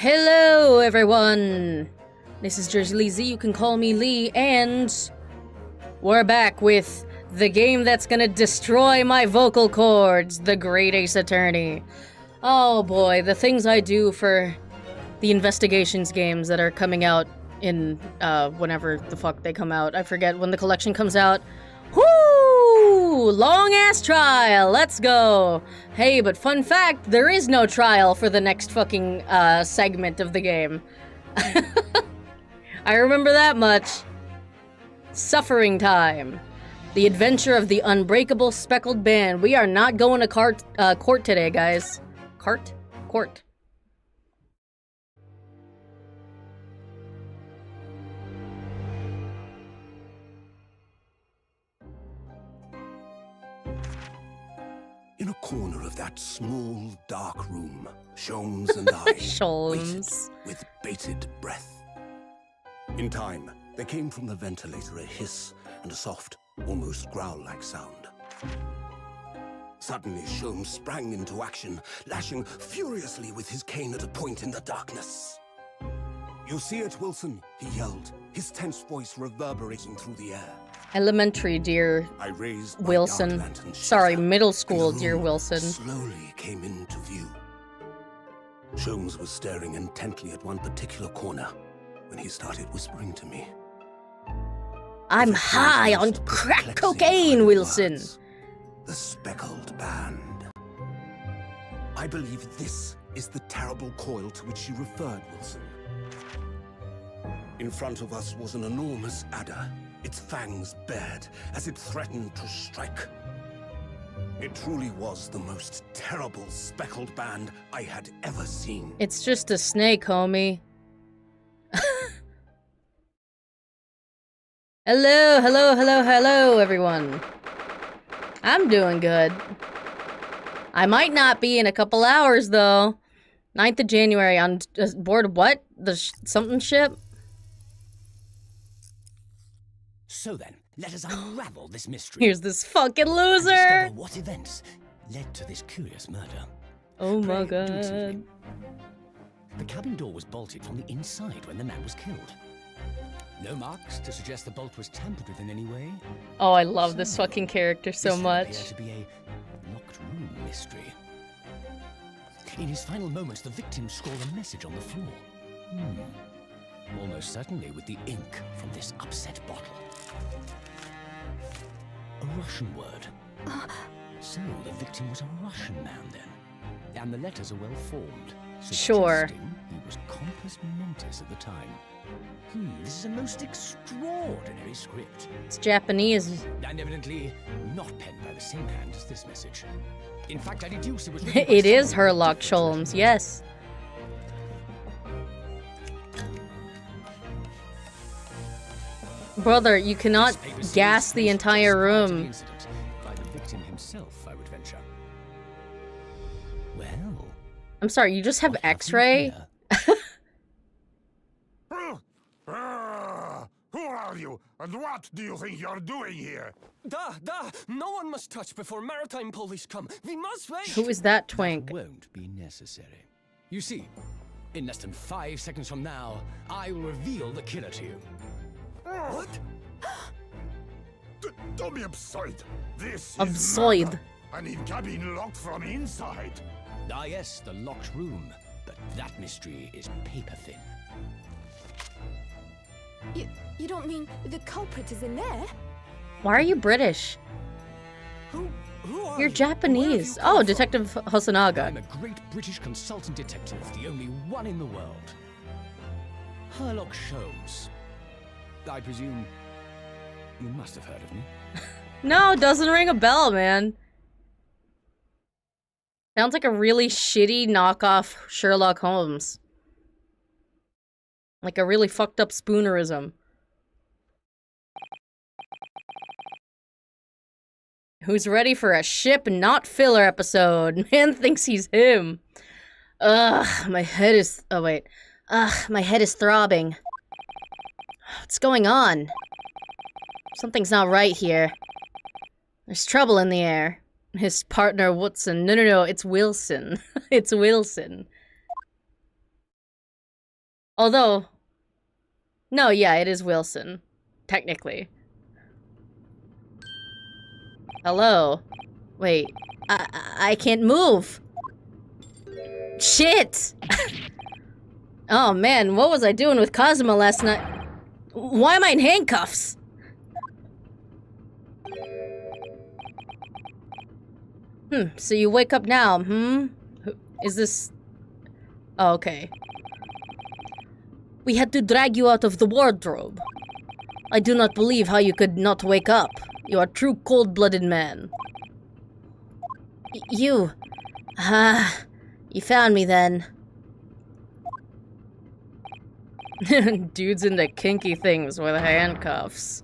Hello, everyone! This is Jersey Lee Z, you can call me Lee, and we're back with the game that's gonna destroy my vocal cords, The Great Ace Attorney. Oh boy, the things I do for the investigations games that are coming out in, whenever the fuck they come out. I forget when the collection comes out. Whoo! Long-ass trial, let's go! Hey, but fun fact, there is no trial for the next fucking, segment of the game. I remember that much. Suffering time. The adventure of the unbreakable speckled band. We are not going to court today, guys. Court. In a corner of that small, dark room, Sholmes and I Sholmes. waited with bated breath. In time, there came from the ventilator a hiss and a soft, almost growl-like sound. Suddenly, Sholmes sprang into action, lashing furiously with his cane at a point in the darkness. "You see it, Wilson?" he yelled, his tense voice reverberating through the air. Elementary, dear I raised my Wilson. dark lantern Sorry, shutter, middle and school, the dear room Wilson. slowly came into view. Sholmes was staring intently at one particular corner when he started whispering to me. I'm With a high on most crack perplexing cocaine, final Wilson. words, the speckled band. I believe this is the terrible coil to which you referred, Wilson. In front of us was an enormous adder, its fangs bared as it threatened to strike. It truly was the most terrible speckled band I had ever seen. It's just a snake, homie. Hello, everyone. I'm doing good. I might not be in a couple hours, though. 9th of January on board what? The something ship? So then, let us unravel this mystery. Here's this fucking and loser! discover what events led to this curious murder. Oh my Pray, do god. something. The cabin door was bolted from the inside when the man was killed. No marks to suggest the bolt was tampered with in any way. Oh, I love this fucking character so This would much. appear to be a locked room mystery. In his final moments, the victim scrawled a message on the floor. Almost certainly with the ink from this upset bottle. A Russian word. So the victim was a Russian man then. And the letters are well formed. Sure. Suggesting he was compos mentis at the time. This is a most extraordinary script. It's Japanese. And evidently not penned by the same hand as this message. In fact, I deduce it was written by It is someone Herlock with a Sholmes, yes. Brother, you cannot This paper gas series the was entire inspired to the room. incident by the victim himself, I would venture. Well, I'm sorry, you just have what happened X-ray? here? Who are you, and what do you think you're doing here? Da! No one must touch before maritime police come. We must wait! Who is that twink? Won't be necessary. You see, in less than 5 seconds from now, I will reveal the killer to you. What? Don't be absurd. This is Absurd. murder. I need cabin locked from inside. Ah yes, the locked room. But that mystery is paper thin. You don't mean the culprit is in there? Why are you British? Who are You're you? Where have Japanese. you come Oh, from? Detective Hosonaga. I'm a great British consultant detective, the only one in the world. Herlock Sholmes. I presume you must have heard of me. No, doesn't ring a bell, man. Sounds like a really shitty knockoff Sherlock Holmes. Like a really fucked up spoonerism. Who's ready for a ship not filler episode? Man thinks he's him. Ugh, my head is... Oh, wait. Ugh, my head is throbbing. What's going on? Something's not right here. There's trouble in the air. His partner, Woodson. No, it's Wilson. It's Wilson. Although, no, yeah, it is Wilson, technically. Hello. Wait, I can't move. Shit! Oh man, what was I doing with Kazuma last night? Why am I in handcuffs? So you wake up now, Is this... Oh, okay. We had to drag you out of the wardrobe. I do not believe how you could not wake up. You are a true cold-blooded man. You found me then. Dude's into kinky things with handcuffs.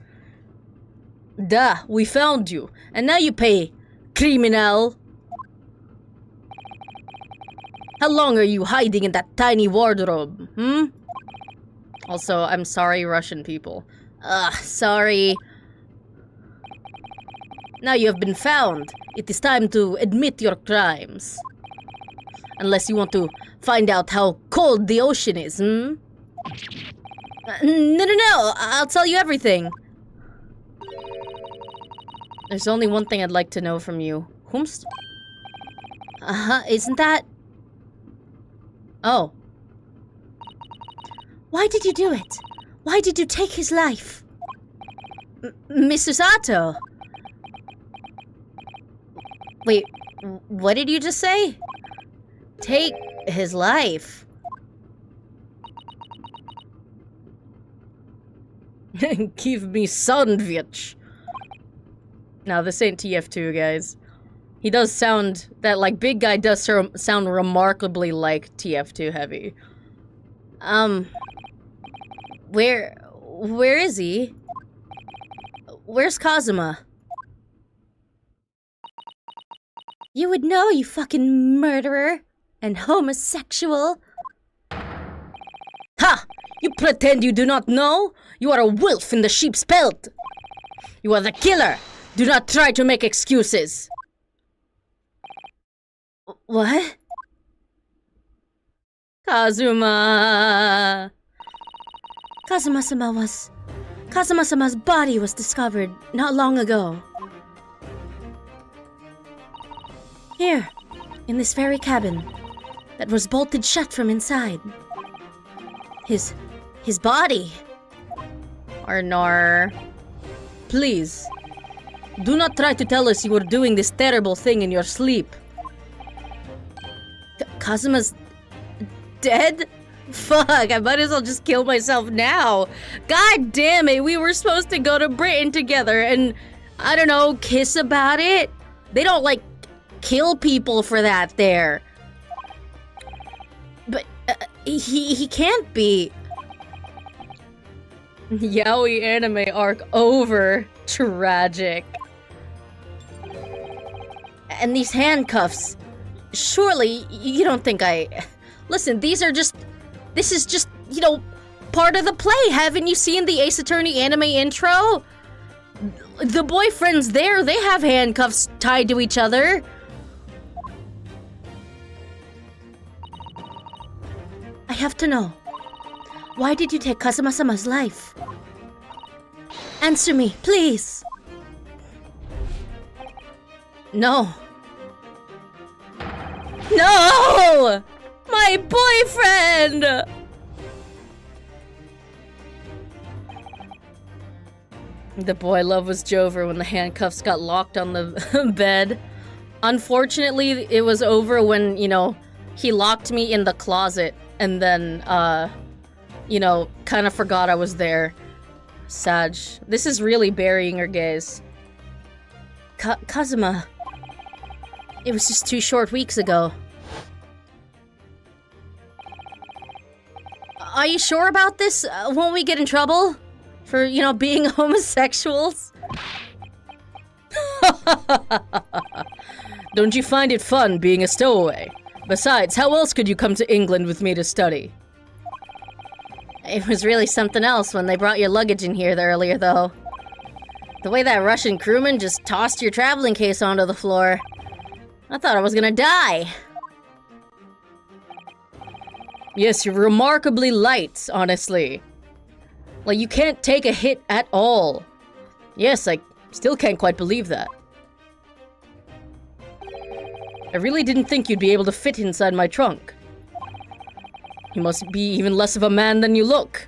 Duh, we found you. And now you pay, criminal. How long are you hiding in that tiny wardrobe, Also, I'm sorry, Russian people. Sorry. Now you have been found. It is time to admit your crimes. Unless you want to find out how cold the ocean is, No, I'll tell you everything. There's only one thing I'd like to know from you. Isn't that... Oh. Why did you do it? Why did you take his life? Mr. Sato? Wait, what did you just say? Take his life? Give me sandwich. No, this ain't TF2, guys. He does sound... That, like, big guy does sound remarkably like TF2 heavy. Where is he? Where's Kazuma? You would know, you fucking murderer and homosexual. Ha! You pretend you do not know? You are a wolf in the sheep's pelt. You are the killer. Do not try to make excuses. What? Kazuma. Kazuma-sama's body was discovered not long ago. Here, in this very cabin that was bolted shut from inside. His body. Arnar. Please, do not try to tell us you were doing this terrible thing in your sleep. Kazuma's dead? Fuck, I might as well just kill myself now. God damn it, we were supposed to go to Britain together and, I don't know, kiss about it? They don't, like, kill people for that there. But, he can't be. Yaoi anime arc over. Tragic. And these handcuffs. Surely, you don't think Listen, this is just, part of the play. Haven't you seen the Ace Attorney anime intro? The boyfriends there, they have handcuffs tied to each other. I have to know. Why did you take Kazuma-sama's life? Answer me, please. No. No! My boyfriend! The boy love was over when the handcuffs got locked on the bed. Unfortunately, it was over when, he locked me in the closet and then, kind of forgot I was there. Sag. This is really burying her gaze. Kazuma. It was just 2 short weeks ago. Are you sure about this? Won't we get in trouble? For, being homosexuals? Don't you find it fun being a stowaway? Besides, how else could you come to England with me to study? It was really something else when they brought your luggage in here earlier, though. The way that Russian crewman just tossed your traveling case onto the floor. I thought I was gonna die. Yes, you're remarkably light, honestly. Like, you can't take a hit at all. Yes, I still can't quite believe that. I really didn't think you'd be able to fit inside my trunk. You must be even less of a man than you look.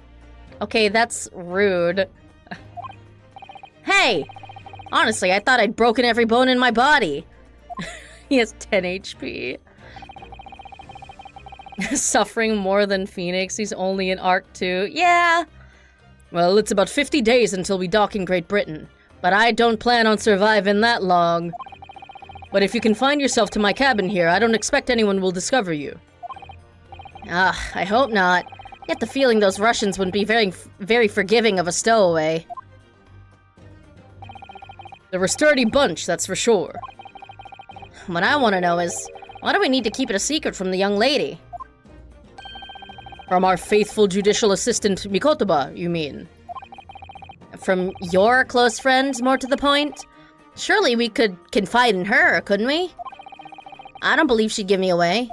Okay, that's rude. Hey! Honestly, I thought I'd broken every bone in my body. He has 10 HP. Suffering more than Phoenix. He's only in Arc 2. Yeah! Well, it's about 50 days until we dock in Great Britain. But I don't plan on surviving that long. But if you confine yourself to my cabin here, I don't expect anyone will discover you. Ah, I hope not. I get the feeling those Russians wouldn't be very forgiving of a stowaway. They're a sturdy bunch, that's for sure. What I want to know is, why do we need to keep it a secret from the young lady? From our faithful judicial assistant, Mikotoba, you mean? From your close friend, more to the point? Surely we could confide in her, couldn't we? I don't believe she'd give me away.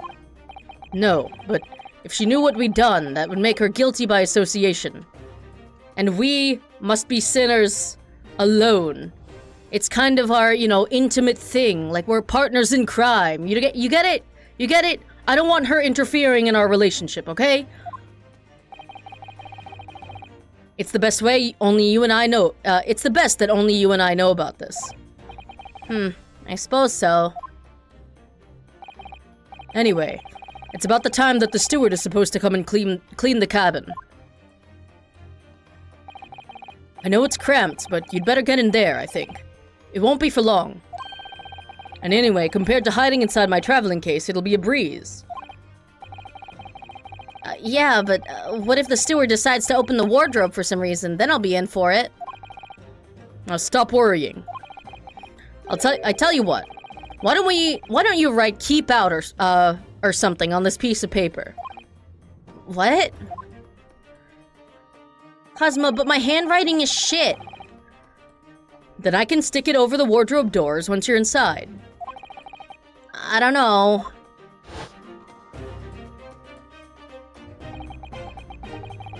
No, but if she knew what we'd done, that would make her guilty by association. And we must be sinners alone. It's kind of our, you know, intimate thing, like we're partners in crime. You get it? You get it? I don't want her interfering in our relationship, okay? It's the best way only you and I know. It's the best that only you and I know about this. I suppose so. Anyway, it's about the time that the steward is supposed to come and clean the cabin. I know it's cramped, but you'd better get in there, I think. It won't be for long. And anyway, compared to hiding inside my traveling case, it'll be a breeze. Yeah, but what if the steward decides to open the wardrobe for some reason? Then I'll be in for it. Now stop worrying. I tell you what. Why don't you write "keep out" or something on this piece of paper? What? Kazuma, but my handwriting is shit. Then I can stick it over the wardrobe doors once you're inside. I don't know.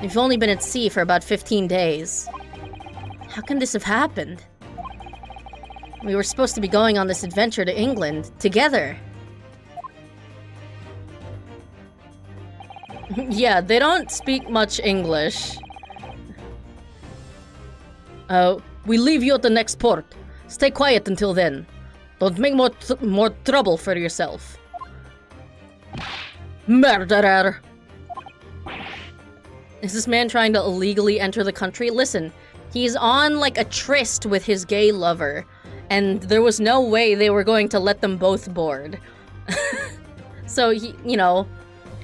We've only been at sea for about 15 days. How can this have happened? We were supposed to be going on this adventure to England together. Yeah, they don't speak much English. We leave you at the next port. Stay quiet until then. Don't make more trouble for yourself. Murderer! Is this man trying to illegally enter the country? Listen, he's on like a tryst with his gay lover, and there was no way they were going to let them both board. So, you know,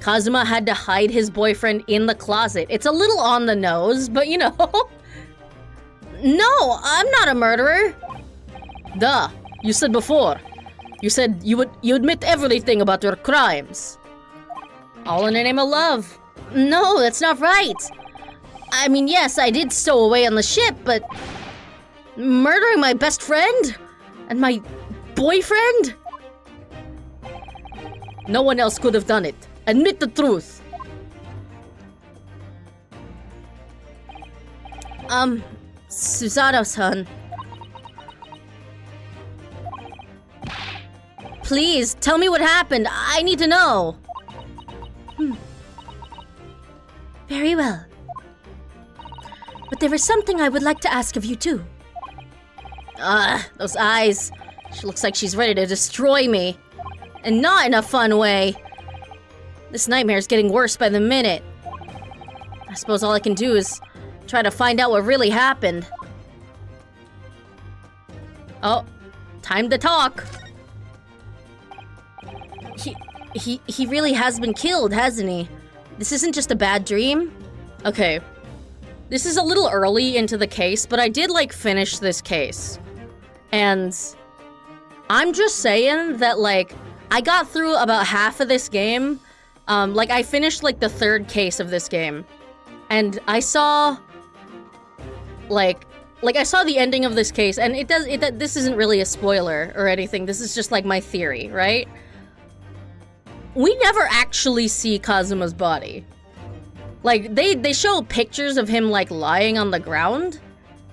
Kazuma had to hide his boyfriend in the closet. It's a little on the nose, but you know. No, I'm not a murderer. Duh, you said before. You said you admit everything about your crimes. All in the name of love. No, that's not right. I mean, yes, I did stow away on the ship, but murdering my best friend? And my boyfriend? No one else could have done it. Admit the truth. Susato-san. Please, tell me what happened. I need to know. Very well. But there is something I would like to ask of you, too. Those eyes. She looks like she's ready to destroy me. And not in a fun way. This nightmare is getting worse by the minute. I suppose all I can do is try to find out what really happened. Oh, time to talk. He really has been killed, hasn't he? This isn't just a bad dream? Okay. This is a little early into the case, but I did, like, finish this case. And I'm just saying that, like, I got through about half of this game. Like, I finished, like, the third case of this game. And I saw, like I saw the ending of this case, and this isn't really a spoiler or anything. This is just, like, my theory, right? we never actually see Kazuma's body. Like, they show pictures of him, like, lying on the ground,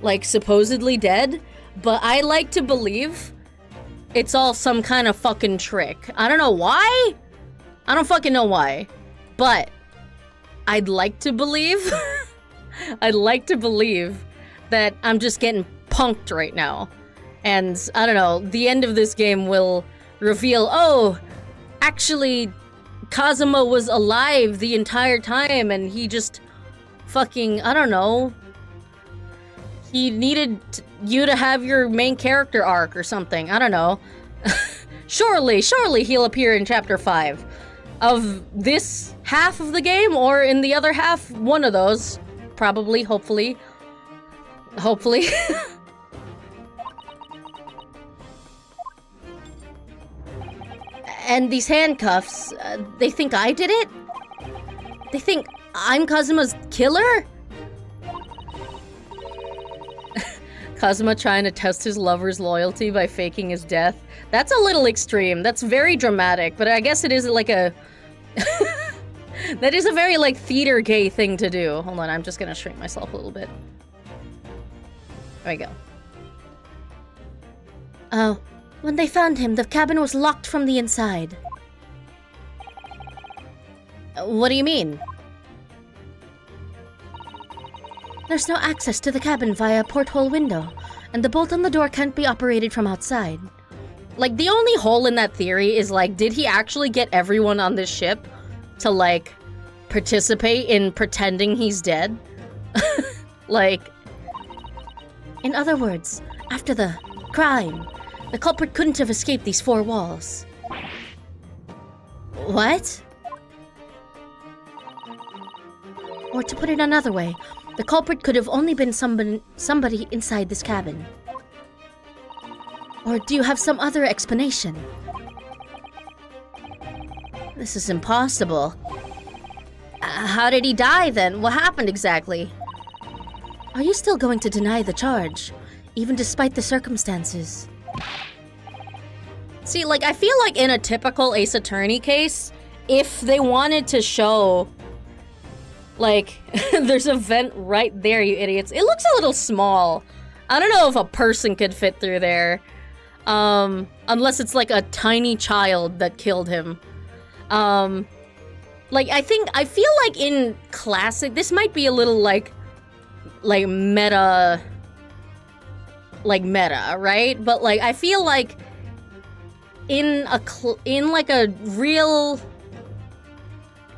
like, supposedly dead, but I like to believe it's all some kind of fucking trick. I don't know why. I don't fucking know why, but I'd like to believe, I'd like to believe that I'm just getting punked right now. And, I don't know, the end of this game will reveal, oh, actually, Kazuma was alive the entire time and he just fucking, I don't know, he needed you to have your main character arc or something. I don't know. Surely he'll appear in Chapter 5 of this half of the game, or in the other half, one of those. Probably, hopefully. Hopefully. And these handcuffs, they think I did it? They think I'm Kazuma's killer? Kazuma trying to test his lover's loyalty by faking his death. That's a little extreme. That's very dramatic, but I guess it is like a... That is a very, like, theater gay thing to do. Hold on, I'm just gonna shrink myself a little bit. There we go. Oh. When they found him, the cabin was locked from the inside. What do you mean? There's no access to the cabin via a porthole window, and the bolt on the door can't be operated from outside. Like, the only hole in that theory is, like, did he actually get everyone on this ship to, like, participate in pretending he's dead? Like... In other words, after the crime, the culprit couldn't have escaped these four walls. What? Or to put it another way, the culprit could have only been somebody inside this cabin. Or do you have some other explanation? This is impossible. How did he die then? What happened exactly? Are you still going to deny the charge, even despite the circumstances? See, like, I feel like in a typical Ace Attorney case, if they wanted to show, like, there's a vent right there, you idiots. It looks a little small. I don't know if a person could fit through there. Unless it's like a tiny child that killed him. Like, I feel like in classic, this might be a little like meta, right? But like, I feel like in like a real,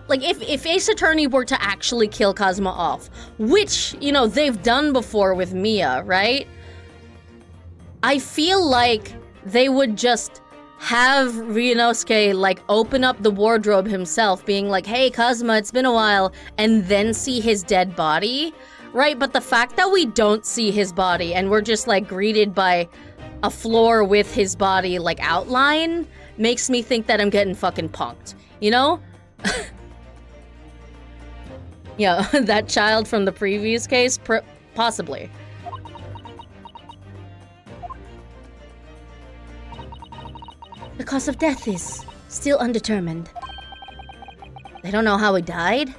like if Ace Attorney were to actually kill Kazuma off, which, you know, they've done before with Mia, right? I feel like they would just have Ryunosuke, like, open up the wardrobe himself, being like, hey, Kazuma, it's been a while, and then see his dead body, right? But the fact that we don't see his body, and we're just, like, greeted by a floor with his body, like, outline, makes me think that I'm getting fucking punked, you know? Yeah, that child from the previous case, possibly. The cause of death is still undetermined. They don't know how he died?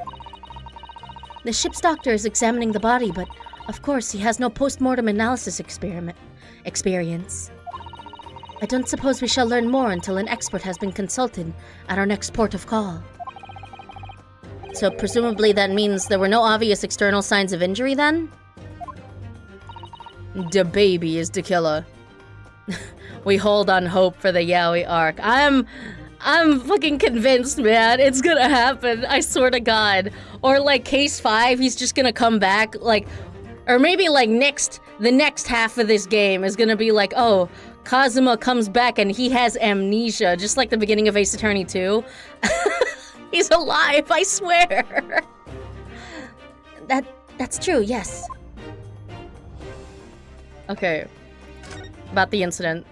The ship's doctor is examining the body, but of course he has no post-mortem analysis experience. I don't suppose we shall learn more until an expert has been consulted at our next port of call. So presumably that means there were no obvious external signs of injury then? The baby is the killer. We hold on hope for the Yaoi arc. I'm fucking convinced, man. It's gonna happen. I swear to God. Or like case 5, he's just gonna come back, like, or maybe like the next half of this game is gonna be like, oh, Kazuma comes back and he has amnesia, just like the beginning of Ace Attorney 2. He's alive, I swear. That's true, yes. Okay. About the incident.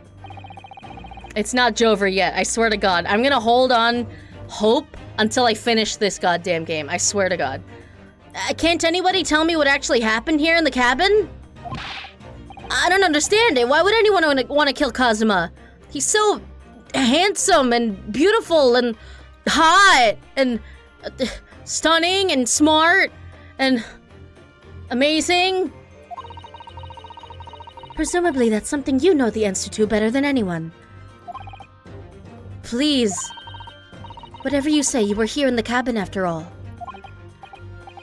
It's not over yet, I swear to God. I'm gonna hold on hope until I finish this goddamn game, I swear to God. Can't anybody tell me what actually happened here in the cabin? I don't understand it. Why would anyone want to kill Kazuma? He's so handsome and beautiful and hot and stunning and smart and amazing. Presumably that's something you know the answer to better than anyone. Please. Whatever you say, you were here in the cabin after all.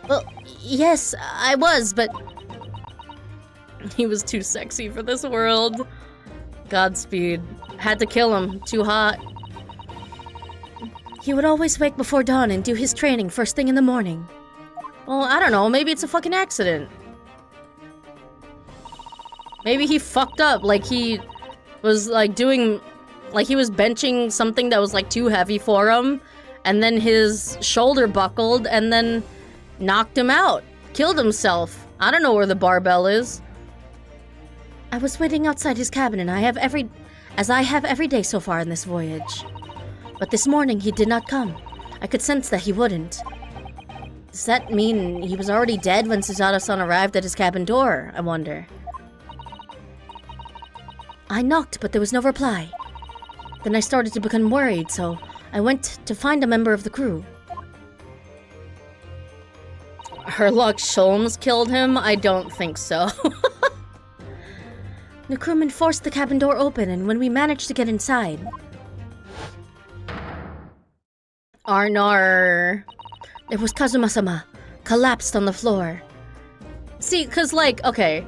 Well, yes, I was, but... He was too sexy for this world. Godspeed. Had to kill him. Too hot. He would always wake before dawn and do his training first thing in the morning. Well, I don't know. Maybe it's a fucking accident. Maybe he fucked up. Like, he was, like, doing... Like, he was benching something that was, like, too heavy for him. And then his shoulder buckled and then knocked him out. Killed himself. I don't know where the barbell is. I was waiting outside his cabin and as I have every day so far in this voyage. But this morning he did not come. I could sense that he wouldn't. Does that mean he was already dead when Susato-san arrived at his cabin door, I wonder? I knocked, but there was no reply. Then I started to become worried, so I went to find a member of the crew. Herlock Sholmes killed him? I don't think so. The crewman forced the cabin door open, and when we managed to get inside... Arnar... There was Kazuma-sama, collapsed on the floor. See, cause like, okay...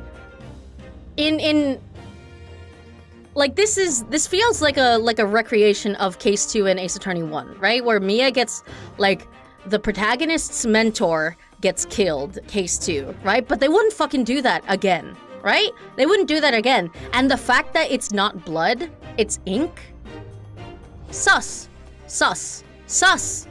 Like, this feels like a recreation of Case 2 and Ace Attorney 1, right? Where Mia gets, like, the protagonist's mentor gets killed, Case 2, right? But they wouldn't fucking do that again, right? They wouldn't do that again. And the fact that it's not blood, it's ink? Sus. Sus. Sus.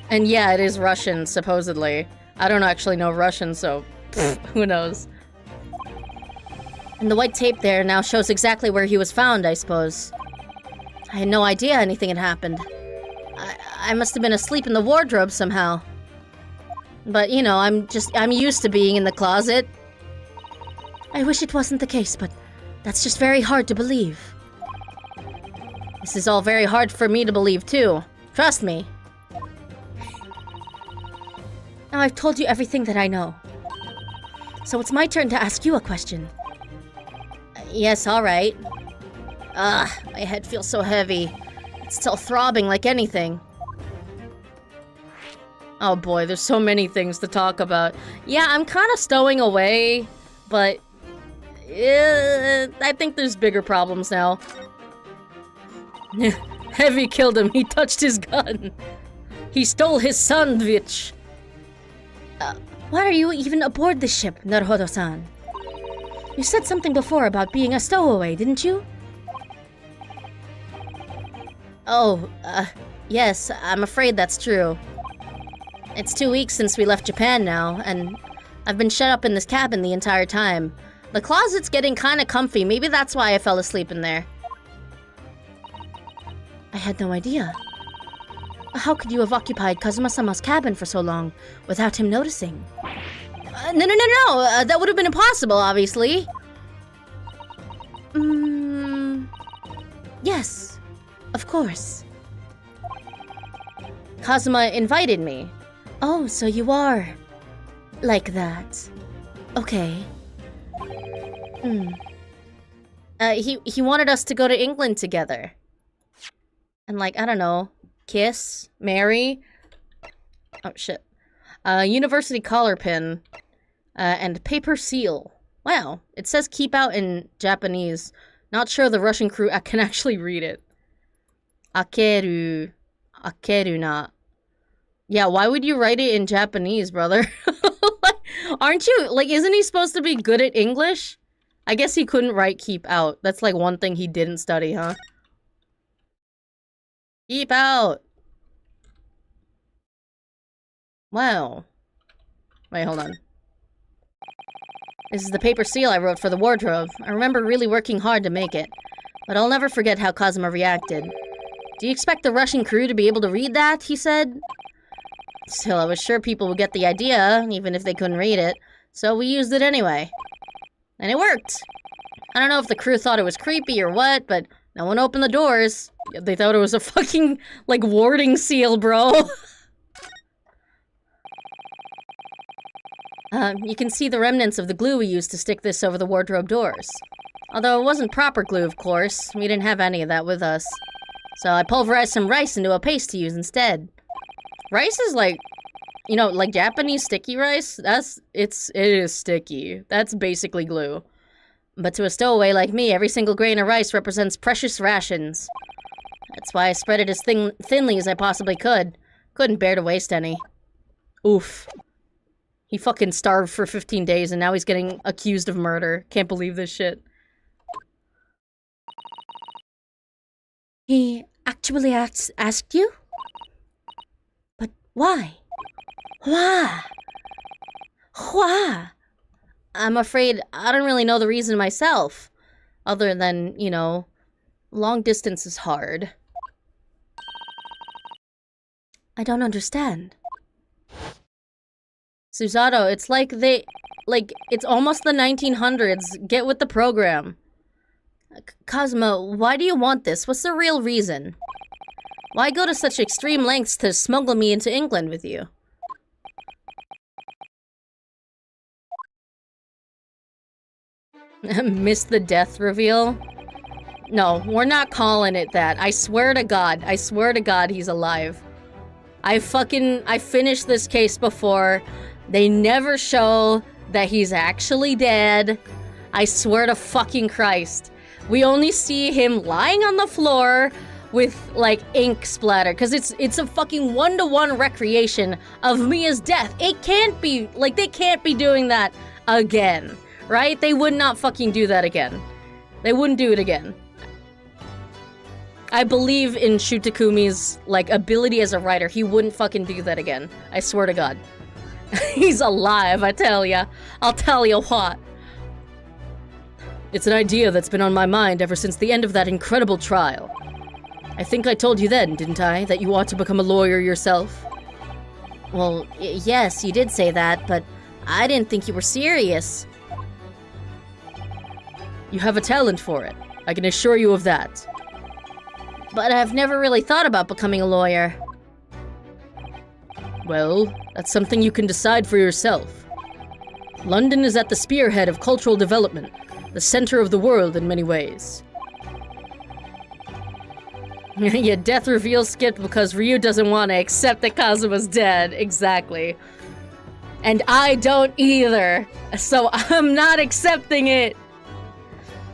And yeah, it is Russian, supposedly. I don't actually know Russian, so who knows. And the white tape there now shows exactly where he was found, I suppose. I had no idea anything had happened. I must have been asleep in the wardrobe somehow. But, you know, I'm used to being in the closet. I wish it wasn't the case, but that's just very hard to believe. This is all very hard for me to believe, too. Trust me. Now I've told you everything that I know. So it's my turn to ask you a question. Yes, alright. My head feels so heavy. It's still throbbing like anything. Oh boy, there's so many things to talk about. Yeah, I'm kind of stowing away, but... I think there's bigger problems now. Heavy killed him, he touched his gun. He stole his sandwich. Why are you even aboard the ship, Naruhodo-san? You said something before about being a stowaway, didn't you? Oh, yes, I'm afraid that's true. It's 2 weeks since we left Japan now, and I've been shut up in this cabin the entire time. The closet's getting kinda comfy, maybe that's why I fell asleep in there. I had no idea. How could you have occupied Kazuma-sama's cabin for so long without him noticing? No, that would have been impossible, obviously. Yes, of course. Kazuma invited me. Oh, so you are like that. Okay. He wanted us to go to England together. And like, I don't know, kiss, marry. Oh shit. University collar pin. And paper seal. Wow, it says keep out in Japanese. Not sure the Russian crew can actually read it. Akeru. Akeru na. Yeah, why would you write it in Japanese, brother? Aren't you, like, isn't he supposed to be good at English? I guess he couldn't write keep out. That's like one thing he didn't study, huh? Keep out. Wow. Wait, hold on. This is the paper seal I wrote for the wardrobe. I remember really working hard to make it. But I'll never forget how Kazuma reacted. Do you expect the Russian crew to be able to read that? He said. Still, I was sure people would get the idea, even if they couldn't read it. So we used it anyway. And it worked. I don't know if the crew thought it was creepy or what, but no one opened the doors. They thought it was a fucking, like, warding seal, bro. You can see the remnants of the glue we used to stick this over the wardrobe doors. Although it wasn't proper glue, of course. We didn't have any of that with us. So I pulverized some rice into a paste to use instead. Rice is like, you know, like Japanese sticky rice? It is sticky. That's basically glue. But to a stowaway like me, every single grain of rice represents precious rations. That's why I spread it as thinly as I possibly could. Couldn't bear to waste any. Oof. He fucking starved for 15 days and now he's getting accused of murder. Can't believe this shit. He actually asked you? But why? Why? Why? I'm afraid I don't really know the reason myself. Other than, you know, long distance is hard. I don't understand. Susato, it's like it's almost the 1900s. Get with the program. Kazuma, why do you want this? What's the real reason? Why go to such extreme lengths to smuggle me into England with you? Missed the death reveal? No, we're not calling it that. I swear to God he's alive. I finished this case before. They never show that he's actually dead. I swear to fucking Christ. We only see him lying on the floor with, like, ink splatter. Because it's a fucking one-to-one recreation of Mia's death. It can't be, like, they can't be doing that again. Right? They would not fucking do that again. They wouldn't do it again. I believe in Shutakumi's, like, ability as a writer. He wouldn't fucking do that again. I swear to God. He's alive, I tell ya. I'll tell you what. It's an idea that's been on my mind ever since the end of that incredible trial. I think I told you then, didn't I, that you ought to become a lawyer yourself? Well, yes, you did say that, but I didn't think you were serious. You have a talent for it. I can assure you of that. But I've never really thought about becoming a lawyer. Well, that's something you can decide for yourself. London is at the spearhead of cultural development, the center of the world in many ways. Your death reveal skipped because Ryu doesn't want to accept that Kazuma's dead. Exactly. And I don't either, so I'm not accepting it.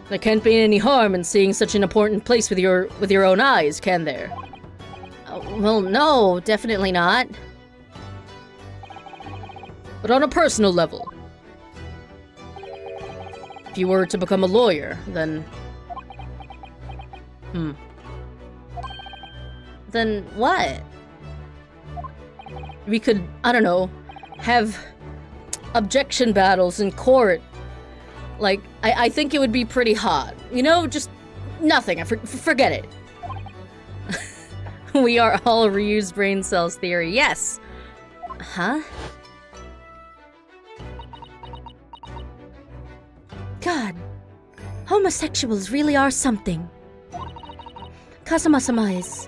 There can't be any harm in seeing such an important place with your own eyes, can there? Well, no, definitely not. But on a personal level, if you were to become a lawyer, then... Then what? We could, I don't know, have objection battles in court. Like, I think it would be pretty hot. You know, just nothing. Forget it. We are all reused brain cells theory. Yes. Huh? God. Homosexuals really are something. Kazuma-sama is...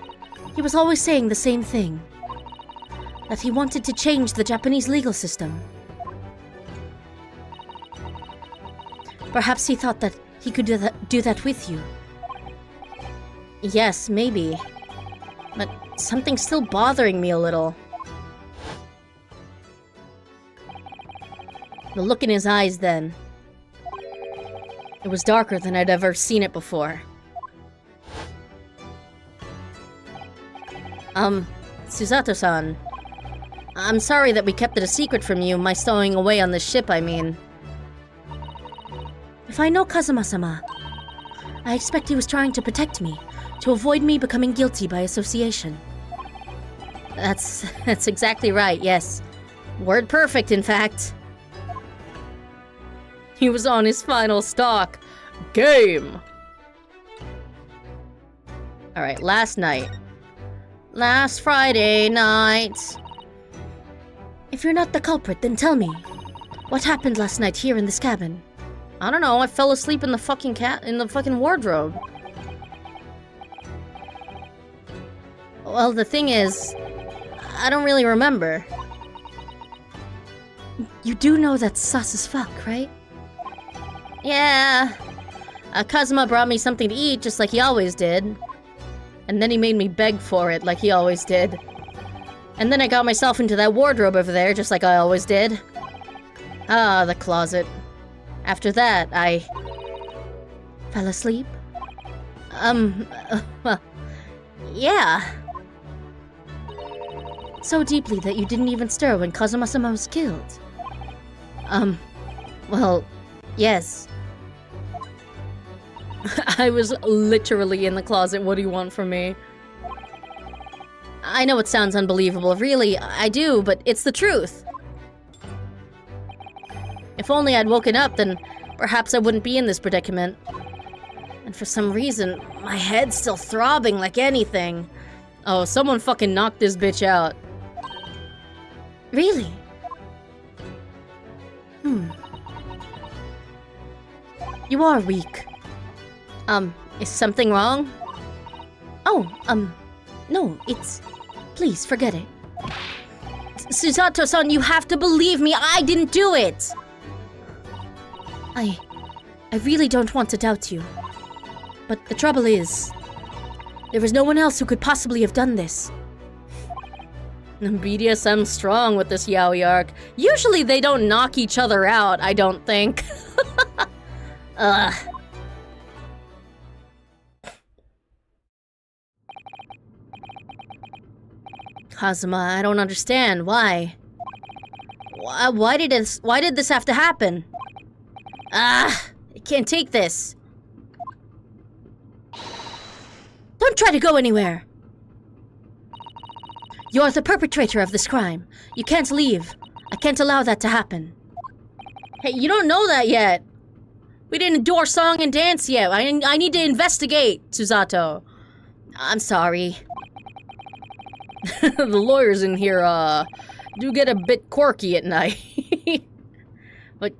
He was always saying the same thing. That he wanted to change the Japanese legal system. Perhaps he thought that he could do that with you. Yes, maybe. But something's still bothering me a little. The look in his eyes then. It was darker than I'd ever seen it before. Susato-san. I'm sorry that we kept it a secret from you, my stowing away on this ship, I mean. If I know Kazuma-sama, I expect he was trying to protect me, to avoid me becoming guilty by association. That's exactly right, yes. Word perfect, in fact. He was on his final stock. Game! Alright, last night. Last Friday night. If you're not the culprit, then tell me. What happened last night here in this cabin? I don't know, I fell asleep in the fucking wardrobe. Well, the thing is, I don't really remember. You do know that's sus as fuck, right? Yeah. Kazuma brought me something to eat just like he always did. And then he made me beg for it like he always did. And then I got myself into that wardrobe over there just like I always did. Ah, the closet. After that, I fell asleep. Well, yeah. So deeply that you didn't even stir when Kazuma-sama was killed. Well, yes. I was literally in the closet. What do you want from me? I know it sounds unbelievable. Really, I do, but it's the truth. If only I'd woken up, then perhaps I wouldn't be in this predicament. And for some reason, my head's still throbbing like anything. Oh, someone fucking knocked this bitch out. Really? You are weak. Is something wrong? Oh, no, it's... Please, forget it. Susato-san, you have to believe me, I didn't do it! I really don't want to doubt you. But the trouble is, there is no one else who could possibly have done this. BDSM's strong with this yaoi arc. Usually they don't knock each other out, I don't think. Ugh. Kazuma, I don't understand. Why? Why did this have to happen? I can't take this. Don't try to go anywhere. You're the perpetrator of this crime. You can't leave. I can't allow that to happen. Hey, you don't know that yet. We didn't do our song and dance yet. I need to investigate, Susato. I'm sorry. The lawyers in here, do get a bit quirky at night. But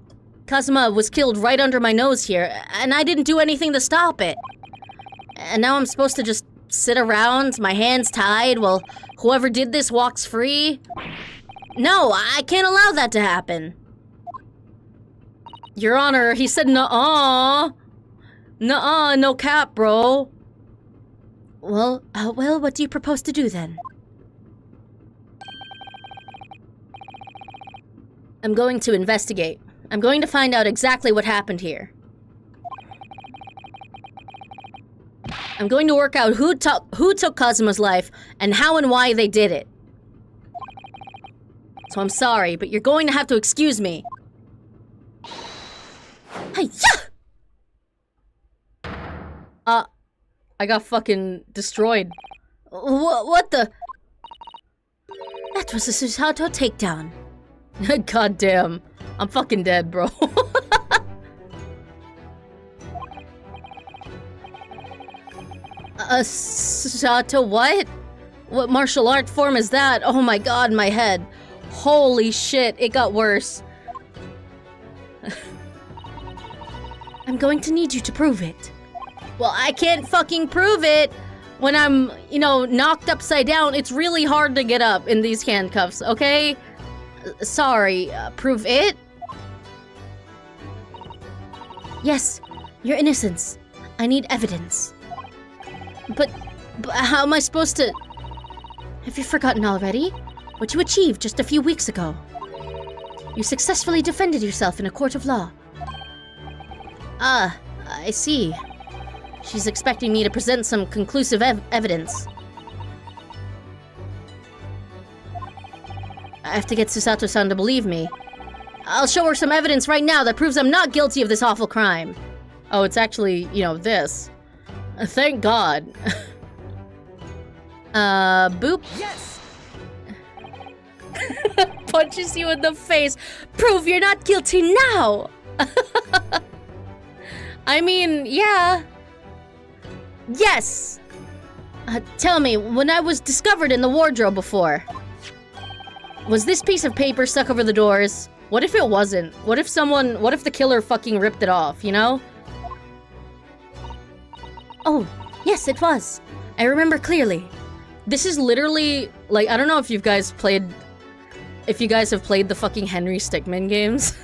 Kazuma was killed right under my nose here, and I didn't do anything to stop it. And now I'm supposed to just sit around, my hands tied, while whoever did this walks free? No, I can't allow that to happen. Your Honor, he said nuh-uh. Nuh-uh, no cap, bro. Well, what do you propose to do then? I'm going to investigate. I'm going to find out exactly what happened here. I'm going to work out who took Kazuma's life and how and why they did it. So I'm sorry, but you're going to have to excuse me. Hi-ya! I got fucking destroyed. What the? That was a Susato takedown. God damn. I'm fucking dead, bro. Susato what? What martial art form is that? Oh my god, my head. Holy shit, it got worse. I'm going to need you to prove it. Well, I can't fucking prove it when I'm, knocked upside down. It's really hard to get up in these handcuffs, okay? Sorry, prove it? Yes, your innocence. I need evidence. But how am I supposed to... Have you forgotten already? What you achieved just a few weeks ago. You successfully defended yourself in a court of law. Ah, I see. She's expecting me to present some conclusive evidence. I have to get Susato-san to believe me. I'll show her some evidence right now that proves I'm not guilty of this awful crime. Oh, it's actually, this. Thank God. Boop. Yes! Punches you in the face. Prove you're not guilty now! I mean, yeah. Yes! Tell me, when I was discovered in the wardrobe before, was this piece of paper stuck over the doors? What if it wasn't? What if the killer fucking ripped it off, you know? Oh, yes, it was. I remember clearly. This is literally, like, I don't know if you guys have played the fucking Henry Stickmin games,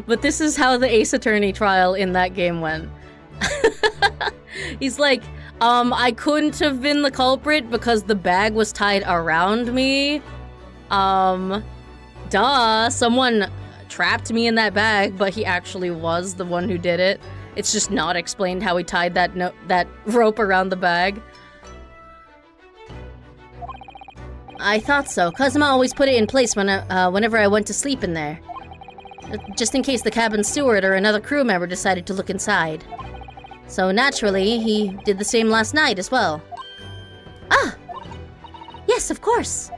but this is how the Ace Attorney trial in that game went. He's like, I couldn't have been the culprit because the bag was tied around me. Duh, someone trapped me in that bag, but he actually was the one who did it. It's just not explained how he tied that rope around the bag. I thought so. Kazuma always put it in place whenever I went to sleep in there. Just in case the cabin steward or another crew member decided to look inside. So naturally, he did the same last night as well. Ah! Yes, of course.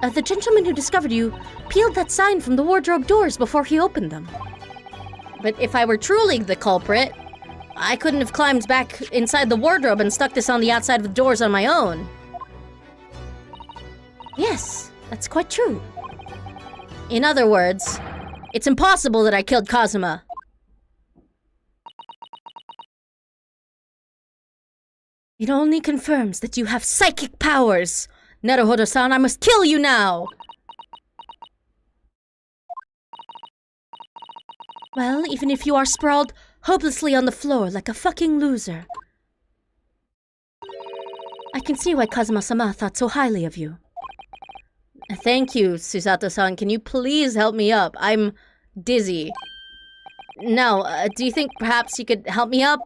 The gentleman who discovered you peeled that sign from the wardrobe doors before he opened them. But if I were truly the culprit, I couldn't have climbed back inside the wardrobe and stuck this on the outside of the doors on my own. Yes, that's quite true. In other words, it's impossible that I killed Kazuma. It only confirms that you have psychic powers. Naruhodo-san, I must kill you now! Well, even if you are sprawled hopelessly on the floor like a fucking loser, I can see why Kazuma-sama thought so highly of you. Thank you, Susato-san. Can you please help me up? I'm dizzy. Now, do you think perhaps you could help me up?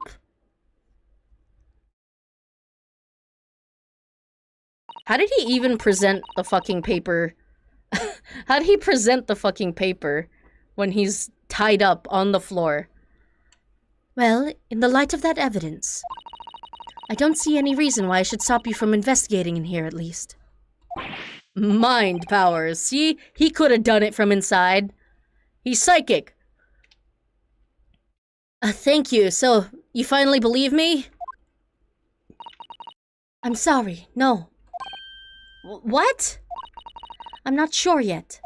How did he even present the fucking paper? How did he present the fucking paper when he's tied up on the floor? Well, in the light of that evidence, I don't see any reason why I should stop you from investigating in here, at least. Mind powers. See? He could have done it from inside. He's psychic. Thank you. So, you finally believe me? I'm sorry. No. What? I'm not sure yet.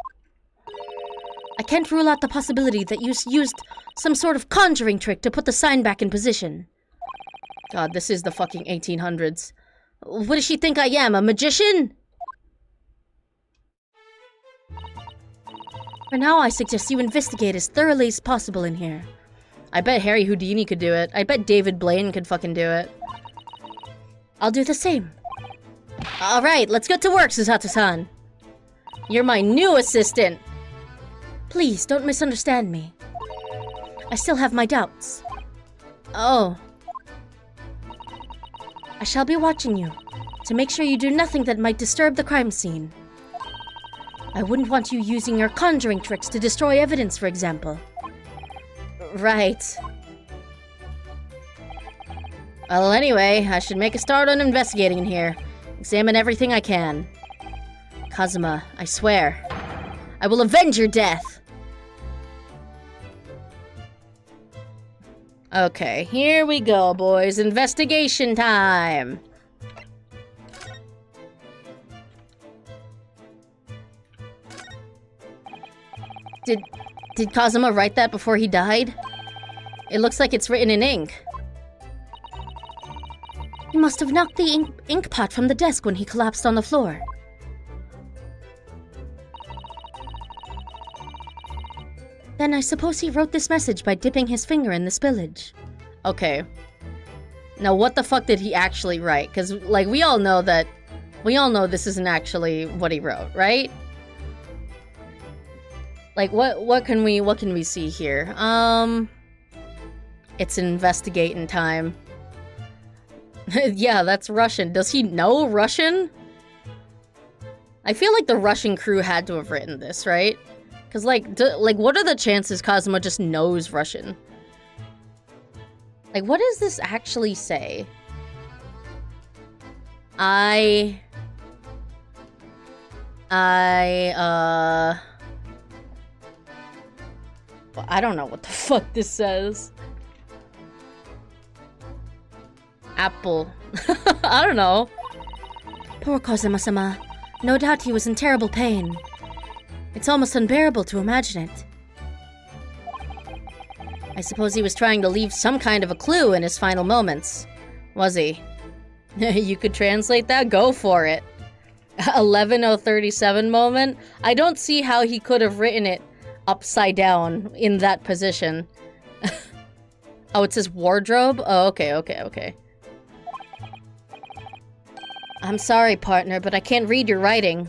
I can't rule out the possibility that you used some sort of conjuring trick to put the sign back in position. God, this is the fucking 1800s. What does she think I am, a magician? For now, I suggest you investigate as thoroughly as possible in here. I bet Harry Houdini could do it. I bet David Blaine could fucking do it. I'll do the same. Alright, let's get to work, Susato-san. You're my new assistant. Please, don't misunderstand me. I still have my doubts. Oh. I shall be watching you, to make sure you do nothing that might disturb the crime scene. I wouldn't want you using your conjuring tricks to destroy evidence, for example. Right. Well, anyway, I should make a start on investigating in here. Examine everything I can. Kazuma, I swear, I will avenge your death! Okay, here we go, boys. Investigation time! Did Kazuma write that before he died? It looks like it's written in ink. He must have knocked the ink pot from the desk when he collapsed on the floor. Then I suppose he wrote this message by dipping his finger in the spillage. Okay. Now what the fuck did he actually write? Because, like, we all know this isn't actually what he wrote, right? Like, what can we see here? It's investigating time. Yeah, that's Russian. Does he know Russian? I feel like the Russian crew had to have written this, right? Because, like, what are the chances Kazuma just knows Russian? Like, what does this actually say? I don't know what the fuck this says. Apple. I don't know. Poor Kazuma-sama. No doubt he was in terrible pain. It's almost unbearable to imagine it. I suppose he was trying to leave some kind of a clue in his final moments. Was he? You could translate that? Go for it. 11037 moment? I don't see how he could have written it upside down in that position. Oh, it says wardrobe? Oh, okay. I'm sorry, partner, but I can't read your writing.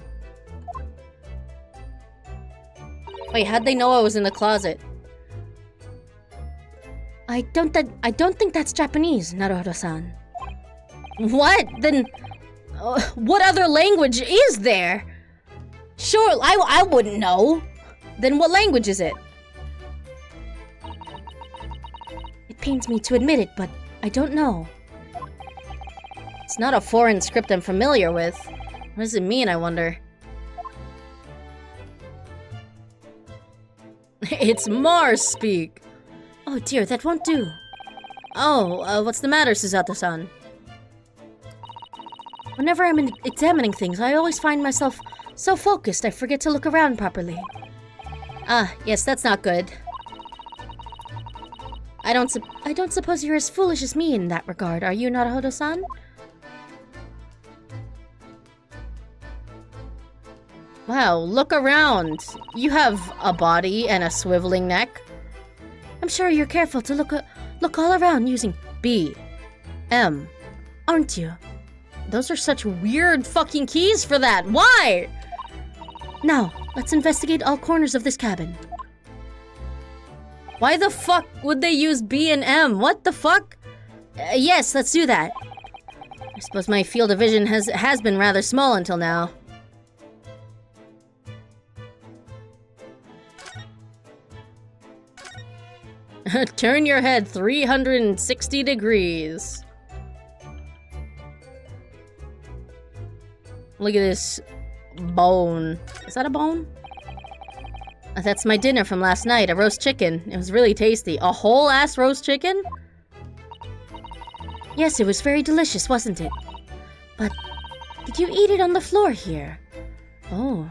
Wait, how'd they know I was in the closet? I don't think that's Japanese, Naruto-san. What? Then, what other language is there? Sure, I wouldn't know. Then what language is it? It pains me to admit it, but I don't know. It's not a foreign script I'm familiar with. What does it mean, I wonder? It's Mars speak. Oh dear, that won't do. Oh, what's the matter, Susato-san? Whenever I'm examining things, I always find myself so focused I forget to look around properly. Ah, yes, that's not good. I don't suppose you're as foolish as me in that regard, are you, Naruto-san? Wow, look around. You have a body and a swiveling neck. I'm sure you're careful to look all around using B, M, aren't you? Those are such weird fucking keys for that. Why? Now, let's investigate all corners of this cabin. Why the fuck would they use B and M? What the fuck? Yes, let's do that. I suppose my field of vision has been rather small until now. Turn your head 360 degrees. Look at this bone. Is that a bone? That's my dinner from last night, a roast chicken. It was really tasty. A whole ass roast chicken? Yes, it was very delicious, wasn't it? But did you eat it on the floor here? Oh,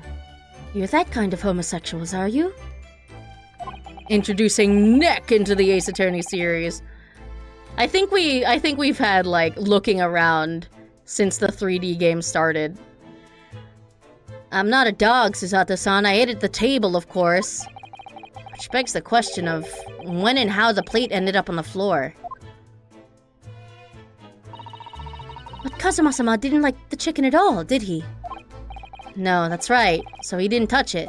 you're that kind of homosexuals, are you? Introducing Neck into the Ace Attorney series. I think we've had like looking around since the 3D game started. I'm not a dog, Susato-san. I ate at the table, of course. Which begs the question of when and how the plate ended up on the floor. But Kazuma-sama didn't like the chicken at all, did he? No, that's right. So he didn't touch it.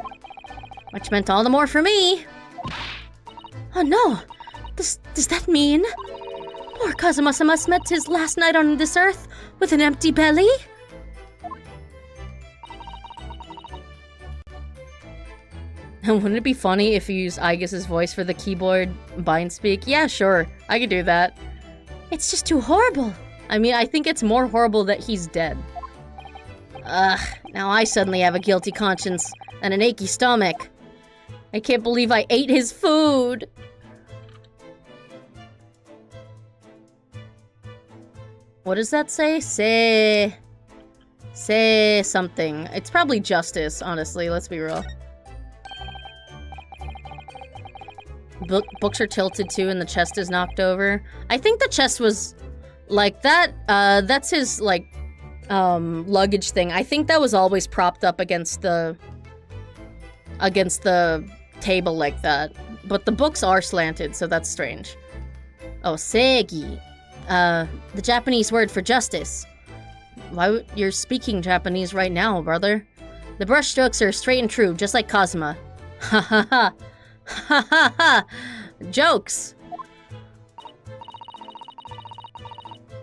Which meant all the more for me. Oh no! Does that mean poor Kazuma-sama spent his last night on this earth with an empty belly? Wouldn't it be funny if you use Aigis' voice for the keyboard bind speak? Yeah, sure. I could do that. It's just too horrible. I mean, I think it's more horrible that he's dead. Ugh, now I suddenly have a guilty conscience and an achy stomach. I can't believe I ate his food. What does that say? Say something. It's probably justice, honestly. Let's be real. Books are tilted too and the chest is knocked over. I think the chest was like that. That's his like luggage thing. I think that was always propped up against the table like that. But the books are slanted, so that's strange. Oh, seigi. The Japanese word for justice. Why you're speaking Japanese right now, brother? The brushstrokes are straight and true, just like Kazuma. Ha ha ha. Ha ha ha! Jokes!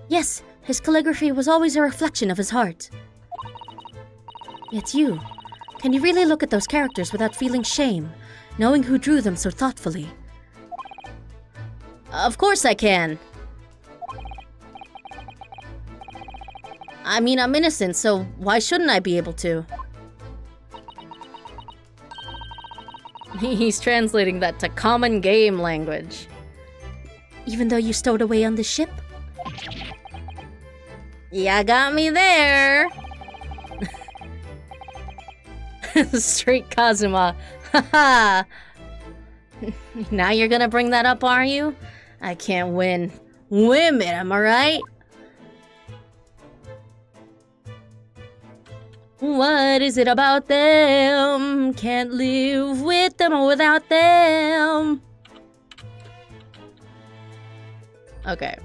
Yes, his calligraphy was always a reflection of his heart. Yet you, can you really look at those characters without feeling shame, knowing who drew them so thoughtfully? Of course I can! I mean, I'm innocent, so why shouldn't I be able to? He's translating that to common game language. Even though you stowed away on the ship? Yeah, got me there! Straight Kazuma. Haha. Now you're gonna bring that up, are you? I can't win. Women, am I right? What is it about them? Can't live with them or without them. Okay.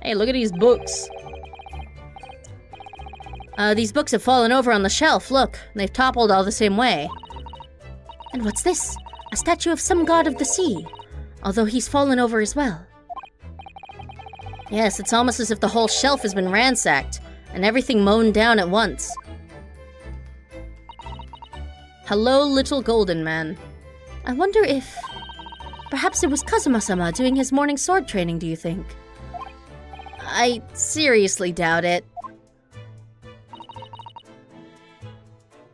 Hey, look at these books. These books have fallen over on the shelf. Look, they've toppled all the same way. And what's this? A statue of some god of the sea. Although he's fallen over as well. Yes, it's almost as if the whole shelf has been ransacked, and everything mown down at once. Hello, little golden man. I wonder if... perhaps it was Kazuma-sama doing his morning sword training, do you think? I seriously doubt it.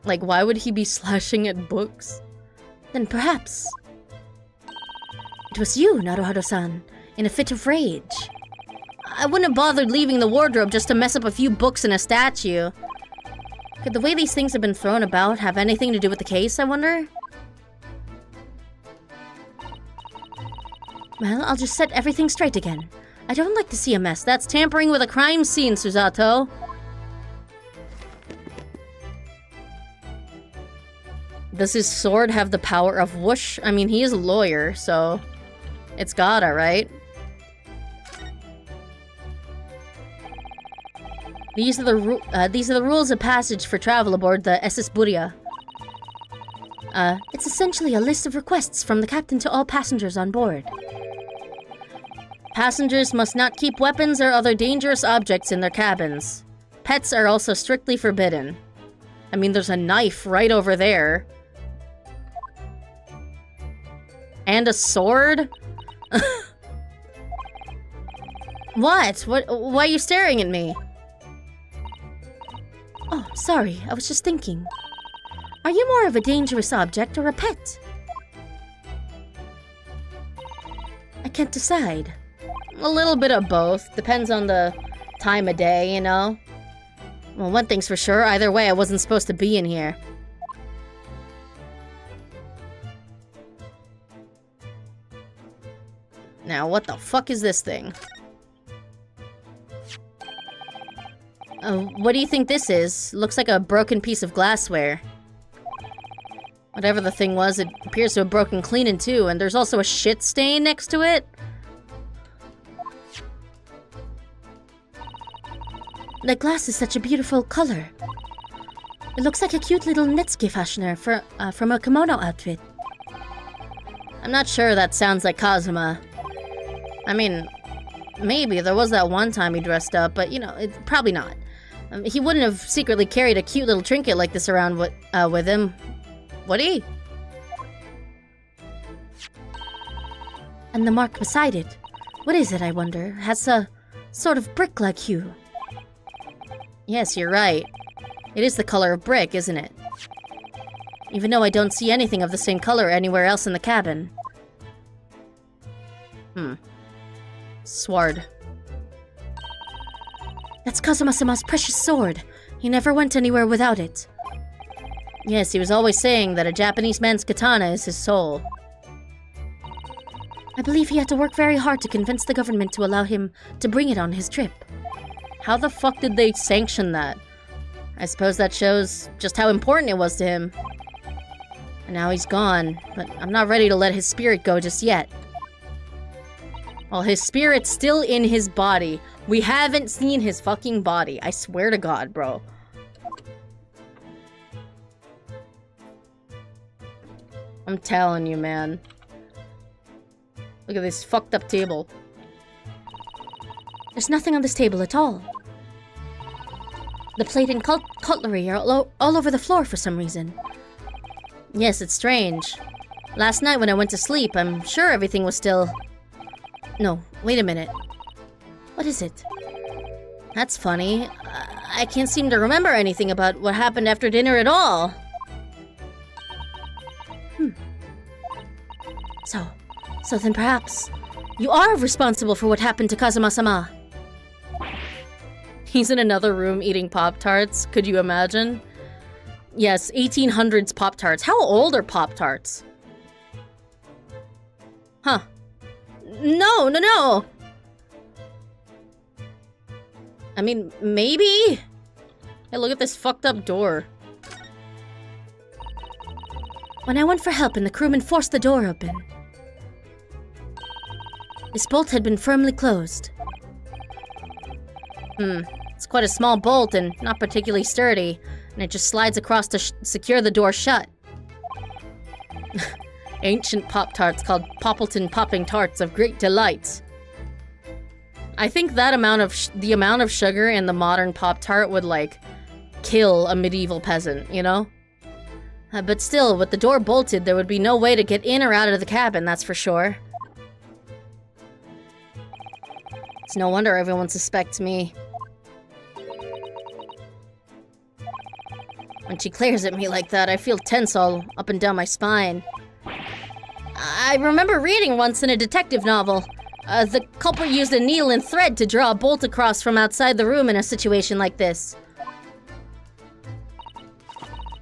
Like, why would he be slashing at books? Then perhaps... it was you, Naruhado-san, in a fit of rage. I wouldn't have bothered leaving the wardrobe just to mess up a few books and a statue. Could the way these things have been thrown about have anything to do with the case, I wonder? Well, I'll just set everything straight again. I don't like to see a mess. That's tampering with a crime scene, Susato. Does his sword have the power of whoosh? I mean, he is a lawyer, so... it's gotta, right? These are the rules of passage for travel aboard the SS Buria. It's essentially a list of requests from the captain to all passengers on board. Passengers must not keep weapons or other dangerous objects in their cabins. Pets are also strictly forbidden. I mean, there's a knife right over there. And a sword? What? Why are you staring at me? Oh, sorry, I was just thinking. Are you more of a dangerous object or a pet? I can't decide. A little bit of both. Depends on the time of day, you know? Well, one thing's for sure, either way, I wasn't supposed to be in here. Now, what the fuck is this thing? What do you think this is? Looks like a broken piece of glassware. Whatever the thing was, it appears to have broken clean in two, and there's also a shit stain next to it. The glass is such a beautiful color. It looks like a cute little Netsuke fashioner from a kimono outfit. I'm not sure that sounds like Kazuma. I mean, maybe. There was that one time he dressed up, but, you know, probably not. He wouldn't have secretly carried a cute little trinket like this around with him. Would he? And the mark beside it. What is it, I wonder? Has a sort of brick-like hue. Yes, you're right. It is the color of brick, isn't it? Even though I don't see anything of the same color anywhere else in the cabin. Sword. That's Kazuma-sama's precious sword. He never went anywhere without it. Yes, he was always saying that a Japanese man's katana is his soul. I believe he had to work very hard to convince the government to allow him to bring it on his trip. How the fuck did they sanction that? I suppose that shows just how important it was to him. And now he's gone, but I'm not ready to let his spirit go just yet. Well, his spirit's still in his body. We haven't seen his fucking body. I swear to God, bro. I'm telling you, man. Look at this fucked up table. There's nothing on this table at all. The plate and cutlery are all over the floor for some reason. Yes, it's strange. Last night when I went to sleep, I'm sure everything was still... No, wait a minute. What is it? That's funny. I can't seem to remember anything about what happened after dinner at all. So then perhaps you are responsible for what happened to Kazuma-sama. He's in another room eating Pop-Tarts. Could you imagine? Yes, 1800s Pop-Tarts. How old are Pop-Tarts? Huh. No, no, no! I mean, maybe? Hey, look at this fucked up door. When I went for help and the crewman forced the door open, this bolt had been firmly closed. It's quite a small bolt and not particularly sturdy, and it just slides across to secure the door shut. Ancient Pop-Tarts called Poppleton Popping Tarts of great delight. I think that the amount of sugar in the modern Pop-Tart would, like, kill a medieval peasant, you know? But still, with the door bolted, there would be no way to get in or out of the cabin, that's for sure. It's no wonder everyone suspects me. When she glares at me like that, I feel tense all up and down my spine. I remember reading once in a detective novel. The culprit used a needle and thread to draw a bolt across from outside the room in a situation like this.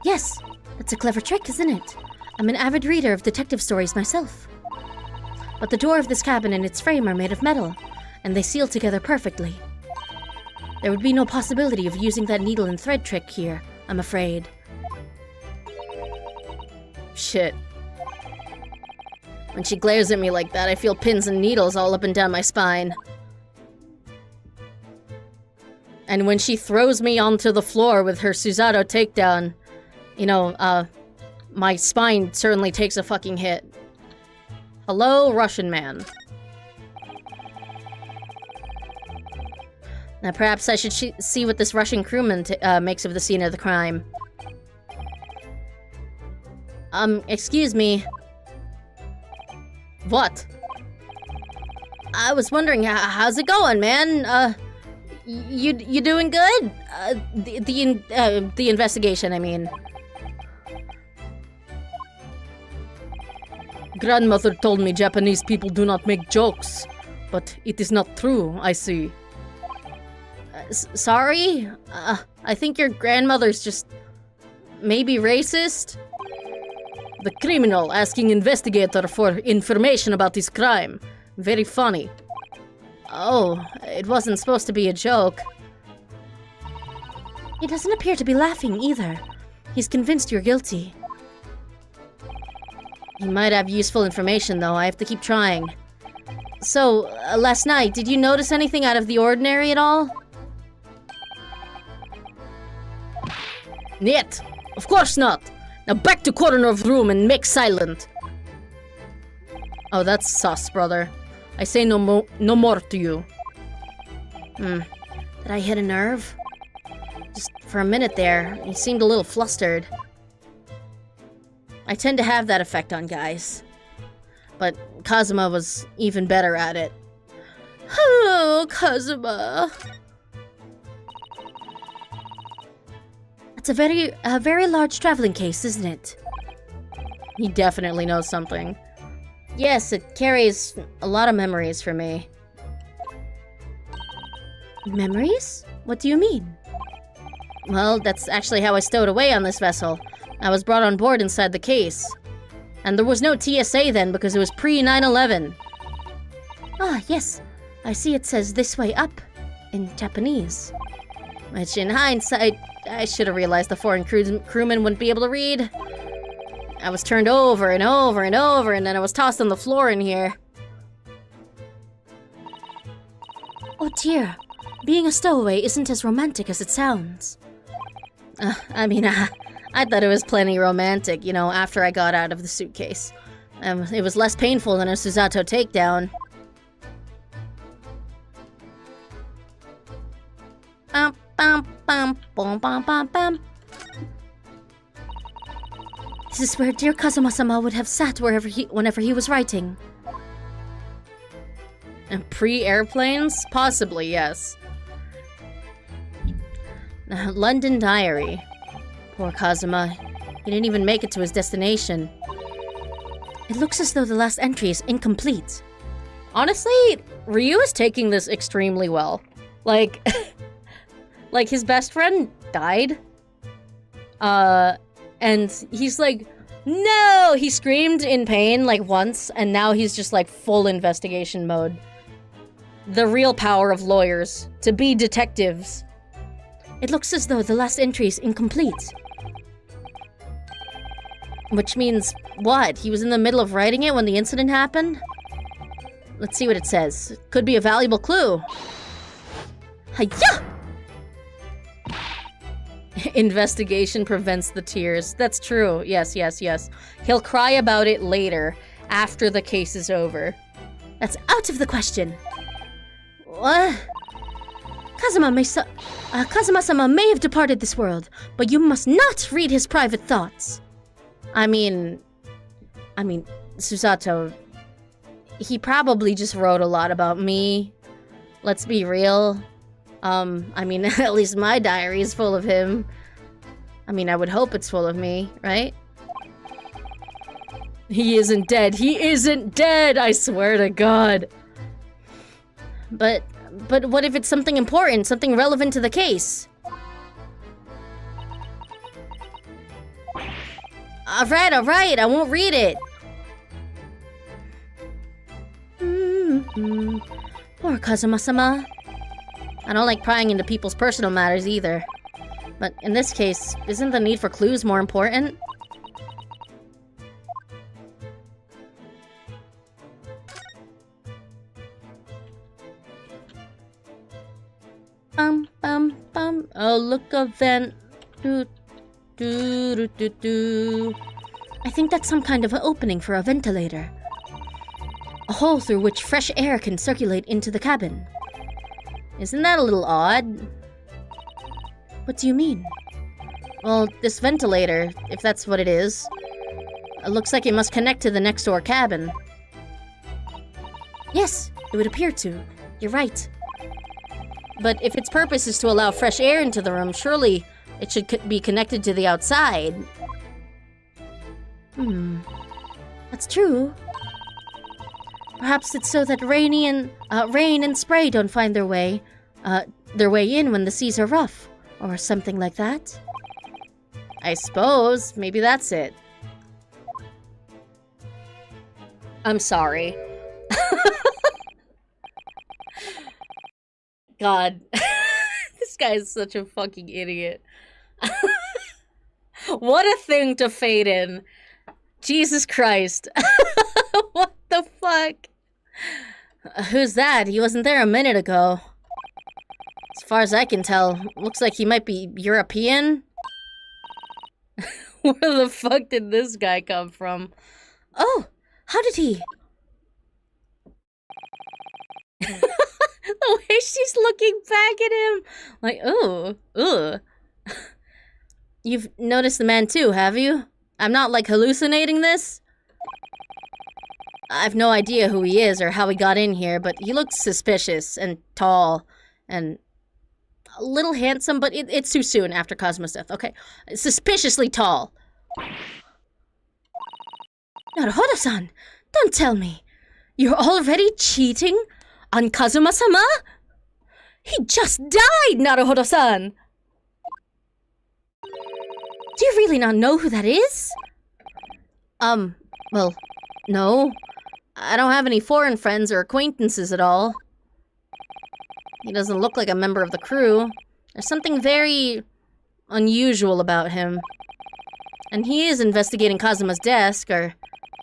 Yes, that's a clever trick, isn't it? I'm an avid reader of detective stories myself. But the door of this cabin and its frame are made of metal, and they seal together perfectly. There would be no possibility of using that needle and thread trick here, I'm afraid. Shit. When she glares at me like that, I feel pins and needles all up and down my spine. And when she throws me onto the floor with her Susato takedown, you know, my spine certainly takes a fucking hit. Hello, Russian man. Now perhaps I should see what this Russian crewman makes of the scene of the crime. Excuse me. What? I was wondering, how's it going, man? You doing good? The investigation, I mean. Grandmother told me Japanese people do not make jokes, but it is not true, I see. Sorry? I think your grandmother's just maybe racist? The criminal asking investigator for information about his crime. Very funny. Oh, it wasn't supposed to be a joke. He doesn't appear to be laughing either. He's convinced you're guilty. He might have useful information, though. I have to keep trying. So, last night, did you notice anything out of the ordinary at all? Niet! Of course not! Now back to corner of room and make silent. Oh, that's sus, brother. I say no more to you. Did I hit a nerve? Just for a minute there, he seemed a little flustered. I tend to have that effect on guys. But Kazuma was even better at it. Hello, Kazuma. It's a very large traveling case, isn't it? He definitely knows something. Yes, it carries a lot of memories for me. Memories? What do you mean? Well, that's actually how I stowed away on this vessel. I was brought on board inside the case. And there was no TSA then because it was pre-9/11. Ah, yes. I see it says "this way up" in Japanese. Which, in hindsight, I should have realized the foreign crewman wouldn't be able to read. I was turned over and over and over, and then I was tossed on the floor in here. Oh dear, being a stowaway isn't as romantic as it sounds. I thought it was plenty romantic, you know, after I got out of the suitcase. It was less painful than a Susato takedown. Bum, bum, bum, bum, bum, bum, bum. This is where dear Kazuma-sama would have sat whenever he was writing. And pre-airplanes? Possibly, yes. London Diary. Poor Kazuma. He didn't even make it to his destination. It looks as though the last entry is incomplete. Honestly, Ryu is taking this extremely well. Like, like his best friend died. And he's like, no! He screamed in pain like once, and now he's just like full investigation mode. The real power of lawyers, to be detectives. It looks as though the last entry is incomplete. Which means what? He was in the middle of writing it when the incident happened? Let's see what it says. Could be a valuable clue. Hiya! Investigation prevents the tears. That's true. Yes, yes, yes. He'll cry about it later, after the case is over. That's out of the question. What? Kazuma-sama may have departed this world, but you must not read his private thoughts. I mean, Susato, he probably just wrote a lot about me. Let's be real. At least my diary is full of him. I mean, I would hope it's full of me, right? He isn't dead. He isn't dead, I swear to God. But what if it's something important, something relevant to the case? Alright, I won't read it. Poor Kazuma-sama. I don't like prying into people's personal matters either. But in this case, isn't the need for clues more important? Oh, look, a vent. I think that's some kind of an opening for a ventilator. A hole through which fresh air can circulate into the cabin. Isn't that a little odd? What do you mean? Well, this ventilator, if that's what it is, it looks like it must connect to the next door cabin. Yes, it would appear to. You're right. But if its purpose is to allow fresh air into the room, surely it should be connected to the outside. That's true. Perhaps it's so that rain and spray don't find their way in when the seas are rough, or something like that. I suppose maybe that's it. I'm sorry. God, this guy is such a fucking idiot. What a thing to fade in. Jesus Christ. What the fuck? Who's that? He wasn't there a minute ago. As far as I can tell, looks like he might be European. Where the fuck did this guy come from? Oh, how did he? The way she's looking back at him. Like, ooh. You've noticed the man too, have you? I'm not, like, hallucinating this? I've no idea who he is or how he got in here, but he looks suspicious and tall and a little handsome, but it's too soon after Kazuma's death. Okay, suspiciously tall. Naruhodo-san, don't tell me. You're already cheating on Kazuma-sama? He just died, Naruhodo-san! Do you really not know who that is? Well, no. I don't have any foreign friends or acquaintances at all. He doesn't look like a member of the crew. There's something very unusual about him. And he is investigating Kazuma's desk, or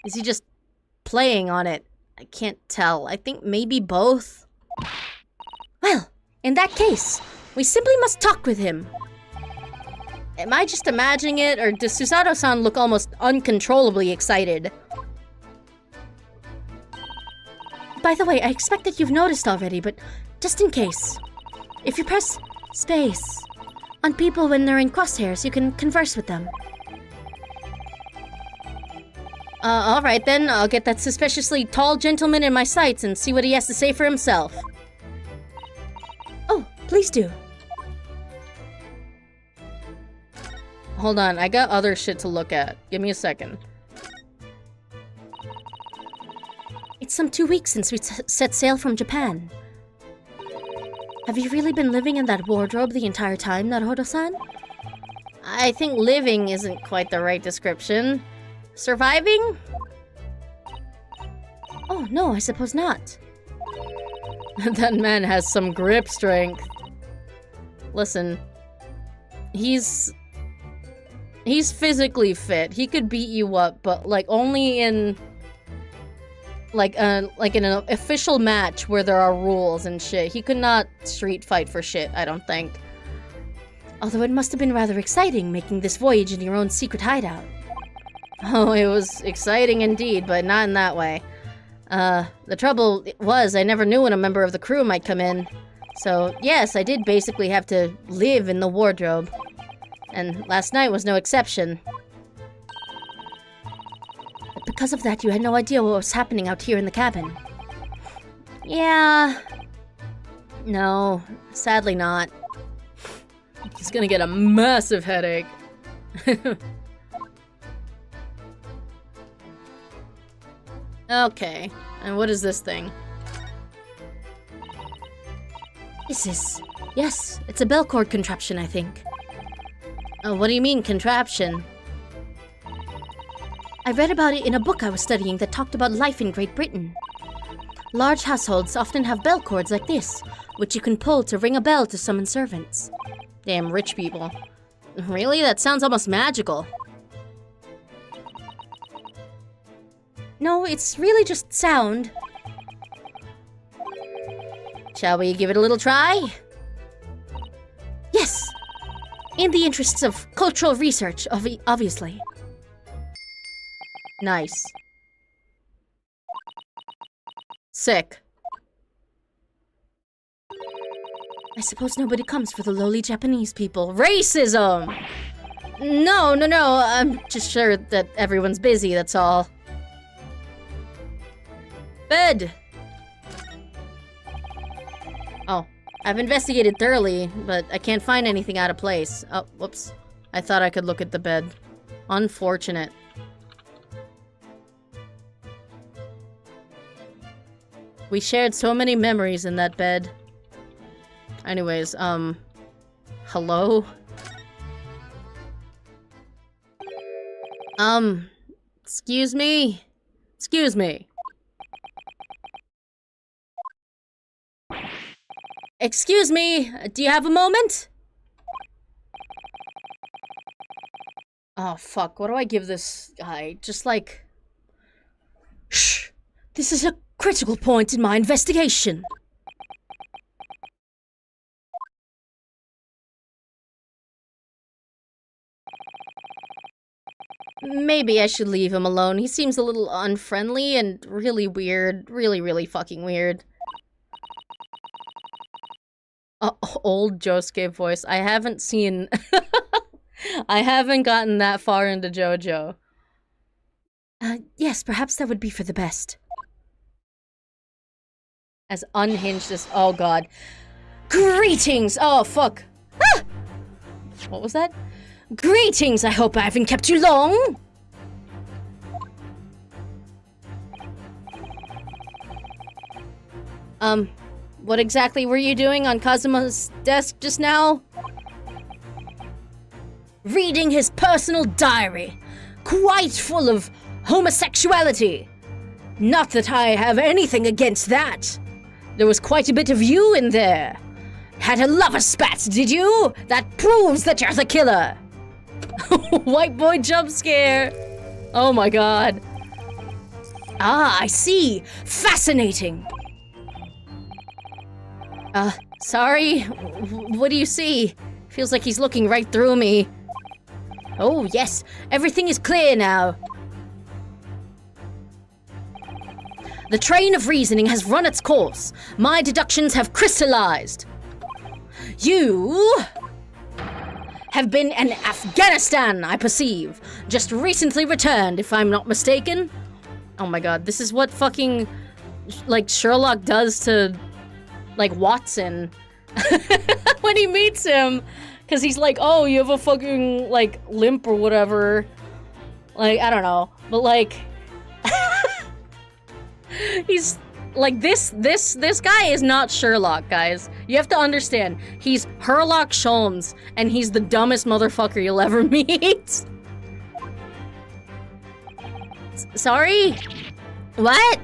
is he just playing on it? I can't tell. I think maybe both. Well, in that case, we simply must talk with him. Am I just imagining it, or does Susato-san look almost uncontrollably excited? By the way, I expect that you've noticed already, but just in case, if you press space on people when they're in crosshairs, you can converse with them. Alright then, I'll get that suspiciously tall gentleman in my sights and see what he has to say for himself. Oh, please do. Hold on, I got other shit to look at. Give me a second. It's some 2 weeks since we set sail from Japan. Have you really been living in that wardrobe the entire time, Naruhodo-san? I think living isn't quite the right description. Surviving? Oh, no, I suppose not. That man has some grip strength. Listen, he's physically fit. He could beat you up, but like only in like in an official match where there are rules and shit. He could not street fight for shit, I don't think. Although it must have been rather exciting making this voyage in your own secret hideout. Oh, it was exciting indeed, but not in that way. The trouble was I never knew when a member of the crew might come in. So, yes, I did basically have to live in the wardrobe. And last night was no exception. But because of that, you had no idea what was happening out here in the cabin. Yeah. No, sadly not. He's gonna get a massive headache. Okay, and what is this thing? Is this? Yes, it's a bell cord contraption, I think. Oh, what do you mean, contraption? I read about it in a book I was studying that talked about life in Great Britain. Large households often have bell cords like this, which you can pull to ring a bell to summon servants. Damn rich people. Really? That sounds almost magical. No, it's really just sound. Shall we give it a little try? Yes! In the interests of cultural research, obviously. Nice. Sick. I suppose nobody comes for the lowly Japanese people. Racism! No. I'm just sure that everyone's busy, that's all. Bed! Oh, I've investigated thoroughly, but I can't find anything out of place. Oh, whoops. I thought I could look at the bed. Unfortunate. We shared so many memories in that bed. Anyways, hello? Excuse me? Excuse me. Excuse me, do you have a moment? Oh, fuck, what do I give this guy? Just like... Shh! This is a critical point in my investigation. Maybe I should leave him alone. He seems a little unfriendly and really weird. Really fucking weird. Old Josuke voice. I haven't seen... I haven't gotten that far into JoJo. Yes, perhaps that would be for the best. As unhinged as... Oh, God. Greetings! Oh, fuck. Ah! What was that? Greetings! I hope I haven't kept you long! What exactly were you doing on Kazuma's desk just now? Reading his personal diary, quite full of homosexuality. Not that I have anything against that. There was quite a bit of you in there. Had a lover spat, did you? That proves that you're the killer. White boy jump scare. Oh my god. Ah, I see. Fascinating. Sorry? What do you see? Feels like he's looking right through me. Oh, yes. Everything is clear now. The train of reasoning has run its course. My deductions have crystallized. You have been in Afghanistan, I perceive. Just recently returned, if I'm not mistaken. Oh my god, this is what fucking, like, Sherlock does to, like, Watson when he meets him. Because he's like, oh, you have a fucking, like, limp or whatever. Like, I don't know. But, like, Like, this guy is not Sherlock, guys. You have to understand, he's Herlock Sholmes, and he's the dumbest motherfucker you'll ever meet. Sorry? What?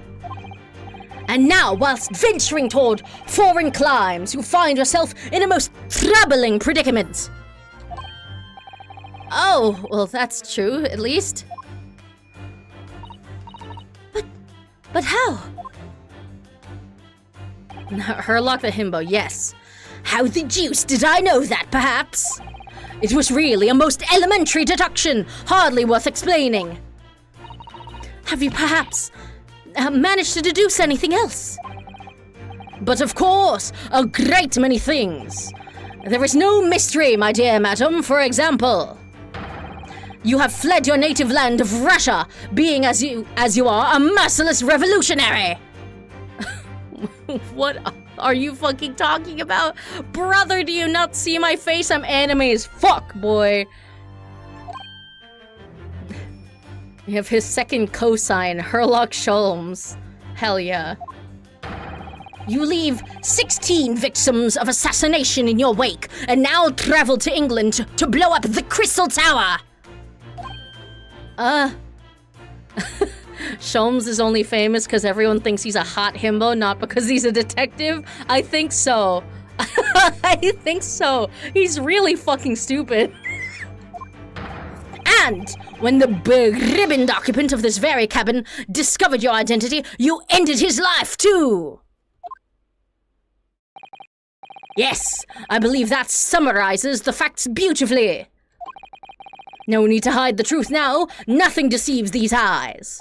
And now, whilst venturing toward foreign climes, you find yourself in a most troubling predicament. Oh, well, that's true, at least. But how? Herlock the Himbo, yes. How the deuce did I know that, perhaps? It was really a most elementary deduction, hardly worth explaining. Have you perhaps managed to deduce anything else? But of course, a great many things. There is no mystery, my dear madam. For example, you have fled your native land of Russia, being as you are a merciless revolutionary. What are you fucking talking about? Brother, do you not see my face? I'm anime as fuck, boy. We have his second cosign, Herlock Sholmes. Hell yeah. You leave 16 victims of assassination in your wake, and now travel to England to blow up the Crystal Tower! Sholmes is only famous because everyone thinks he's a hot himbo, not because he's a detective? I think so. I think so. He's really fucking stupid. And when the big-ribboned occupant of this very cabin discovered your identity, you ended his life too! Yes, I believe that summarizes the facts beautifully. No need to hide the truth now. Nothing deceives these eyes.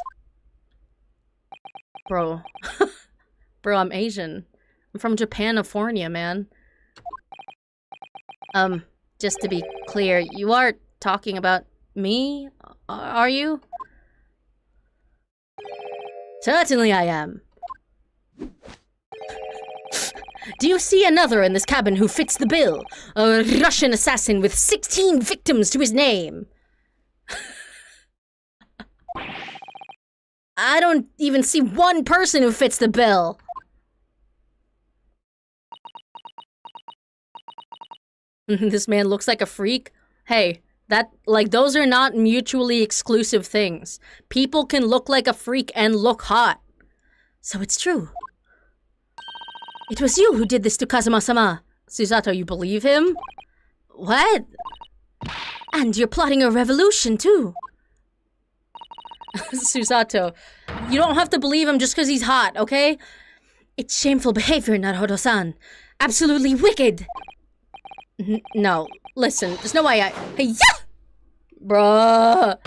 Bro. Bro, I'm Asian. I'm from Japanifornia, man. Just to be clear, you are talking about me? Are you? Certainly I am. Do you see another in this cabin who fits the bill? A Russian assassin with 16 victims to his name. I don't even see one person who fits the bill. This man looks like a freak. Hey, those are not mutually exclusive things. People can look like a freak and look hot. So it's true. It was you who did this to Kazuma-sama. Susato, you believe him? What? And you're plotting a revolution, too. Susato, you don't have to believe him just because he's hot, okay? It's shameful behavior, Naruto-san. Absolutely wicked. No, listen, there's no way Hey, yeah! Bruh.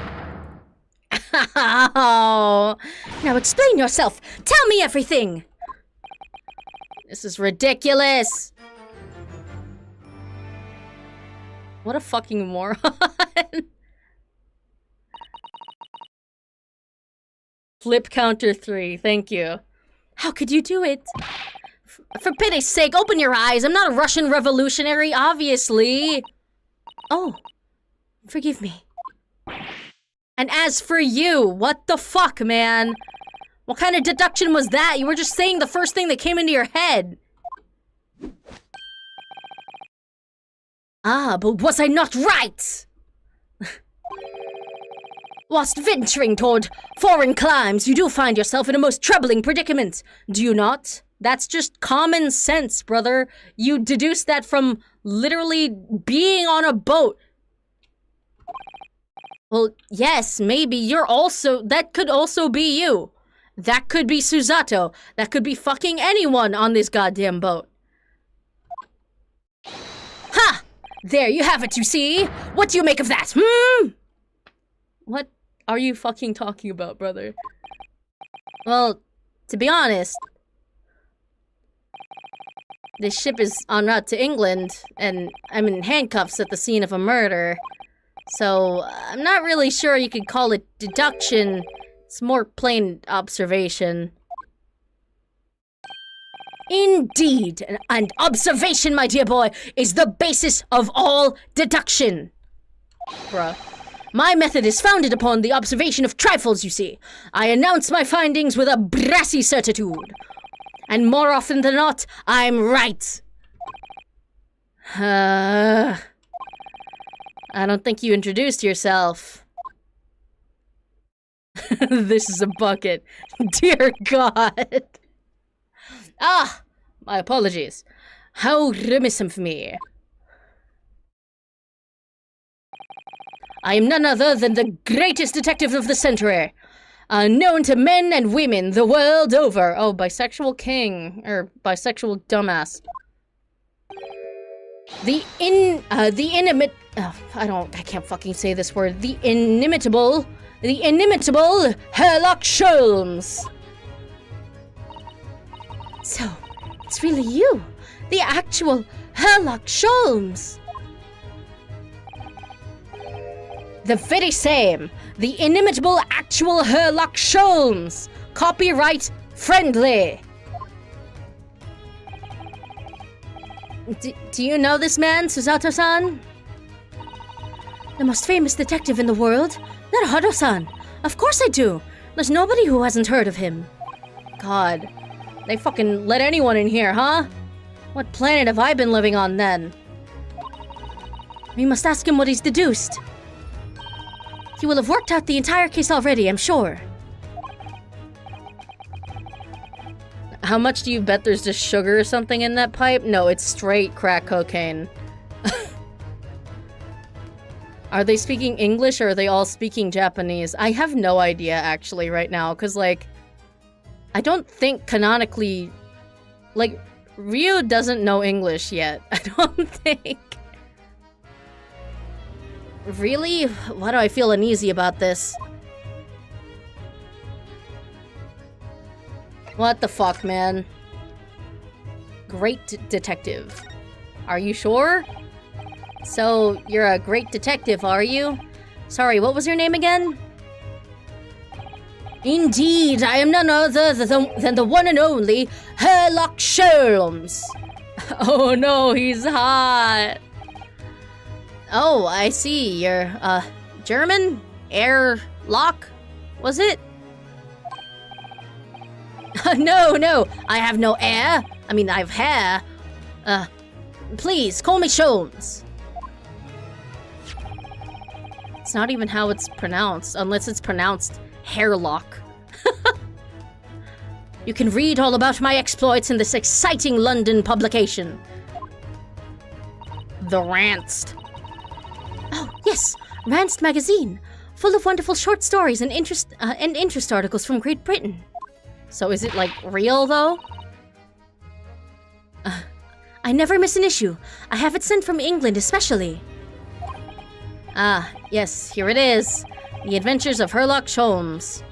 Ow. Now explain yourself. Tell me everything. This is ridiculous. What a fucking moron. Flip counter 3, thank you. How could you do it? For pity's sake, open your eyes. I'm not a Russian revolutionary, obviously. Oh, forgive me. And as for you, what the fuck, man? What kind of deduction was that? You were just saying the first thing that came into your head. Ah, but was I not right? Whilst venturing toward foreign climes, you do find yourself in a most troubling predicament, do you not? That's just common sense, brother. You deduce that from literally being on a boat. Well, yes, maybe you're also... That could also be you. That could be Susato. That could be fucking anyone on this goddamn boat. Ha! There you have it, you see? What do you make of that, What are you fucking talking about, brother? Well, to be honest... This ship is en route to England, and I'm in handcuffs at the scene of a murder. So, I'm not really sure you could call it deduction. It's more plain observation. Indeed, and observation, my dear boy, is the basis of all deduction. Bruh. My method is founded upon the observation of trifles, you see. I announce my findings with a brassy certitude. And more often than not, I'm right. I don't think you introduced yourself. This is a bucket. Dear God. Ah, my apologies. How remiss of me. I am none other than the greatest detective of the century. Known to men and women the world over. Oh, bisexual king. Or bisexual dumbass. I can't fucking say this word. The inimitable Sherlock Holmes. So, it's really you, the actual Sherlock Holmes. The very same, the inimitable actual Sherlock Holmes. Copyright friendly. Do you know this man, Susato-san? The most famous detective in the world? Naruhodo-san. Of course I do. There's nobody who hasn't heard of him. God. They fucking let anyone in here, huh? What planet have I been living on then? We must ask him what he's deduced. He will have worked out the entire case already, I'm sure. How much do you bet there's just sugar or something in that pipe? No, it's straight crack cocaine. Are they speaking English or are they all speaking Japanese? I have no idea actually right now, because like, I don't think canonically, like, Ryu doesn't know English yet. I don't think. Really? Why do I feel uneasy about this? What the fuck, man? Great detective. Are you sure? So, you're a great detective, are you? Sorry, what was your name again? Indeed, I am none other than the one and only Sherlock Holmes. Oh no, he's hot. Oh, I see. You're, German? Airlock? Was it? No, I have no air. I mean, I have hair. Please, call me Sholmes. It's not even how it's pronounced, unless it's pronounced hairlock. You can read all about my exploits in this exciting London publication. The Ranst. Oh, yes, Ranst magazine. Full of wonderful short stories and interest articles from Great Britain. So is it, like, real, though? I never miss an issue. I have it sent from England, especially. Ah, yes, here it is. The Adventures of Sherlock Holmes.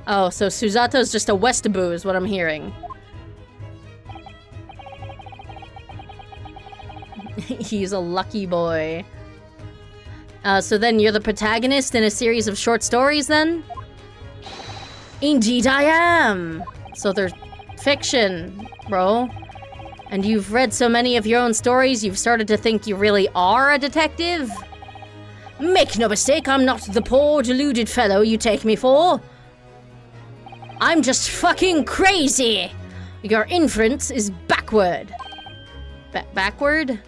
Oh, so Susato's just a Westaboo is what I'm hearing. He's a lucky boy. So then you're the protagonist in a series of short stories, then? Indeed I am! So they're fiction, bro. And you've read so many of your own stories, you've started to think you really are a detective? Make no mistake, I'm not the poor, deluded fellow you take me for. I'm just fucking crazy! Your inference is backward. Backward?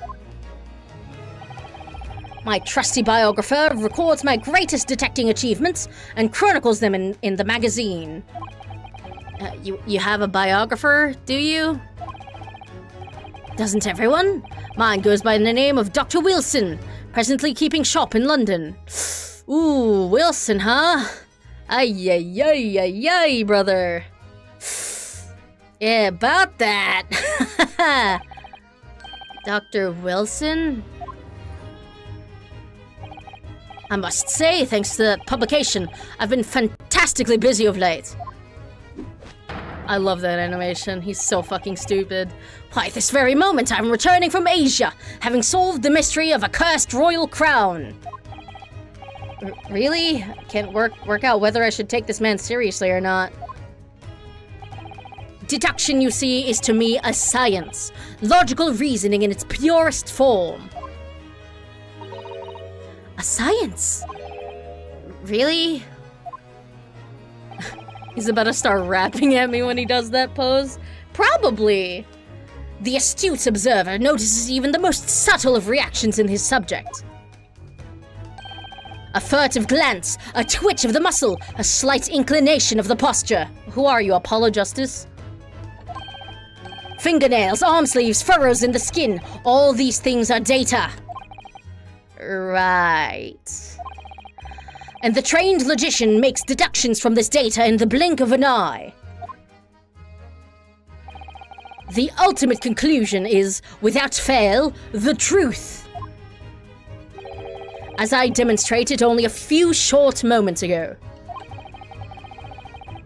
My trusty biographer records my greatest detecting achievements and chronicles them in the magazine. You have a biographer, do you? Doesn't everyone? Mine goes by the name of Dr. Wilson, presently keeping shop in London. Ooh, Wilson, huh? Ay, brother. Yeah, about that. Dr. Wilson? I must say, thanks to the publication, I've been fantastically busy of late. I love that animation. He's so fucking stupid. Why, this very moment I'm returning from Asia, having solved the mystery of a cursed royal crown. Really? I can't work out whether I should take this man seriously or not. Deduction, you see, is to me a science. Logical reasoning in its purest form. A science? Really? He's about to start rapping at me when he does that pose. Probably. The astute observer notices even the most subtle of reactions in his subject. A furtive glance, a twitch of the muscle, a slight inclination of the posture. Who are you, Apollo Justice? Fingernails, arm sleeves, furrows in the skin. All these things are data. Right. And the trained logician makes deductions from this data in the blink of an eye. The ultimate conclusion is, without fail, the truth. As I demonstrated only a few short moments ago.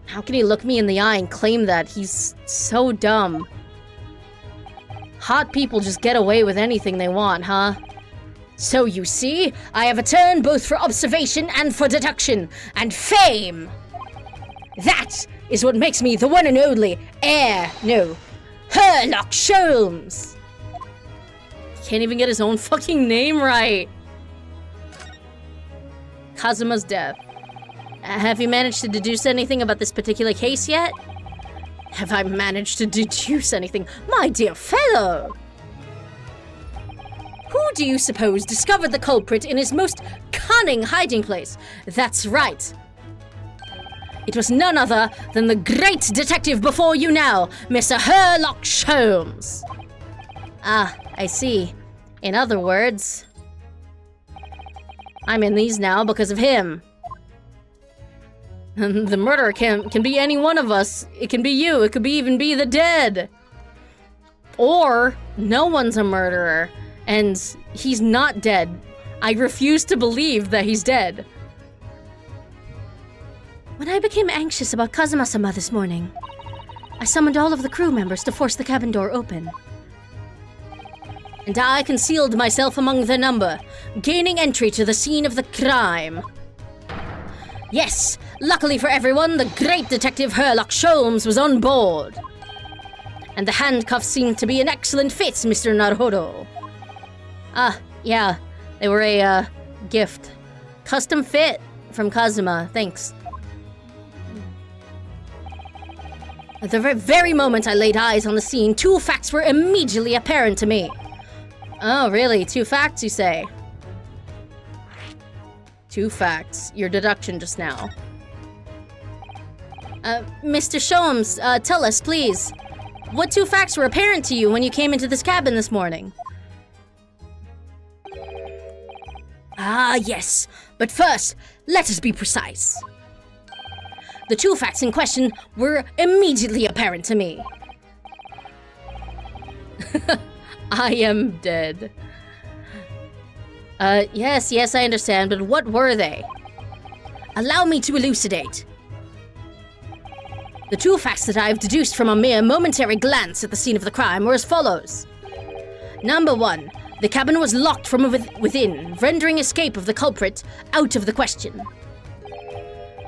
How can he look me in the eye and claim that? He's so dumb. Hot people just get away with anything they want, huh? So you see, I have a turn both for observation and for deduction, and fame! That is what makes me the one and only Sherlock Sholmes! Can't even get his own fucking name right. Kazuma's death. Have you managed to deduce anything about this particular case yet? Have I managed to deduce anything? My dear fellow! Who do you suppose discovered the culprit in his most cunning hiding place? That's right. It was none other than the great detective before you now, Mr. Sherlock Sholmes. Ah, I see. In other words, I'm in these now because of him. The murderer can be any one of us. It can be you. It could even be the dead. Or no one's a murderer. And he's not dead. I refuse to believe that he's dead. When I became anxious about Kazuma-sama this morning, I summoned all of the crew members to force the cabin door open. And I concealed myself among the number, gaining entry to the scene of the crime. Yes, luckily for everyone, the great detective Sherlock Sholmes was on board. And the handcuffs seemed to be an excellent fit, Mr. Naruhodo. Ah, yeah, they were a, gift. Custom fit from Kazuma, thanks. At the very moment I laid eyes on the scene, 2 facts were immediately apparent to me. Oh, really? 2 facts, you say? 2 facts. Your deduction just now. Mr. Sholmes, tell us, please. What 2 facts were apparent to you when you came into this cabin this morning? Ah, yes. But first, let us be precise. The 2 facts in question were immediately apparent to me. I am dead. Yes, I understand, but what were they? Allow me to elucidate. The 2 facts that I have deduced from a mere momentary glance at the scene of the crime were as follows. Number 1, the cabin was locked from within, rendering escape of the culprit out of the question.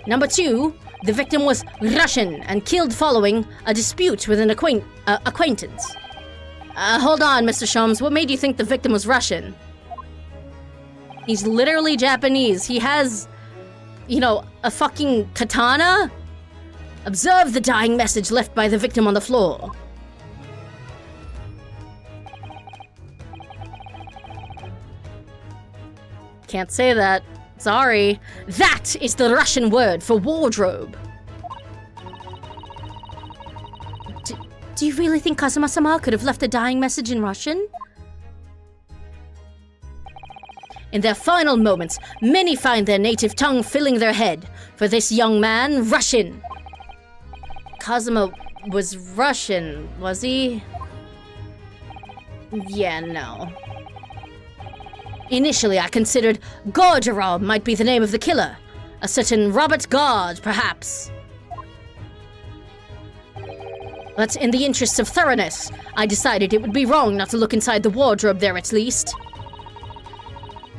Number 2, the victim was Russian and killed following a dispute with an acquaintance. Hold on, Mr. Sholmes, what made you think the victim was Russian? He's literally Japanese. He has, a fucking katana? Observe the dying message left by the victim on the floor. Can't say that. Sorry. That is the Russian word for wardrobe. Do you really think Kazuma-sama could have left a dying message in Russian? In their final moments, many find their native tongue filling their head. For this young man, Russian. Kazuma was Russian, was he? Yeah, no. Initially, I considered Gorgerov might be the name of the killer. A certain Robert Gard, perhaps. But in the interests of thoroughness, I decided it would be wrong not to look inside the wardrobe there at least.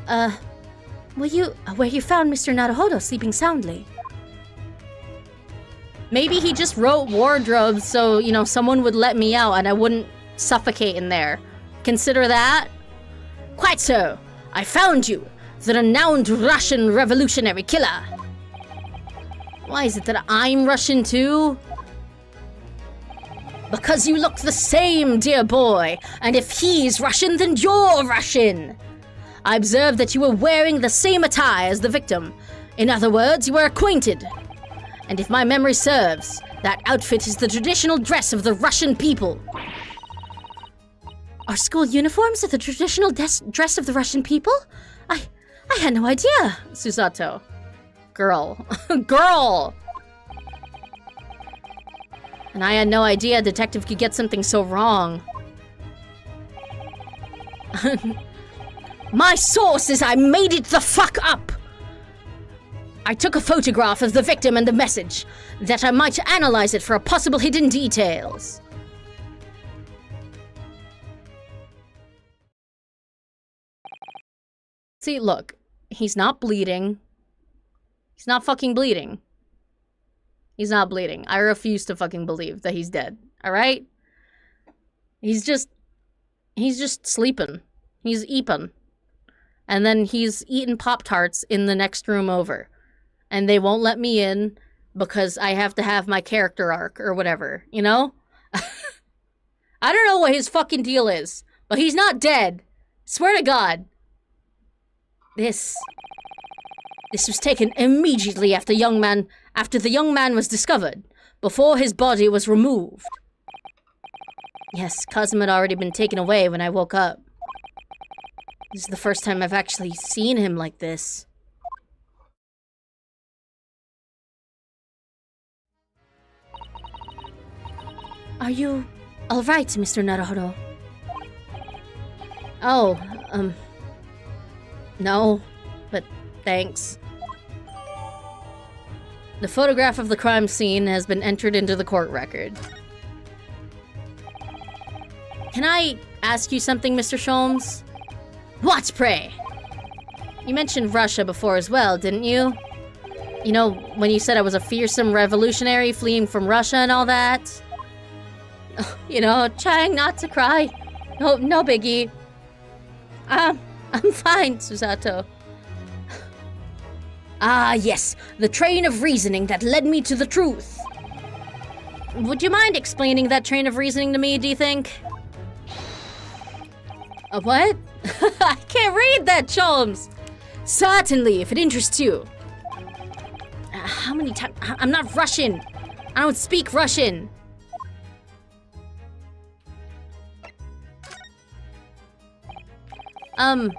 Where you found Mr. Naruhodo sleeping soundly? Maybe he just wrote wardrobe so, someone would let me out and I wouldn't suffocate in there. Consider that? Quite so. I found you, the renowned Russian revolutionary killer. Why is it that I'm Russian too? Because you look the same, dear boy. And if he's Russian, then you're Russian. I observed that you were wearing the same attire as the victim. In other words, you were acquainted. And if my memory serves, that outfit is the traditional dress of the Russian people. Our school uniforms are the traditional dress of the Russian people? I had no idea. Susato. Girl. Girl! And I had no idea a detective could get something so wrong. My source says I made it the fuck up! I took a photograph of the victim and the message, that I might analyze it for possible hidden details. See, look, he's not bleeding. He's not fucking bleeding. He's not bleeding. I refuse to fucking believe that he's dead, alright? He's just sleeping. He's eeping. And then he's eating Pop-Tarts in the next room over. And they won't let me in because I have to have my character arc or whatever, you know? I don't know what his fucking deal is, but he's not dead. Swear to God. This was taken immediately after the young man was discovered, before his body was removed. Yes, Kazuma had already been taken away when I woke up. This is the first time I've actually seen him like this. Are you alright, Mr. Naruhodo? Oh, no, but thanks. The photograph of the crime scene has been entered into the court record. Can I ask you something, Mr. Sholmes? What, pray? You mentioned Russia before as well, didn't you? You know, when you said I was a fearsome revolutionary fleeing from Russia and all that? You know, trying not to cry. No biggie. I'm fine, Susato. Ah, yes, the train of reasoning that led me to the truth. Would you mind explaining that train of reasoning to me, do you think? A what? I can't read that, Sholmes! Certainly, if it interests you. How many times? I'm not Russian. I don't speak Russian. Can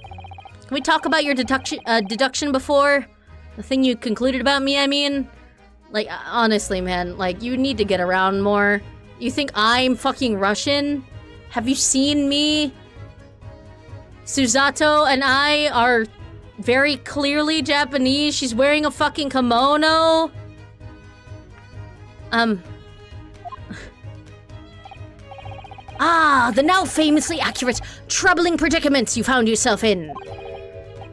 we talk about your deduction before? The thing you concluded about me, I mean? Like, honestly, man, like, you need to get around more. You think I'm fucking Russian? Have you seen me? Susato and I are very clearly Japanese. She's wearing a fucking kimono. The now famously accurate, troubling predicaments you found yourself in.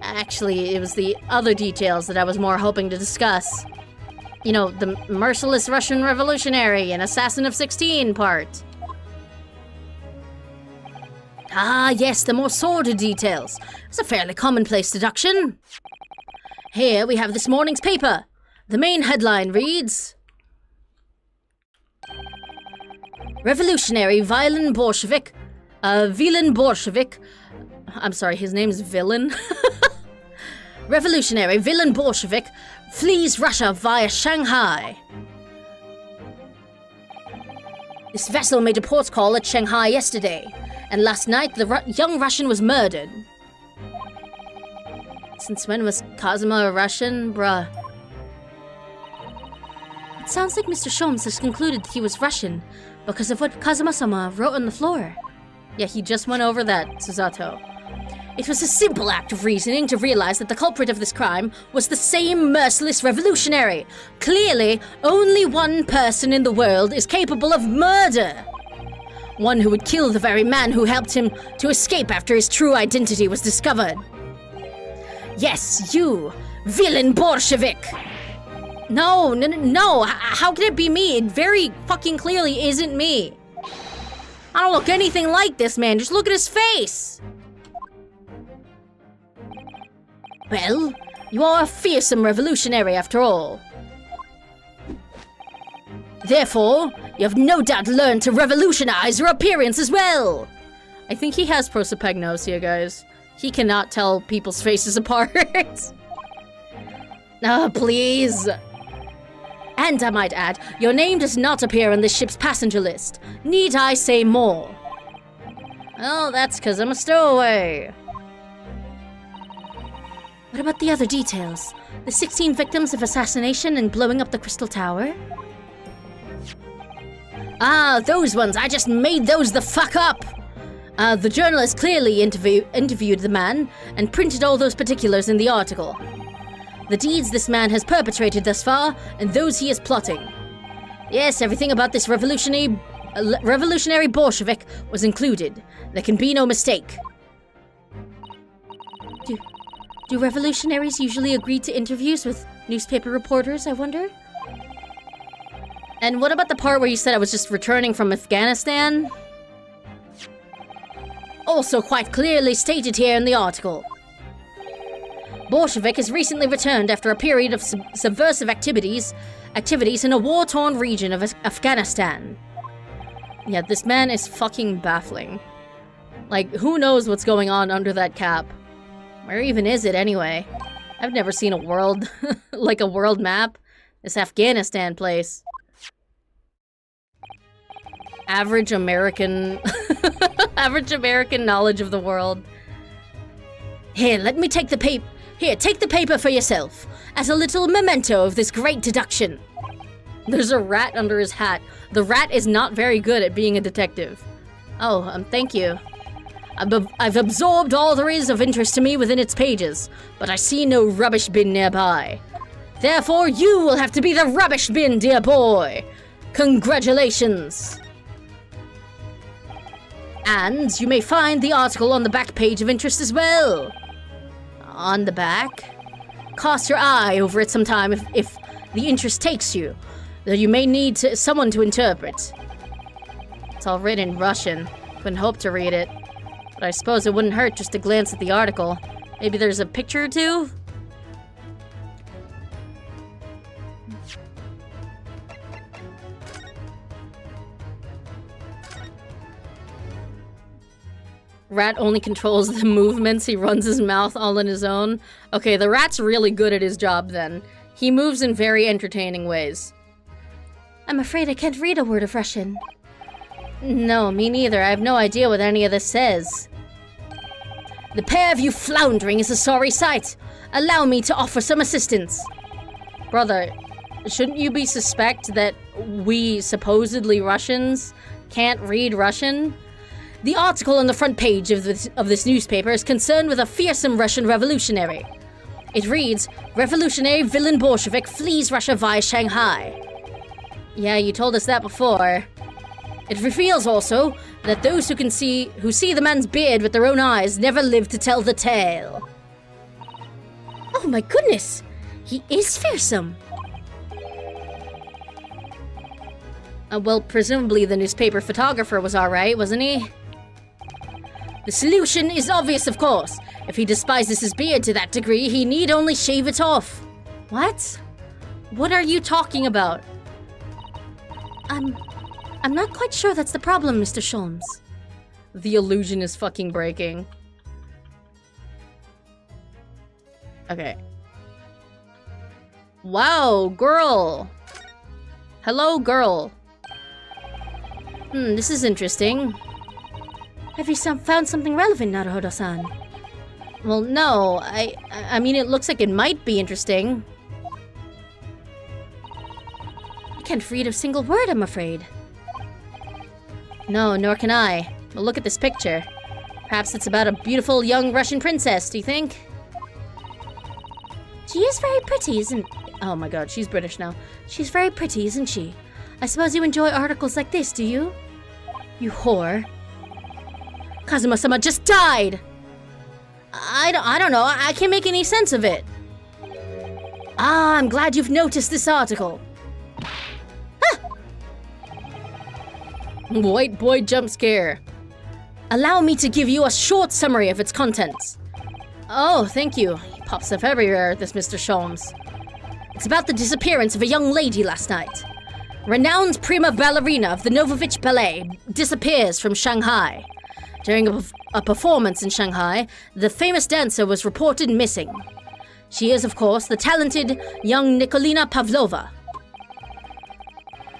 Actually, it was the other details that I was more hoping to discuss. You know, the merciless Russian revolutionary and assassin of 16 part. Ah, yes, the more sordid details. It's a fairly commonplace deduction. Here we have this morning's paper. The main headline reads... Revolutionary Villain Bolshevik. Villain Bolshevik. I'm sorry, his name's Villain. Revolutionary Villain Bolshevik flees Russia via Shanghai. This vessel made a port call at Shanghai yesterday, and last night the young Russian was murdered. Since when was Kazuma a Russian, bruh? It sounds like Mr. Sholmes has concluded that he was Russian because of what Kazuma-sama wrote on the floor. Yeah, he just went over that, Susato. It was a simple act of reasoning to realize that the culprit of this crime was the same merciless revolutionary. Clearly, only one person in the world is capable of murder. One who would kill the very man who helped him to escape after his true identity was discovered. Yes, you, villain Bolshevik! No, how can it be me? It very fucking clearly isn't me. I don't look anything like this man, just look at his face! Well, you are a fearsome revolutionary after all. Therefore, You have no doubt learned to revolutionize your appearance as well. I think he has prosopagnosia, guys. He cannot tell people's faces apart. Oh, please. And I might add, your name does not appear on the ship's passenger list. Need I say more? Oh, that's because I'm a stowaway. What about the other details? The 16 victims of assassination and blowing up the Crystal Tower? Ah, those ones. I just made those the fuck up. The journalist clearly interviewed the man and printed all those particulars in the article. The deeds this man has perpetrated thus far and those he is plotting. Yes, everything about this revolutionary Bolshevik was included. There can be no mistake. Do revolutionaries usually agree to interviews with newspaper reporters, I wonder? And what about the part where you said I was just returning from Afghanistan? Also quite clearly stated here in the article. Bolshevik has recently returned after a period of subversive activities in a war-torn region of Afghanistan. Yeah, this man is fucking baffling. Like, who knows what's going on under that cap? Where even is it anyway? I've never seen a world, like a world map. This Afghanistan place. Average American... average American knowledge of the world. Here, let me take the paper. Here, take the paper for yourself, as a little memento of this great deduction. There's a rat under his hat. The rat is not very good at being a detective. Oh, thank you. I've absorbed all there is of interest to me within its pages, but I see no rubbish bin nearby. Therefore, you will have to be the rubbish bin, dear boy. Congratulations. And you may find the article on the back page of interest as well. On the back? Cast your eye over it sometime if the interest takes you, though you may need someone to interpret. It's all written in Russian. Couldn't hope to read it. But I suppose it wouldn't hurt just to glance at the article. Maybe there's a picture or two? Rat only controls the movements. He runs his mouth all on his own. Okay, the rat's really good at his job then. He moves in very entertaining ways. I'm afraid I can't read a word of Russian. No, me neither. I have no idea what any of this says. The pair of you floundering is a sorry sight. Allow me to offer some assistance. Brother, shouldn't you be suspect that we supposedly Russians can't read Russian? The article on the front page of this newspaper is concerned with a fearsome Russian revolutionary. It reads, Revolutionary villain Bolshevik flees Russia via Shanghai. Yeah, you told us that before. It reveals also that those who see the man's beard with their own eyes never live to tell the tale. Oh my goodness! He is fearsome! Well, presumably the newspaper photographer was alright, wasn't he? The solution is obvious, of course. If he despises his beard to that degree, he need only shave it off. What? What are you talking about? I'm not quite sure that's the problem, Mr. Sholmes. The illusion is fucking breaking. Okay. Wow, girl. Hello, girl. This is interesting. Have you found something relevant, Naruhodo-san? Well, no. I mean, it looks like it might be interesting. I can't read a single word, I'm afraid. No, nor can I. But look at this picture. Perhaps it's about a beautiful young Russian princess, do you think? She is very pretty, isn't... Oh my god, she's British now. She's very pretty, isn't she? I suppose you enjoy articles like this, do you? You whore. Kazuma-sama just died! I don't know, I can't make any sense of it. Ah, I'm glad you've noticed this article. White boy jump scare. Allow me to give you a short summary of its contents. Oh, thank you. He pops up everywhere, this Mr. Sholmes. It's about the disappearance of a young lady last night. Renowned prima ballerina of the Novovich Ballet disappears from Shanghai. During a performance in Shanghai, the famous dancer was reported missing. She is, of course, the talented young Nikolina Pavlova.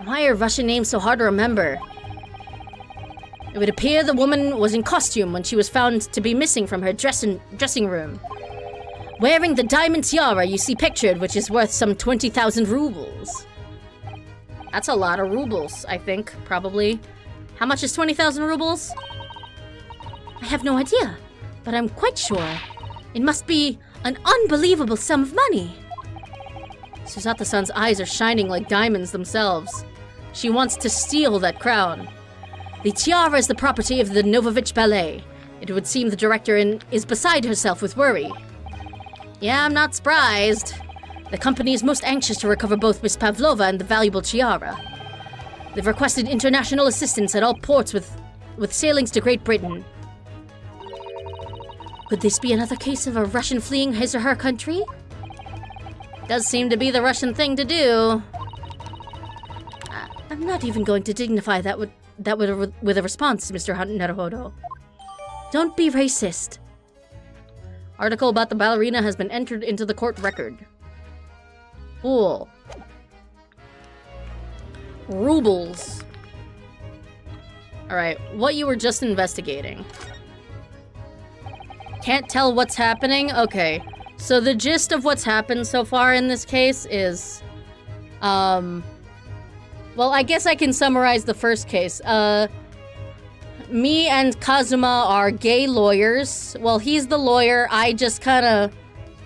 Why are Russian names so hard to remember? It would appear the woman was in costume when she was found to be missing from her dressing room, wearing the diamond tiara you see pictured, which is worth some 20,000 rubles. That's a lot of rubles, I think, probably. How much is 20,000 rubles? I have no idea, but I'm quite sure it must be an unbelievable sum of money. Susato-san's eyes are shining like diamonds themselves. She wants to steal that crown. The tiara is the property of the Novovich Ballet. It would seem the director is beside herself with worry. Yeah, I'm not surprised. The company is most anxious to recover both Miss Pavlova and the valuable tiara. They've requested international assistance at all ports with sailings to Great Britain. Could this be another case of a Russian fleeing his or her country? Does seem to be the Russian thing to do. I'm not even going to dignify that with a response, Mr. Naruhodo. Don't be racist. Article about the ballerina has been entered into the court record. Cool. Rubles. Alright, what you were just investigating. Can't tell what's happening? Okay. So the gist of what's happened so far in this case is... Well, I guess I can summarize the first case. Me and Kazuma are gay lawyers. Well, he's the lawyer. I just kind of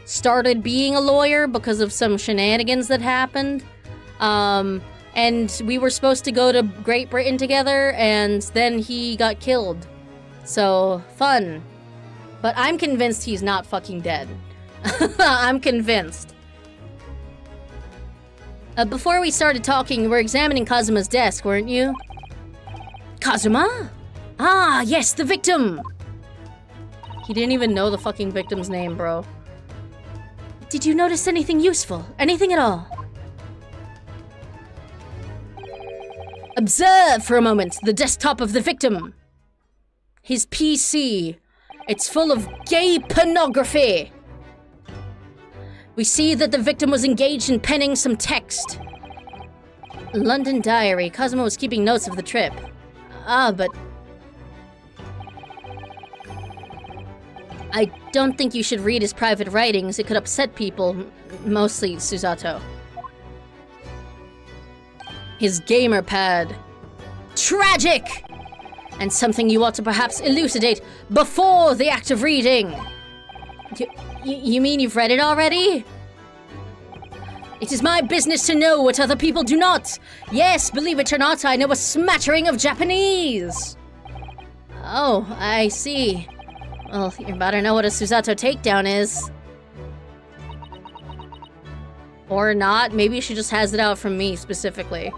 started being a lawyer because of some shenanigans that happened. And we were supposed to go to Great Britain together, and then he got killed. So, fun. But I'm convinced he's not fucking dead. I'm convinced. Before we started talking, you were examining Kazuma's desk, weren't you? Kazuma? Ah, yes, the victim! He didn't even know the fucking victim's name, bro. Did you notice anything useful? Anything at all? Observe for a moment the desktop of the victim. His PC. It's full of gay pornography. We see that the victim was engaged in penning some text. London diary. Kazuma was keeping notes of the trip. Ah, but... I don't think you should read his private writings. It could upset people, mostly Susato. His gamer pad. Tragic! And something you ought to perhaps elucidate before the act of reading. You mean you've read it already? It is my business to know what other people do not. Yes, believe it or not, I know a smattering of Japanese. Oh, I see. Well, you better know what a Susato takedown is. Or not. Maybe she just has it out from me specifically.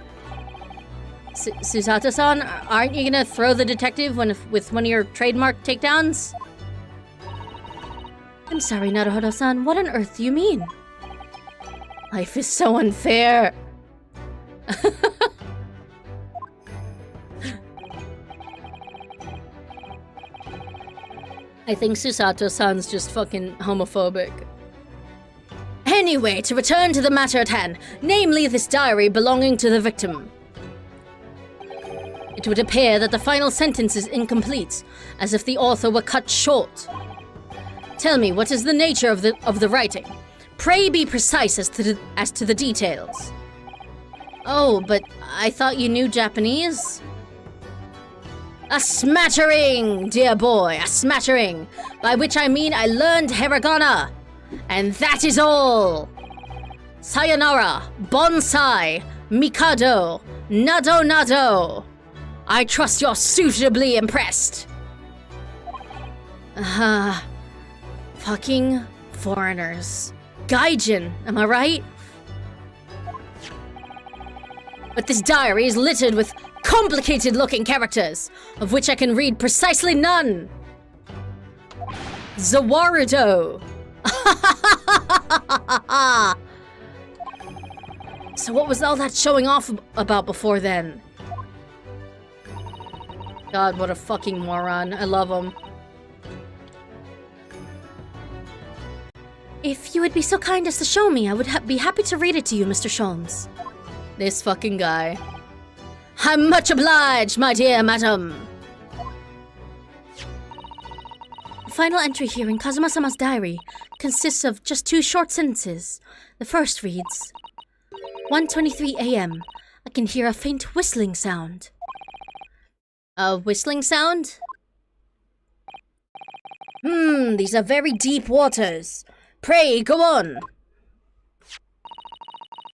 Susato-san, aren't you gonna throw the detective with one of your trademark takedowns? I'm sorry, Naruhodo-san. What on earth do you mean? Life is so unfair. I think Susato-san's just fucking homophobic. Anyway, to return to the matter at hand, namely this diary belonging to the victim. It would appear that the final sentence is incomplete, as if the author were cut short. Tell me, what is the nature of the writing? Pray be precise as to the details. Oh, but I thought you knew Japanese? A smattering, dear boy, a smattering. By which I mean I learned hiragana. And that is all. Sayonara, bonsai, mikado, nado nado. I trust you're suitably impressed. Fucking foreigners. Gaijin, am I right? But this diary is littered with complicated-looking characters, of which I can read precisely none. Zawarudo. So what was all that showing off about before then? God, what a fucking moron. I love him. If you would be so kind as to show me, I would be happy to read it to you, Mr. Sholmes. This fucking guy. I'm much obliged, my dear madam. The final entry here in Kazuma-sama's diary consists of just 2 short sentences. The first reads, 1:23 a.m. I can hear a faint whistling sound. A whistling sound? These are very deep waters. Pray, go on.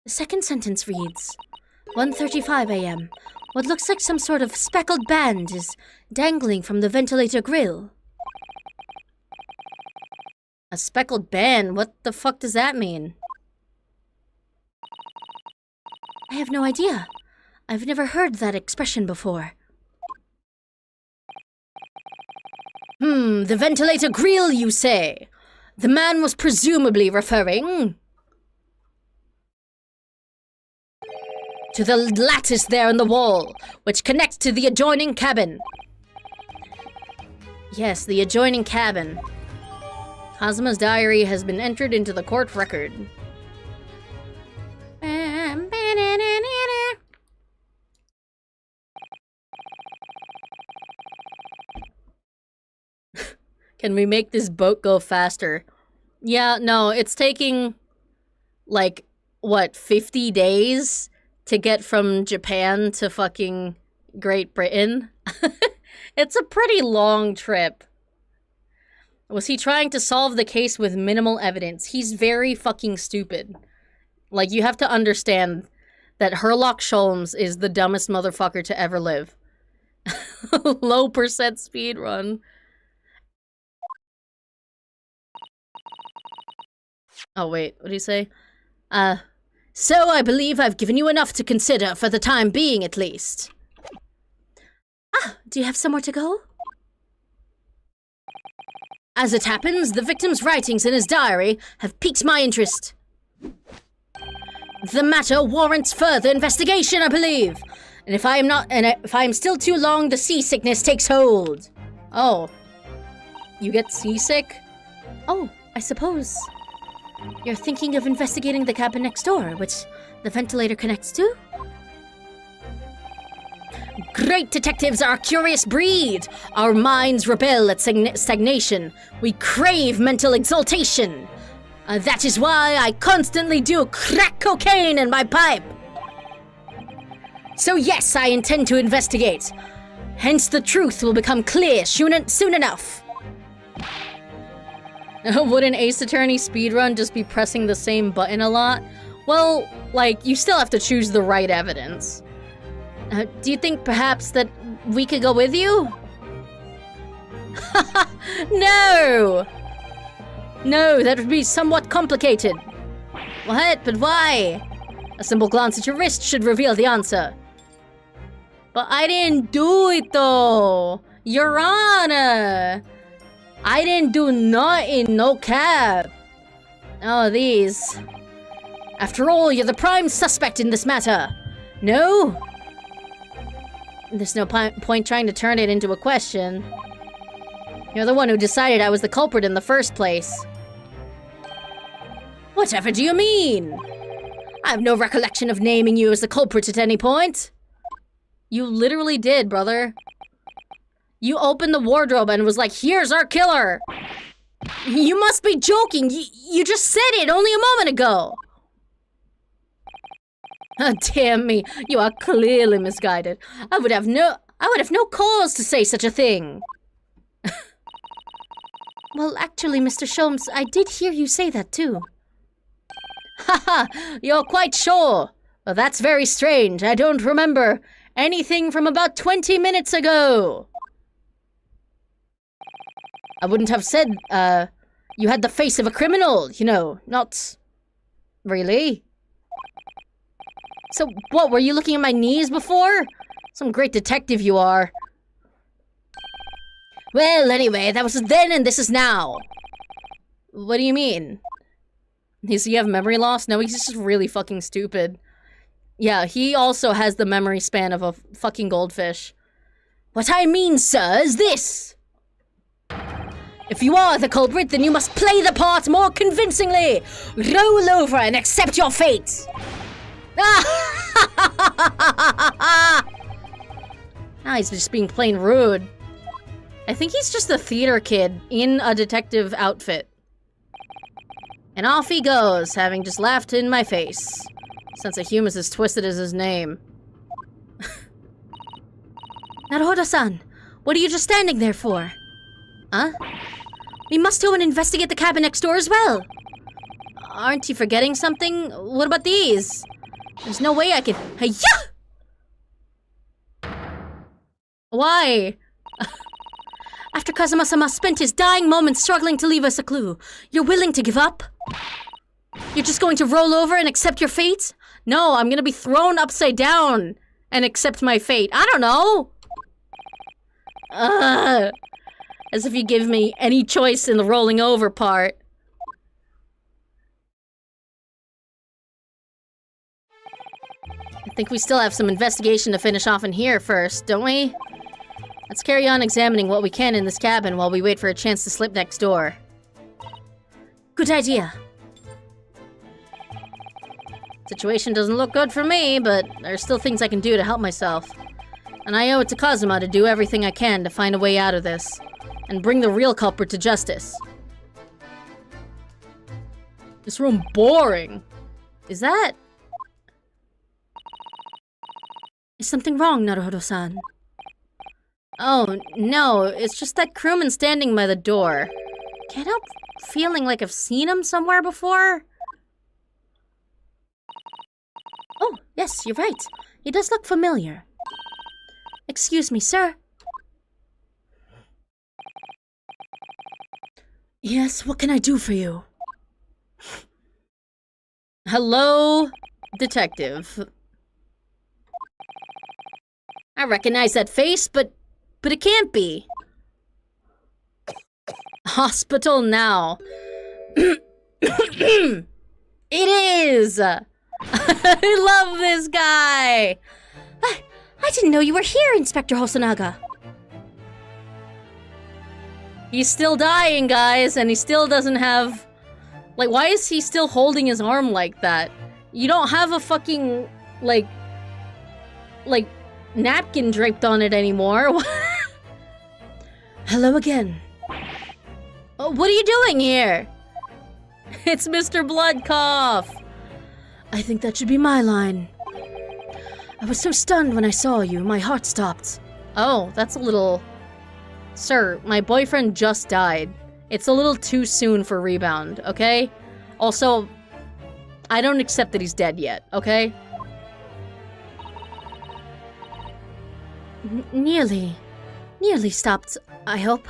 The second sentence reads, 1:35 a.m. What looks like some sort of speckled band is dangling from the ventilator grill. A speckled band? What the fuck does that mean? I have no idea. I've never heard that expression before. The ventilator grill, you say? The man was presumably referring to the lattice there in the wall, which connects to the adjoining cabin. Yes, the adjoining cabin. Kazuma's diary has been entered into the court record. Can we make this boat go faster? Yeah, no, it's taking, like, what, 50 days to get from Japan to fucking Great Britain? It's a pretty long trip. Was he trying to solve the case with minimal evidence? He's very fucking stupid. Like, you have to understand that Herlock Sholmes is the dumbest motherfucker to ever live. Low percent speed run. Oh, wait, what did he say? So I believe I've given you enough to consider for the time being, at least. Ah, do you have somewhere to go? As it happens, the victim's writings in his diary have piqued my interest. The matter warrants further investigation, I believe. And if I am still too long, the seasickness takes hold. Oh. You get seasick? Oh, I suppose. You're thinking of investigating the cabin next door, which the ventilator connects to? Great detectives are a curious breed. Our minds rebel at stagnation. We crave mental exaltation. That is why I constantly do crack cocaine in my pipe. So yes, I intend to investigate. Hence the truth will become clear soon enough. Would an Ace Attorney speedrun just be pressing the same button a lot? Well, like, you still have to choose the right evidence. Do you think perhaps that we could go with you? No! No, that would be somewhat complicated. What? But why? A simple glance at your wrist should reveal the answer. But I didn't do it though! Your Honor! I didn't do nothing, no cap. Oh, these. After all, you're the prime suspect in this matter. No? There's no point trying to turn it into a question. You're the one who decided I was the culprit in the first place. Whatever do you mean? I have no recollection of naming you as the culprit at any point. You literally did, brother. You opened the wardrobe and was like, here's our killer! You must be joking! You just said it only a moment ago! Oh, damn me, you are clearly misguided. I would have no cause to say such a thing. Well, actually, Mr. Sholmes, I did hear you say that too. Haha, you're quite sure? Well, that's very strange. I don't remember anything from about 20 minutes ago. I wouldn't have said, you had the face of a criminal, you know, not... Really? So, what, were you looking at my knees before? Some great detective you are. Well, anyway, that was then and this is now. What do you mean? Does he have memory loss? No, he's just really fucking stupid. Yeah, he also has the memory span of a fucking goldfish. What I mean, sir, is this. If you are the culprit, then you must play the part more convincingly. Roll over and accept your fate. Now he's just being plain rude. I think he's just a theater kid in a detective outfit. And off he goes, having just laughed in my face. Sense of humor is as twisted as his name. Naruhodo-san, what are you just standing there for? Huh? We must go and investigate the cabin next door as well. Aren't you forgetting something? What about these? There's no way I can... Hi-ya! Why? After Kazuma-sama spent his dying moments struggling to leave us a clue, you're willing to give up? You're just going to roll over and accept your fate? No, I'm gonna be thrown upside down and accept my fate. I don't know! As if you give me any choice in the rolling over part. I think we still have some investigation to finish off in here first, don't we? Let's carry on examining what we can in this cabin while we wait for a chance to slip next door. Good idea. Situation doesn't look good for me, but there's still things I can do to help myself. And I owe it to Kazuma to do everything I can to find a way out of this, and bring the real culprit to justice. This room boring. Is something wrong, Naruhodo-san? Oh, no, it's just that crewman standing by the door. Can't help feeling like I've seen him somewhere before. Oh, yes, you're right. He does look familiar. Excuse me, sir. Yes, what can I do for you? Hello, detective. I recognize that face, but it can't be. Hospital now. It is! I love this guy! I didn't know you were here, Inspector Hosonaga. He's still dying, guys, and he still doesn't have... Like, why is he still holding his arm like that? You don't have a fucking, like, napkin draped on it anymore. Hello again. Oh, what are you doing here? It's Mr. Bloodcough. I think that should be my line. I was so stunned when I saw you, my heart stopped. Oh, that's a little... Sir, my boyfriend just died. It's a little too soon for rebound, okay? Also, I don't accept that he's dead yet, okay? Nearly stopped, I hope.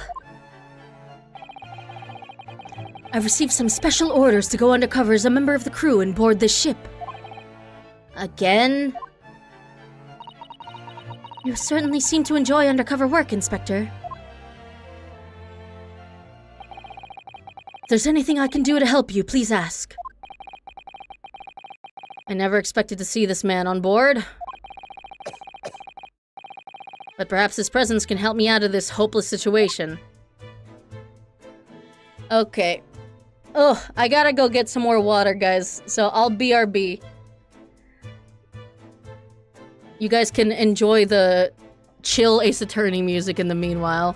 I've received some special orders to go undercover as a member of the crew and board this ship. Again? You certainly seem to enjoy undercover work, Inspector. If there's anything I can do to help you, please ask. I never expected to see this man on board. But perhaps his presence can help me out of this hopeless situation. Okay. Oh, I gotta go get some more water, guys. So I'll BRB. You guys can enjoy the chill Ace Attorney music in the meanwhile.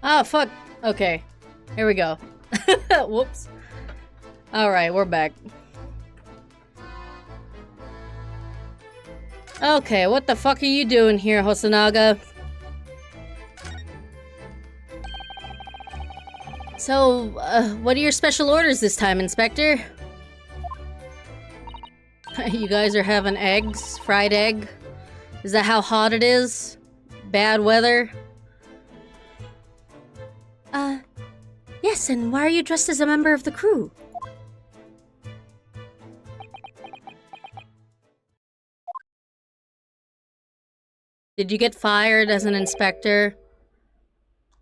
Ah, fuck. Okay. Here we go. Whoops. Alright, we're back. Okay, what the fuck are you doing here, Hosonaga? So, what are your special orders this time, Inspector? You guys are having eggs? Fried egg? Is that how hot it is? Bad weather? Yes, and why are you dressed as a member of the crew? Did you get fired as an inspector?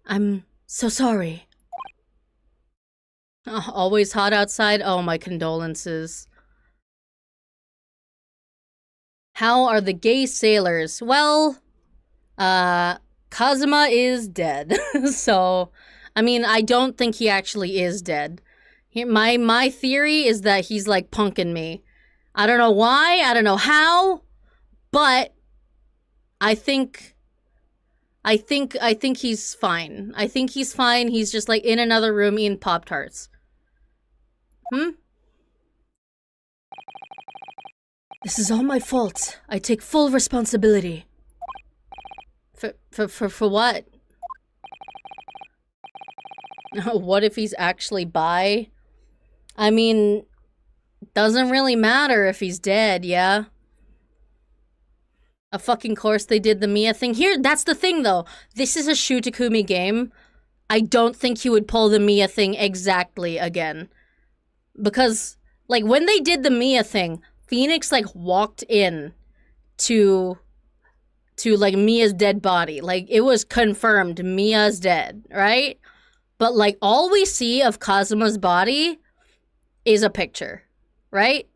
I'm so sorry. Always hot outside? Oh, my condolences. How are the gay sailors? Well, Kazuma is dead. So, I mean, I don't think he actually is dead. My theory is that he's like punking me. I don't know why, I don't know how, but I think he's fine. I think he's fine. He's just like in another room eating Pop-Tarts. This is all my fault. I take full responsibility. For what? What if he's actually bi? I mean, doesn't really matter if he's dead, yeah? Of fucking course they did the Mia thing. Here, that's the thing though. This is a Shu Takumi game. I don't think he would pull the Mia thing exactly again. Because, like, when they did the Mia thing, Phoenix, like, walked in to like, Mia's dead body. Like, it was confirmed Mia's dead, right? But, like, all we see of Kazuma's body is a picture, right?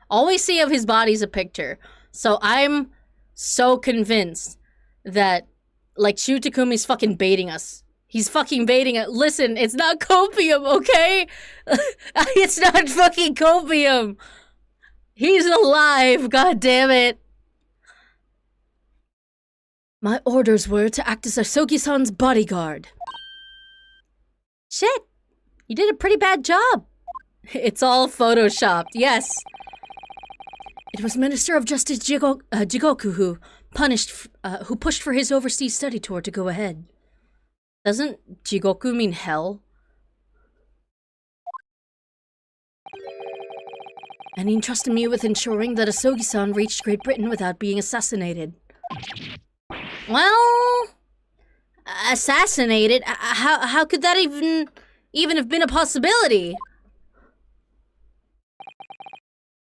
All we see of his body is a picture. So I'm so convinced that, like, Shu Takumi's fucking baiting us. He's fucking baiting it. Listen, it's not copium, okay? It's not fucking copium. He's alive, god damn it. My orders were to act as Asogi-san's bodyguard. Shit, you did a pretty bad job. It's all photoshopped, yes. It was Minister of Justice Jigoku who pushed for his overseas study tour to go ahead. Doesn't Jigoku mean hell? And he entrusted me with ensuring that Asogi-san reached Great Britain without being assassinated. Well, assassinated? How could that even have been a possibility?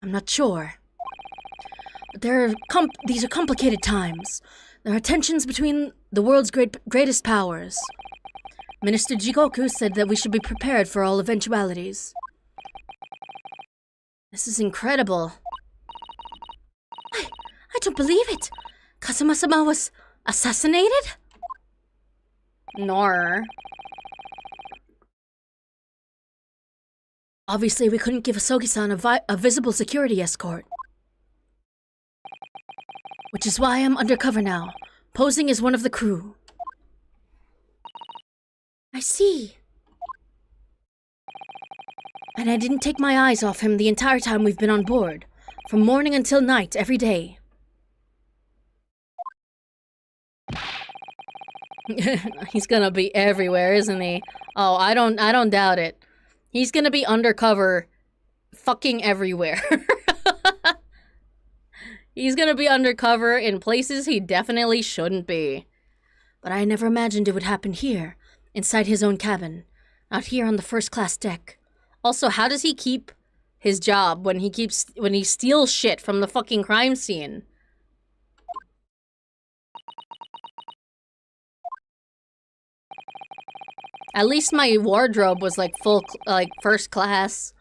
I'm not sure. But these are complicated times. There are tensions between the world's greatest powers. Minister Jigoku said that we should be prepared for all eventualities. This is incredible. I don't believe it. Kazuma-sama was assassinated? Nor. Obviously, we couldn't give Asogi-san a visible security escort. Which is why I'm undercover now, posing as one of the crew. I see. And I didn't take my eyes off him the entire time we've been on board. From morning until night, every day. He's gonna be everywhere, isn't he? Oh, I don't doubt it. He's gonna be undercover fucking everywhere. He's gonna be undercover in places he definitely shouldn't be. But I never imagined it would happen here, inside his own cabin. Not here on the first-class deck. Also, how does he keep his job when he steals shit from the fucking crime scene? At least my wardrobe was like first class.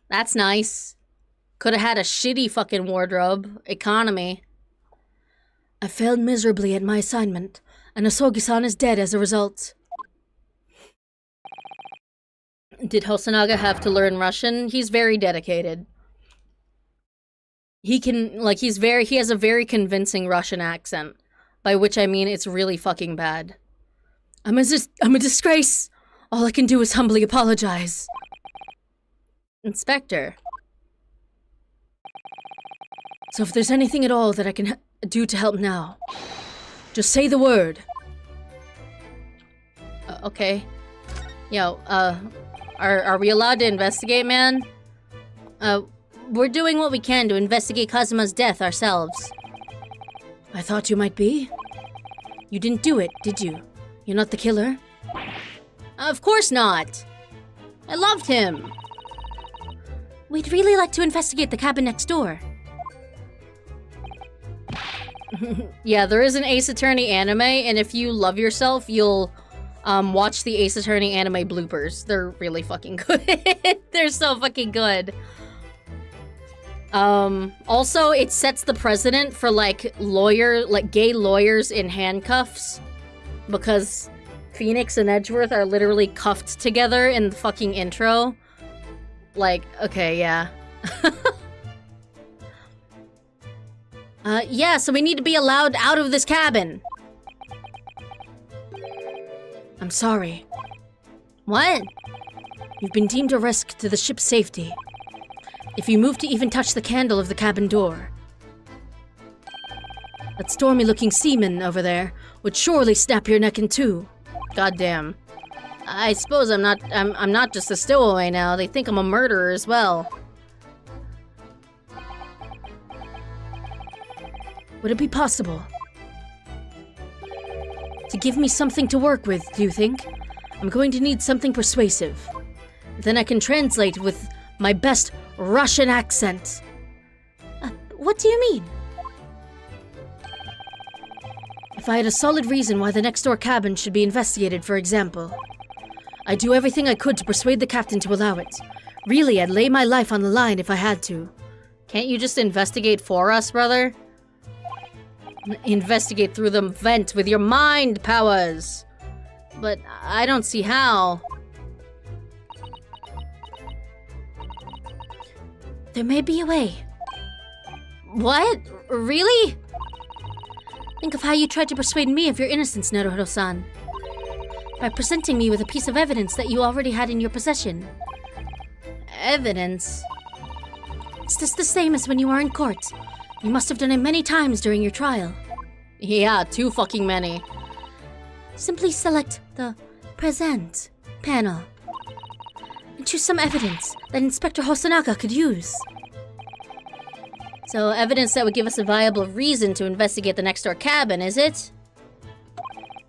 That's nice. Could have had a shitty fucking wardrobe. Economy. I failed miserably at my assignment, and Asogi-san is dead as a result. Did Hosonaga have to learn Russian? He's very dedicated. He has a very convincing Russian accent. By which I mean it's really fucking bad. I'm a disgrace. All I can do is humbly apologize. Inspector. So if there's anything at all that I can do to help now, just say the word. Okay. Yo, are we allowed to investigate, man? We're doing what we can to investigate Kazuma's death ourselves. I thought you might be. You didn't do it, did you? You're not the killer? Of course not. I loved him. We'd really like to investigate the cabin next door. Yeah, there is an Ace Attorney anime, and if you love yourself, you'll watch the Ace Attorney anime bloopers. They're really fucking good. They're so fucking good. Also, it sets the precedent for, like, gay lawyers in handcuffs. Because Phoenix and Edgeworth are literally cuffed together in the fucking intro. Like, okay, yeah. Yeah, so we need to be allowed out of this cabin. I'm sorry. What? You've been deemed a risk to the ship's safety. If you move to even touch the candle of the cabin door, that stormy-looking seaman over there would surely snap your neck in two. Goddamn. I suppose I'm not just a stowaway now. They think I'm a murderer as well. Would it be possible to give me something to work with, do you think? I'm going to need something persuasive. Then I can translate with my best Russian accent. What do you mean? If I had a solid reason why the next-door cabin should be investigated, for example, I'd do everything I could to persuade the captain to allow it. Really, I'd lay my life on the line if I had to. Can't you just investigate for us, brother? Investigate through the vent with your mind powers. But I don't see how. There may be a way. What? Really? Think of how you tried to persuade me of your innocence, Naruto-san. By presenting me with a piece of evidence that you already had in your possession. Evidence? It's just the same as when you were in court. You must have done it many times during your trial. Yeah, too fucking many. Simply select the Present panel and choose some evidence that Inspector Hosonaga could use. So, evidence that would give us a viable reason to investigate the next-door cabin, is it?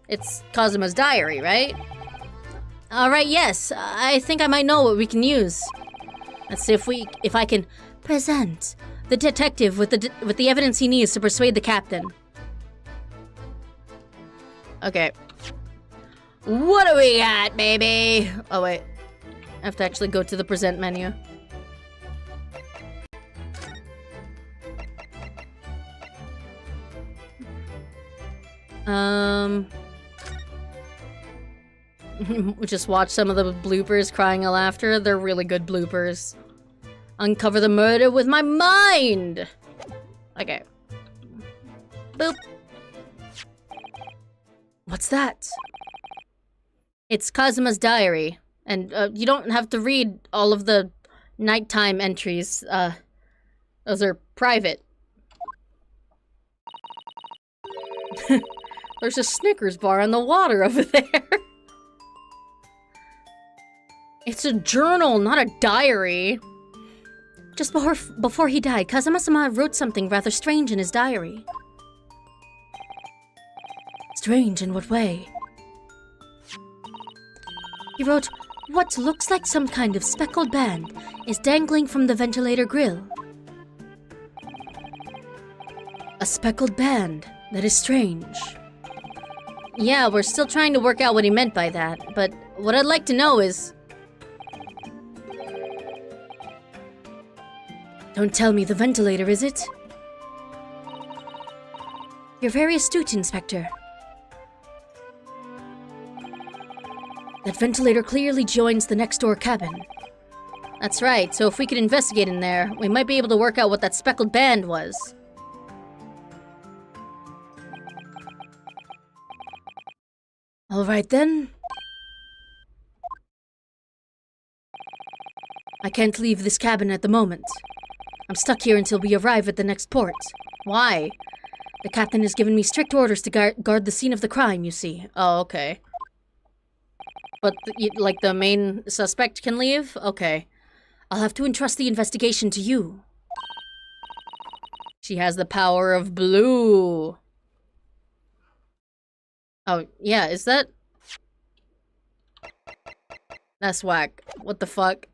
It's Kazuma's diary, right? Alright, yes. I think I might know what we can use. Let's see if I can present the detective with the evidence he needs to persuade the captain. Okay. What do we got, baby? Oh, wait. I have to actually go to the present menu. Just watch some of the bloopers crying of laughter. They're really good bloopers. Uncover the murder with my mind! Okay. Boop. What's that? It's Kazuma's diary. And you don't have to read all of the nighttime entries. Those are private. There's a Snickers bar on the water over there. It's a journal, not a diary. Just before he died, Kazuma-sama wrote something rather strange in his diary. Strange in what way? He wrote, "What looks like some kind of speckled band is dangling from the ventilator grill." A speckled band. That is strange. Yeah, we're still trying to work out what he meant by that, but what I'd like to know is... Don't tell me the ventilator, is it? You're very astute, Inspector. That ventilator clearly joins the next-door cabin. That's right, so if we could investigate in there, we might be able to work out what that speckled band was. All right then. I can't leave this cabin at the moment. I'm stuck here until we arrive at the next port. Why? The captain has given me strict orders to guard the scene of the crime, you see. Oh, okay. But, like, the main suspect can leave? Okay. I'll have to entrust the investigation to you. She has the power of blue. Oh, yeah, is that... That's whack. What the fuck?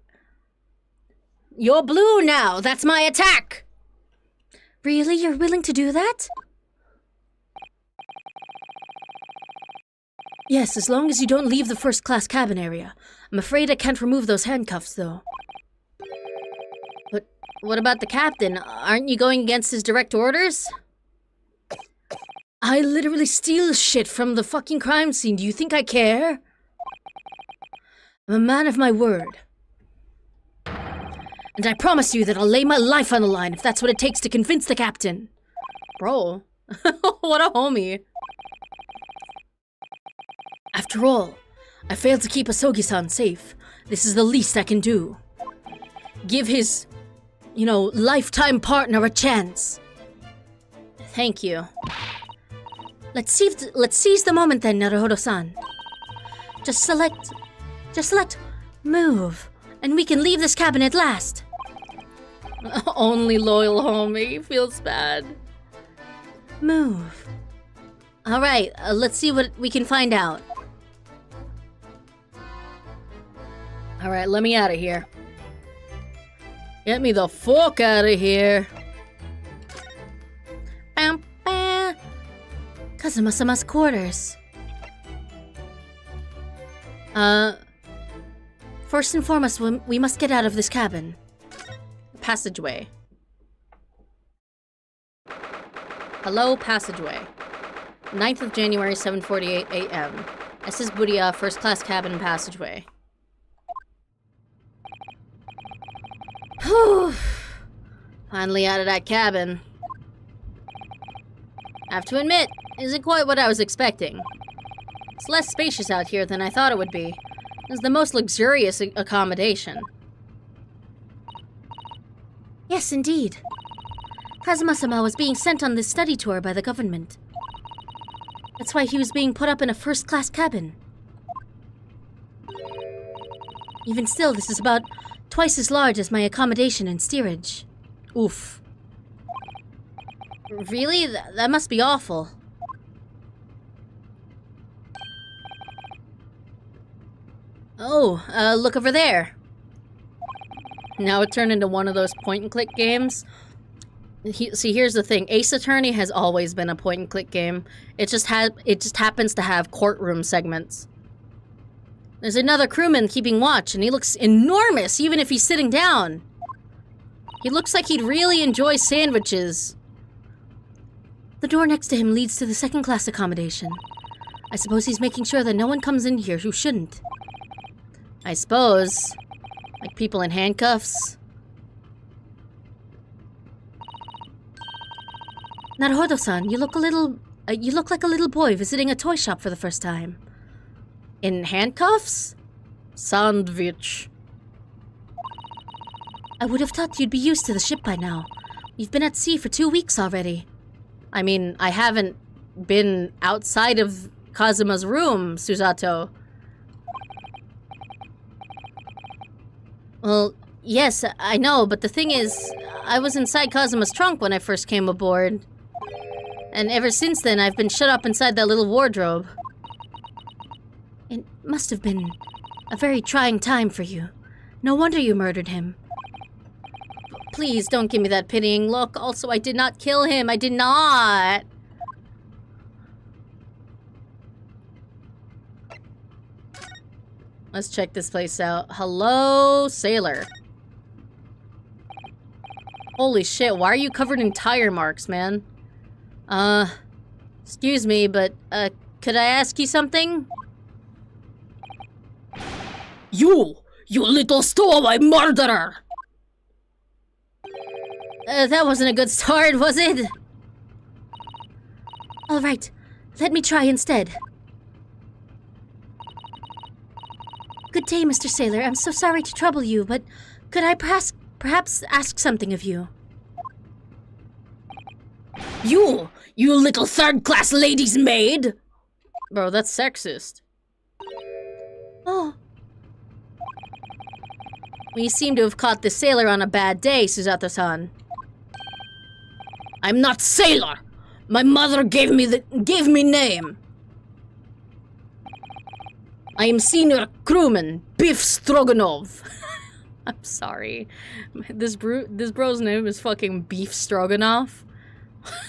You're blue now! That's my attack! Really? You're willing to do that? Yes, as long as you don't leave the first-class cabin area. I'm afraid I can't remove those handcuffs, though. But what about the captain? Aren't you going against his direct orders? I literally steal shit from the fucking crime scene. Do you think I care? I'm a man of my word. And I promise you that I'll lay my life on the line if that's what it takes to convince the captain. Bro, what a homie. After all, I failed to keep Asogi-san safe. This is the least I can do. Give his, lifetime partner a chance. Thank you. Let's seize the moment then, Naruhodo-san. Just select move, and we can leave this cabin at last. Only loyal homie. Feels bad. Move. Alright, let's see what we can find out. Alright, let me out of here. Get me the fuck out of here. Bam, bam. Kazuma-sama's quarters. First and foremost, we must get out of this cabin. Passageway. Hello, passageway. 9th of January, 7:48 a.m. SS Budia, first class cabin passageway. Whew. Finally out of that cabin. I have to admit, it isn't quite what I was expecting. It's less spacious out here than I thought it would be. It's the most luxurious accommodation. Yes, indeed. Kazuma-sama was being sent on this study tour by the government. That's why he was being put up in a first-class cabin. Even still, this is about twice as large as my accommodation and steerage. Oof. Really? That must be awful. Oh, look over there. Now it turned into one of those point-and-click games. See, here's the thing. Ace Attorney has always been a point-and-click game. It just happens to have courtroom segments. There's another crewman keeping watch, and he looks enormous, even if he's sitting down. He looks like he'd really enjoy sandwiches. The door next to him leads to the second-class accommodation. I suppose he's making sure that no one comes in here who shouldn't. I suppose. Like people in handcuffs. Naruhodo-san, you look like a little boy visiting a toy shop for the first time. In handcuffs? Sandwich. I would have thought you'd be used to the ship by now. We've been at sea for 2 weeks already. I mean, I haven't been outside of Kazuma's room, Susato. Well, yes, I know, but the thing is, I was inside Kazuma's trunk when I first came aboard. And ever since then, I've been shut up inside that little wardrobe. It must have been a very trying time for you. No wonder you murdered him. Please don't give me that pitying look. Also, I did not kill him. I did not. Let's check this place out. Hello, sailor. Holy shit, why are you covered in tire marks, man? Excuse me, but, could I ask you something? You little stowaway murderer! That wasn't a good start, was it? All right, let me try instead. Good day, Mr. Sailor. I'm so sorry to trouble you, but could I perhaps ask something of you? You little third-class lady's maid! Bro, that's sexist. Oh, We seem to have caught the sailor on a bad day, Susato-san. I'm not sailor! My mother gave me name! I am senior crewman, Beef Stroganoff. I'm sorry. This bro's name is fucking Beef Stroganoff?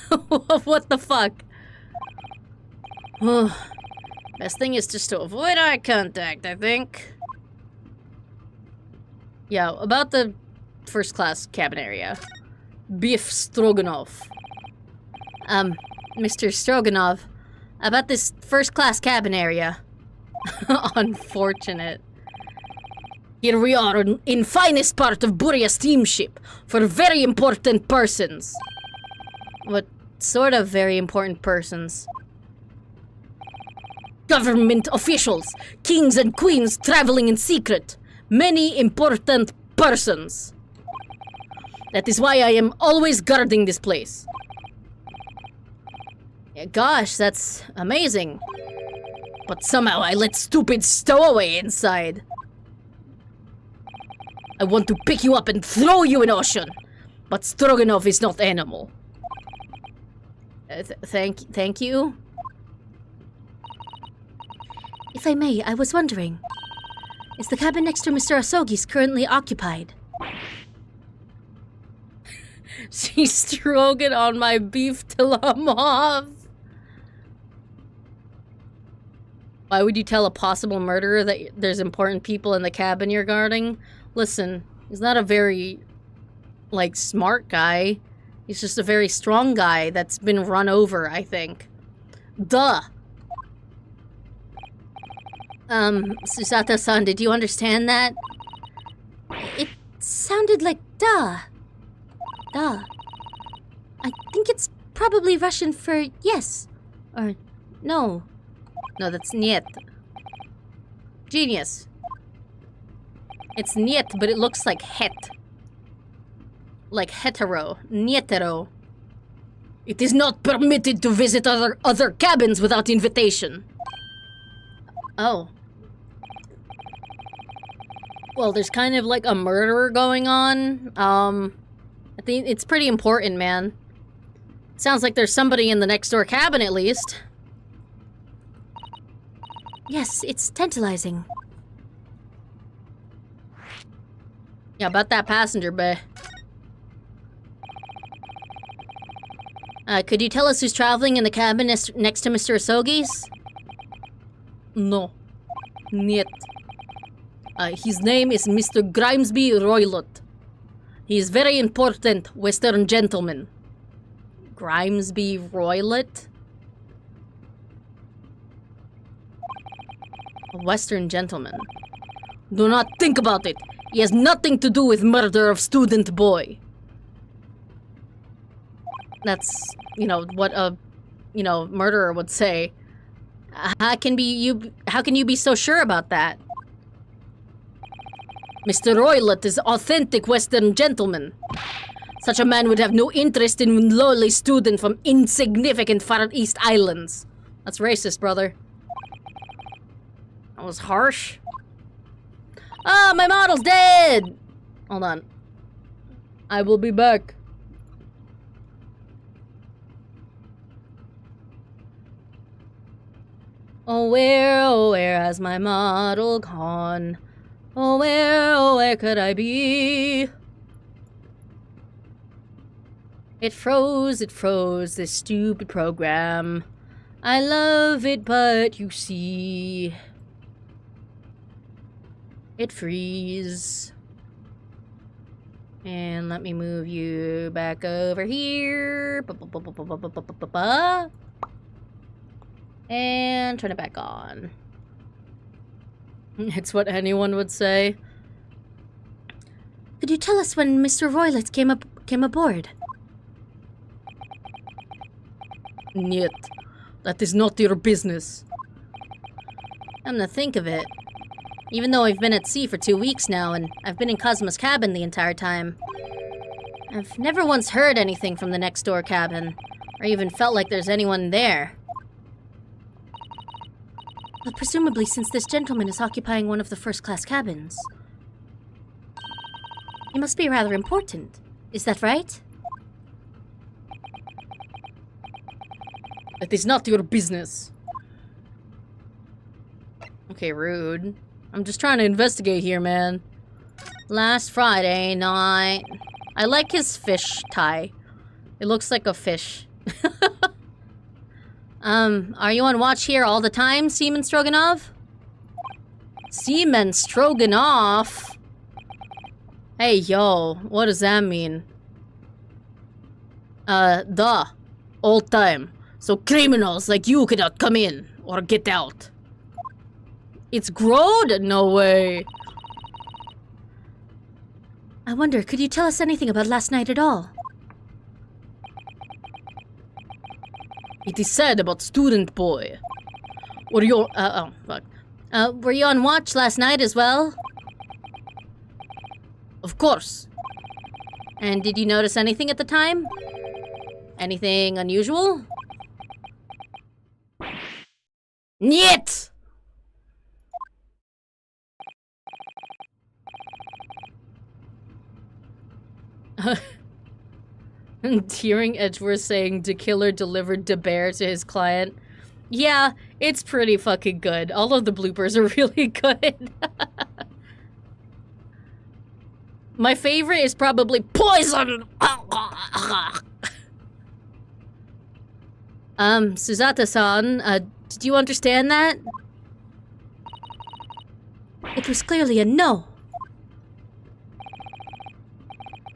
What the fuck? Best thing is just to avoid eye contact, I think. Yeah, about the first class cabin area. Beef Stroganoff. Mr. Stroganoff, about this first class cabin area. Unfortunate. Here we are in finest part of Buria steamship for very important persons. What sort of very important persons? Government officials, kings and queens traveling in secret. Many important persons. That is why I am always guarding this place. Yeah, gosh, that's amazing. But somehow I let stupid stowaway inside. I want to pick you up and throw you in ocean. But Stroganoff is not animal. Thank you? if I may, I was wondering. Is the cabin next to Mr. Asogi's currently occupied? She's stroking on my beef till I'm off. Why would you tell a possible murderer that there's important people in the cabin you're guarding? Listen, he's not a very, like, smart guy. He's just a very strong guy that's been run over, I think. Duh. Susato-san, did you understand that? It sounded like duh. Duh. I think it's probably Russian for yes. Or no. No, that's niet. Genius. It's niet, but it looks like het. Like hetero. Nietero. It is not permitted to visit other cabins without invitation. Oh. Well, there's kind of like a murder going on. I think it's pretty important, man. Sounds like there's somebody in the next door cabin at least. Yes, it's tantalizing. Yeah, about that passenger bay. Could you tell us who's traveling in the cabin next to Mr. Asogi's? No. Niet. His name is Mr. Grimesby Roylott. He is very important Western gentleman. Grimesby Roylott? A Western gentleman. Do not think about it. He has nothing to do with murder of student boy. That's, what a, murderer would say. How can you be so sure about that? Mr. Roylott is authentic Western gentleman. Such a man would have no interest in a lowly student from insignificant Far East Islands. That's racist, brother. That was harsh. Ah, my model's dead! Hold on. I will be back. Oh, where has my model gone? Oh, where could I be? It froze, this stupid program. I love it, but you see... It freeze. And let me move you back over here. And turn it back on. It's what anyone would say. Could you tell us when Mr. Roylott came aboard? Niet. That is not your business. Come to think of it, Even though I've been at sea for 2 weeks now, and I've been in Kazuma's cabin the entire time. I've never once heard anything from the next door cabin, or even felt like there's anyone there. But presumably since this gentleman is occupying one of the first-class cabins, he must be rather important. Is that right? It is not your business. Okay, rude. I'm just trying to investigate here, man. Last Friday night. I like his fish tie. It looks like a fish. Are you on watch here all the time, Seaman Stroganoff? Seaman Stroganoff? Hey, yo, what does that mean? All time. So criminals like you cannot come in or get out. It's growed? No way. I wonder, could you tell us anything about last night at all? It is sad about student boy. Were you Were you on watch last night as well? Of course. And did you notice anything at the time? Anything unusual? Niet! And hearing Edgeworth saying "De Killer delivered De Bear" to his client. Yeah, it's pretty fucking good. All of the bloopers are really good. My favorite is probably poison! Suzata-san, did you understand that? It was clearly a no.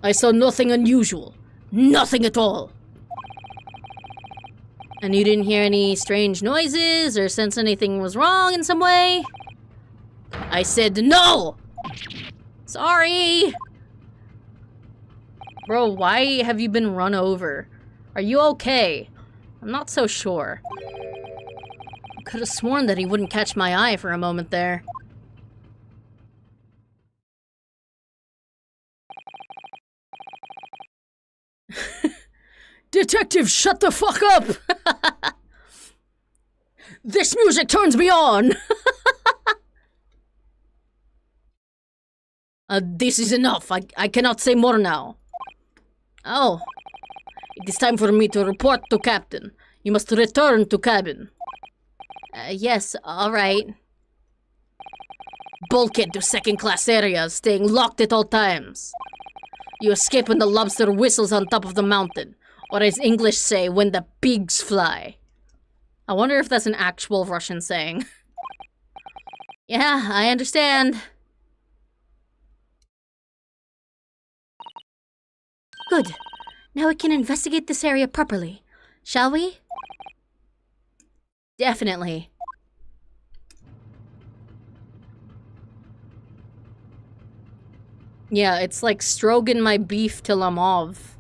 I saw nothing unusual. Nothing at all. And you didn't hear any strange noises or sense anything was wrong in some way? I said no! Sorry! Bro, why have you been run over? Are you okay? I'm not so sure. I could have sworn that he wouldn't catch my eye for a moment there. Detective, shut the fuck up! This music turns me on! This is enough. I cannot say more now. Oh. It is time for me to report to Captain. You must return to cabin. Yes, alright. Bulkhead to second-class areas, staying locked at all times. You escape when the lobster whistles on top of the mountain. Or as English say, when the pigs fly. I wonder if that's an actual Russian saying. Yeah, I understand. Good. Now we can investigate this area properly. Shall we? Definitely. Yeah, it's like stroking my beef till I'm off.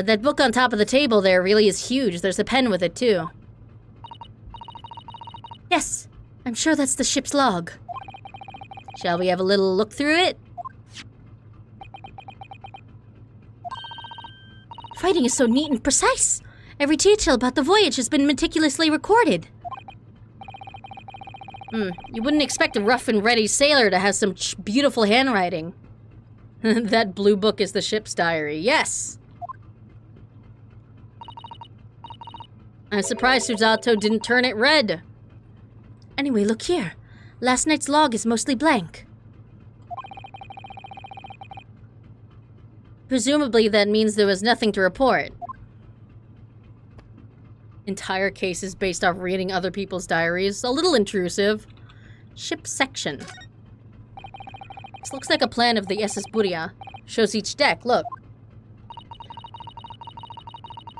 That book on top of the table there really is huge. There's a pen with it, too. Yes, I'm sure that's the ship's log. Shall we have a little look through it? Writing is so neat and precise. Every detail about the voyage has been meticulously recorded. You wouldn't expect a rough and ready sailor to have some beautiful handwriting. That blue book is the ship's diary. Yes! I'm surprised Suzato didn't turn it red. Anyway, look here. Last night's log is mostly blank. Presumably that means there was nothing to report. Entire cases based off reading other people's diaries. A little intrusive. Ship section. This looks like a plan of the SS Buria. Shows each deck, look.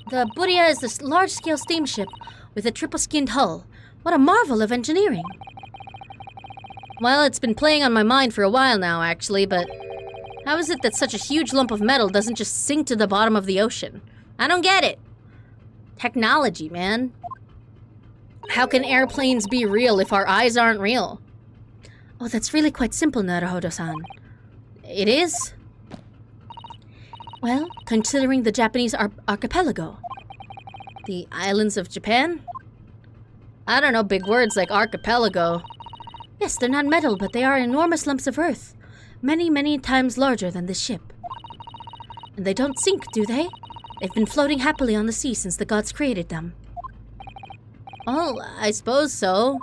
The Buria is this large-scale steamship with a triple-skinned hull. What a marvel of engineering. Well, it's been playing on my mind for a while now, actually, but How is it that such a huge lump of metal doesn't just sink to the bottom of the ocean? I don't get it. Technology, man. How can airplanes be real if our eyes aren't real? Oh, that's really quite simple, Naruhodo-san. It is? Well, considering the Japanese archipelago. The islands of Japan? I don't know, big words like archipelago. Yes, they're not metal, but they are enormous lumps of earth. Many, many times larger than this ship. And they don't sink, do they? They've been floating happily on the sea since the gods created them. Oh, I suppose so.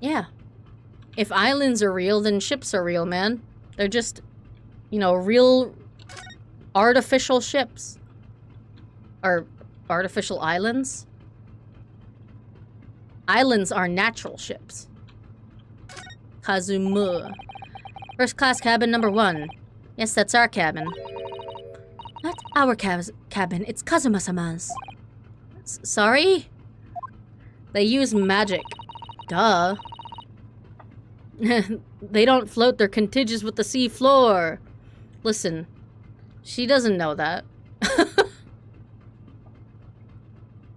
Yeah. If islands are real, then ships are real, man. They're just, you know, real artificial ships. Or artificial islands. Islands are natural ships. Kazuma. First class cabin number 1. Yes, that's our cabin. Not our cabin, it's Kazuma-sama's. Sorry? They use magic. Duh. They don't float, they're contiguous with the sea floor. Listen, she doesn't know that.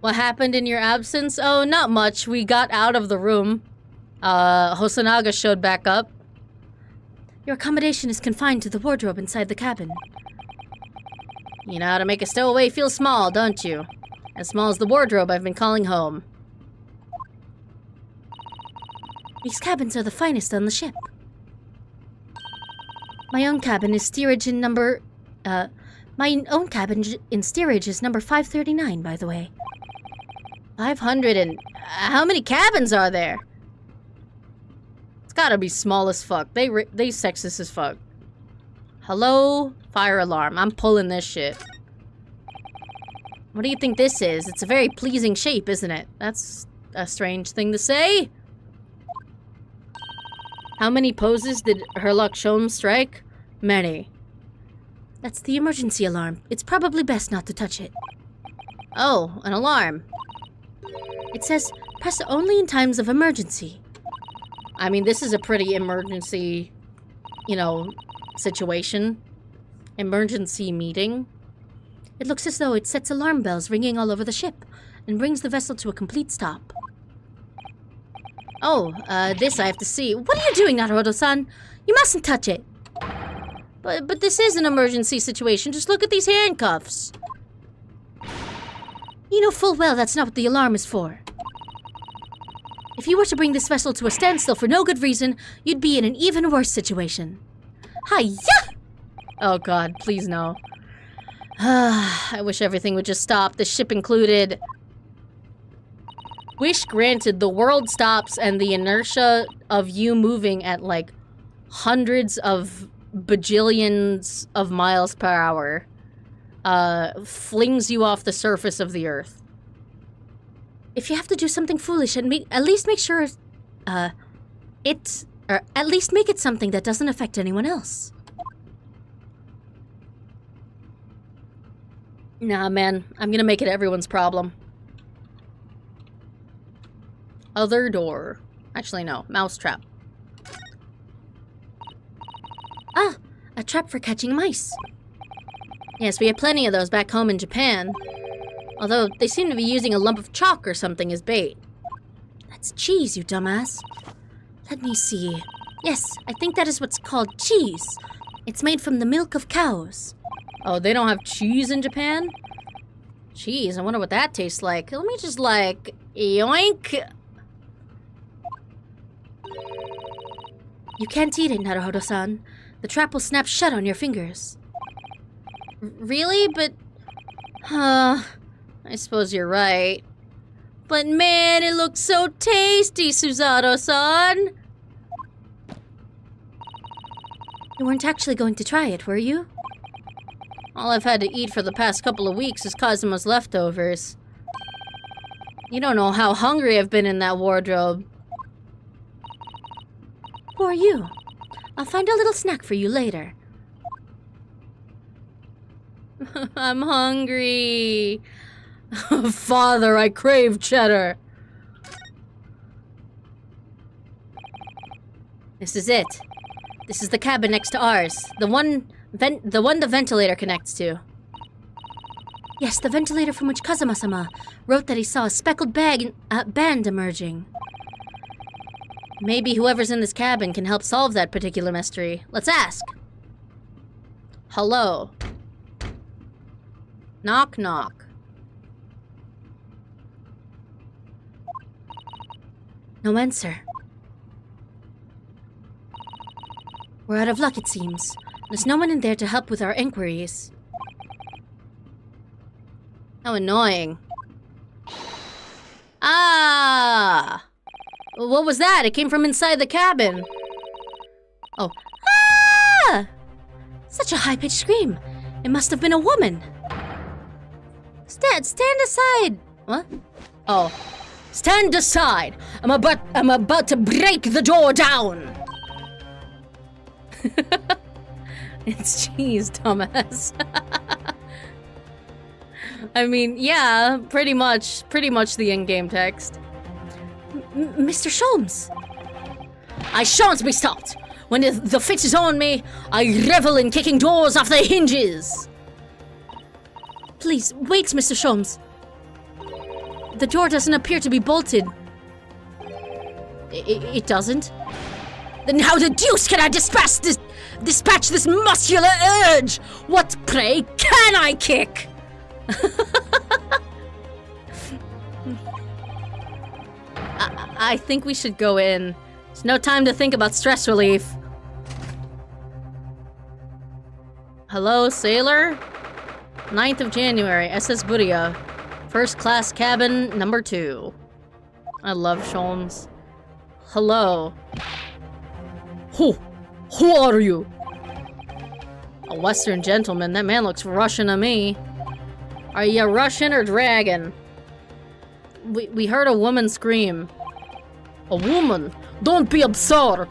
What happened in your absence? Oh, not much. We got out of the room. Hosonaga showed back up. Your accommodation is confined to the wardrobe inside the cabin. You know how to make a stowaway feel small, don't you? As small as the wardrobe I've been calling home. These cabins are the finest on the ship. My own cabin is steerage in number... my own cabin in steerage is number 539, by the way. 500 and... how many cabins are there? It's gotta be small as fuck. They sexist as fuck. Hello? Fire alarm. I'm pulling this shit. What do you think this is? It's a very pleasing shape, isn't it? That's a strange thing to say. How many poses did Herlock Sholmes strike? Many. That's the emergency alarm. It's probably best not to touch it. Oh, an alarm. It says, press only in times of emergency. I mean, this is a pretty emergency, you know, situation. Emergency meeting. It looks as though it sets alarm bells ringing all over the ship and brings the vessel to a complete stop. Oh, this I have to see. What are you doing, Naruhodo-san? You mustn't touch it. But this is an emergency situation. Just look at these handcuffs. You know full well that's not what the alarm is for. If you were to bring this vessel to a standstill for no good reason, you'd be in an even worse situation. Hiya! Oh god, please no. I wish everything would just stop, the ship included. Wish granted, the world stops and the inertia of you moving at like hundreds of bajillions of miles per hour flings you off the surface of the earth. If you have to do something foolish, and at least make sure or at least make it something that doesn't affect anyone else. Nah, man. I'm gonna make it everyone's problem. Other door. Actually, no. Mousetrap. Ah! A trap for catching mice. Yes, we have plenty of those back home in Japan. Although, they seem to be using a lump of chalk or something as bait. That's cheese, you dumbass. Let me see. Yes, I think that is what's called cheese. It's made from the milk of cows. Oh, they don't have cheese in Japan? Cheese, I wonder what that tastes like. Let me just, like, yoink. You can't eat it, Naruhodo-san. The trap will snap shut on your fingers. Really? But... I suppose you're right. But man, it looks so tasty, Suzato-san! You weren't actually going to try it, were you? All I've had to eat for the past couple of weeks is Kazuma's leftovers. You don't know how hungry I've been in that wardrobe. Who are you? I'll find a little snack for you later. I'm hungry. Father, I crave cheddar. This is it. This is the cabin next to ours. The one the ventilator connects to. Yes, the ventilator from which Kazuma-sama wrote that he saw a speckled band emerging. Maybe whoever's in this cabin can help solve that particular mystery. Let's ask. Hello. Knock, knock. No answer. We're out of luck, it seems. There's no one in there to help with our inquiries. How annoying. Ah! What was that? It came from inside the cabin. Oh. Ah! Such a high-pitched scream. It must have been a woman. Stand aside. What? Oh. Stand aside. I'm about to break the door down. It's cheese, dumbass. I mean, yeah, pretty much the in-game text. Mr. Sholmes! I shan't be stopped! When the fit is on me, I revel in kicking doors off their hinges! Please, wait, Mr. Sholmes. The door doesn't appear to be bolted. It doesn't? Then how the deuce can I dispatch this muscular urge? What, pray, can I kick? I think we should go in. There's no time to think about stress relief. Hello, sailor? 9th of January, SS Buria. First class cabin, number 2. I love Sholmes. Hello. Who are you? A Western gentleman. That man looks Russian to me. Are you Russian or dragon? We heard a woman scream. A woman? Don't be absurd!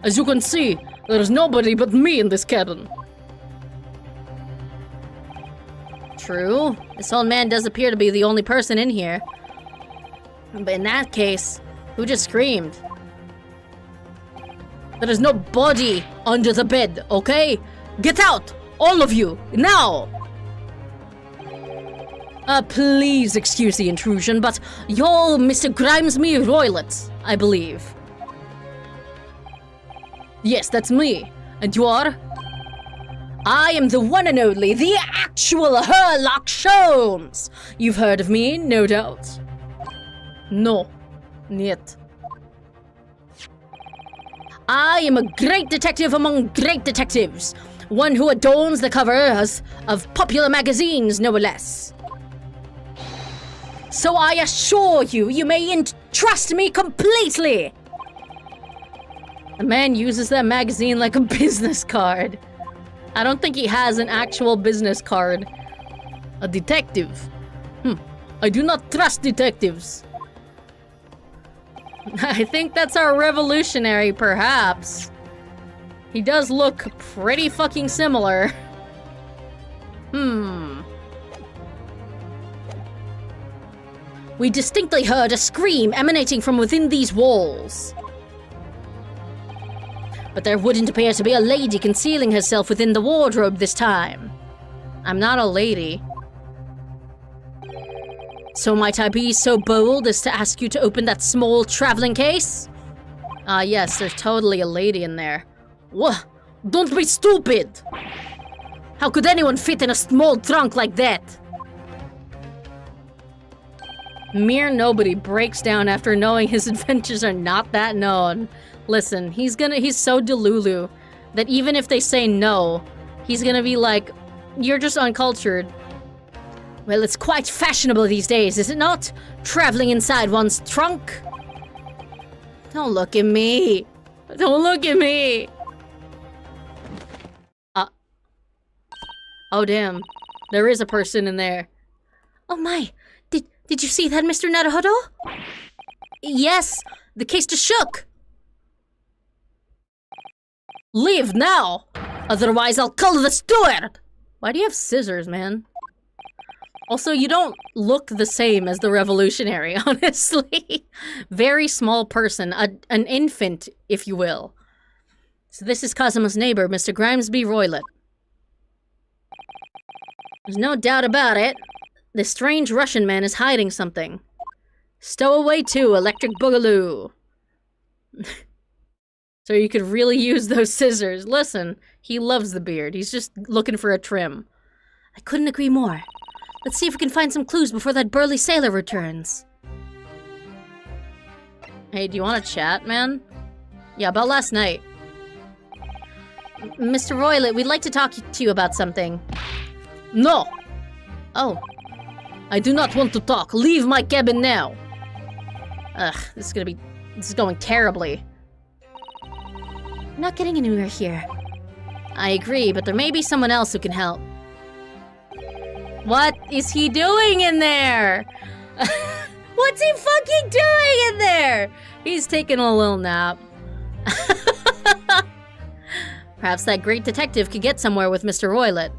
As you can see, there's nobody but me in this cabin. True. This old man does appear to be the only person in here. But in that case, who just screamed? There is no body under the bed, okay? Get out! All of you! Now! Please excuse the intrusion, but you're Mr. Grimesby Roylett, I believe. Yes, that's me. And you are? I am the one and only, the actual Herlock Sholmes! You've heard of me, no doubt. No. Niet. I am a great detective among great detectives. One who adorns the covers of popular magazines, no less. So I assure you, you may entrust me completely! The man uses that magazine like a business card. I don't think he has an actual business card. A detective? I do not trust detectives. I think that's our revolutionary, perhaps. He does look pretty fucking similar. We distinctly heard a scream emanating from within these walls. But there wouldn't appear to be a lady concealing herself within the wardrobe this time. I'm not a lady. So might I be so bold as to ask you to open that small traveling case? Ah, yes, there's totally a lady in there. What? Don't be stupid! How could anyone fit in a small trunk like that? Mere nobody breaks down after knowing his adventures are not that known. Listen, he's so delulu that even if they say no, he's gonna be like, you're just uncultured. Well, it's quite fashionable these days, is it not? Traveling inside one's trunk? Don't look at me. Don't look at me. Oh damn. There is a person in there. Oh my. Did you see that, Mr. Naruhodo? Yes, the case just shook. Leave now, otherwise I'll call the steward. Why do you have scissors, man? Also, you don't look the same as the revolutionary, honestly. Very small person, an infant, if you will. So this is Kazuma's neighbor, Mr. Grimesby Roylott. There's no doubt about it. This strange Russian man is hiding something. Stowaway 2, Electric Boogaloo. So you could really use those scissors. Listen, he loves the beard. He's just looking for a trim. I couldn't agree more. Let's see if we can find some clues before that burly sailor returns. Hey, do you want to chat, man? Yeah, about last night. Mr. Roylott, we'd like to talk to you about something. No! Oh. I do not want to talk. Leave my cabin now. Ugh, this is going terribly. Not getting anywhere here. I agree, but there may be someone else who can help. What is he doing in there? What's he fucking doing in there? He's taking a little nap. Perhaps that great detective could get somewhere with Mr. Roylott.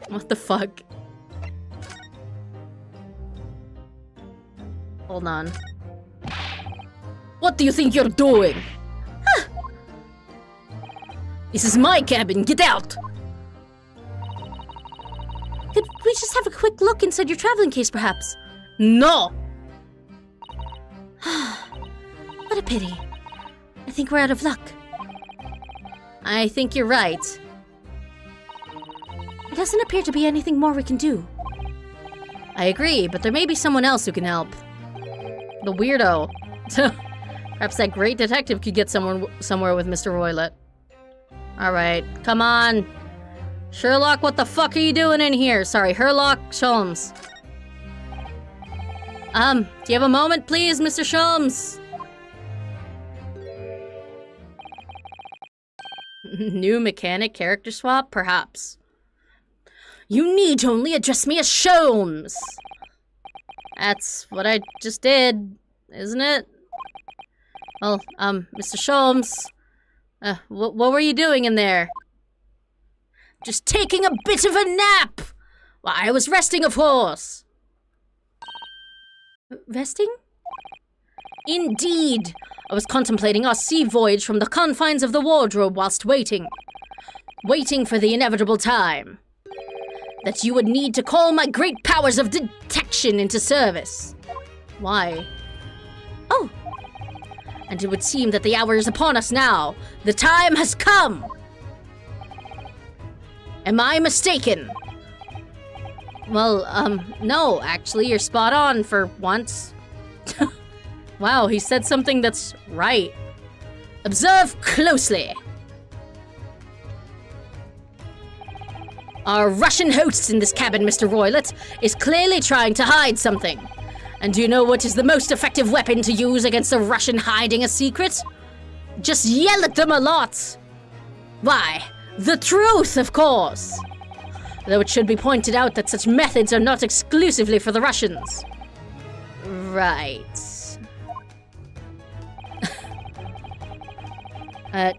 What the fuck? Hold on. What do you think you're doing? Huh. This is my cabin. Get out! Could we just have a quick look inside your traveling case, perhaps? No! What a pity. I think we're out of luck. I think you're right. There doesn't appear to be anything more we can do. I agree, but there may be someone else who can help. The weirdo. Perhaps that great detective could get somewhere with Mr. Roylott. Alright, come on. Sherlock, what the fuck are you doing in here? Sorry, Sherlock Sholmes. Do you have a moment, please, Mr. Sholmes? New mechanic character swap? Perhaps. You need only address me as Sholmes. That's what I just did, isn't it? Well, Mr. Sholmes, what were you doing in there? Just taking a bit of a nap! Well, I was resting, of course. Resting? Indeed! I was contemplating our sea voyage from the confines of the wardrobe whilst waiting. Waiting for the inevitable time. That you would need to call my great powers of detection into service. Why? Oh! And it would seem that the hour is upon us now. The time has come! Am I mistaken? Well, no, actually, you're spot on for once. Wow, he said something that's right. Observe closely. Our Russian host in this cabin, Mr. Roylott, is clearly trying to hide something. And do you know what is the most effective weapon to use against a Russian hiding a secret? Just yell at them a lot. Why? The truth, of course. Though it should be pointed out that such methods are not exclusively for the Russians. Right.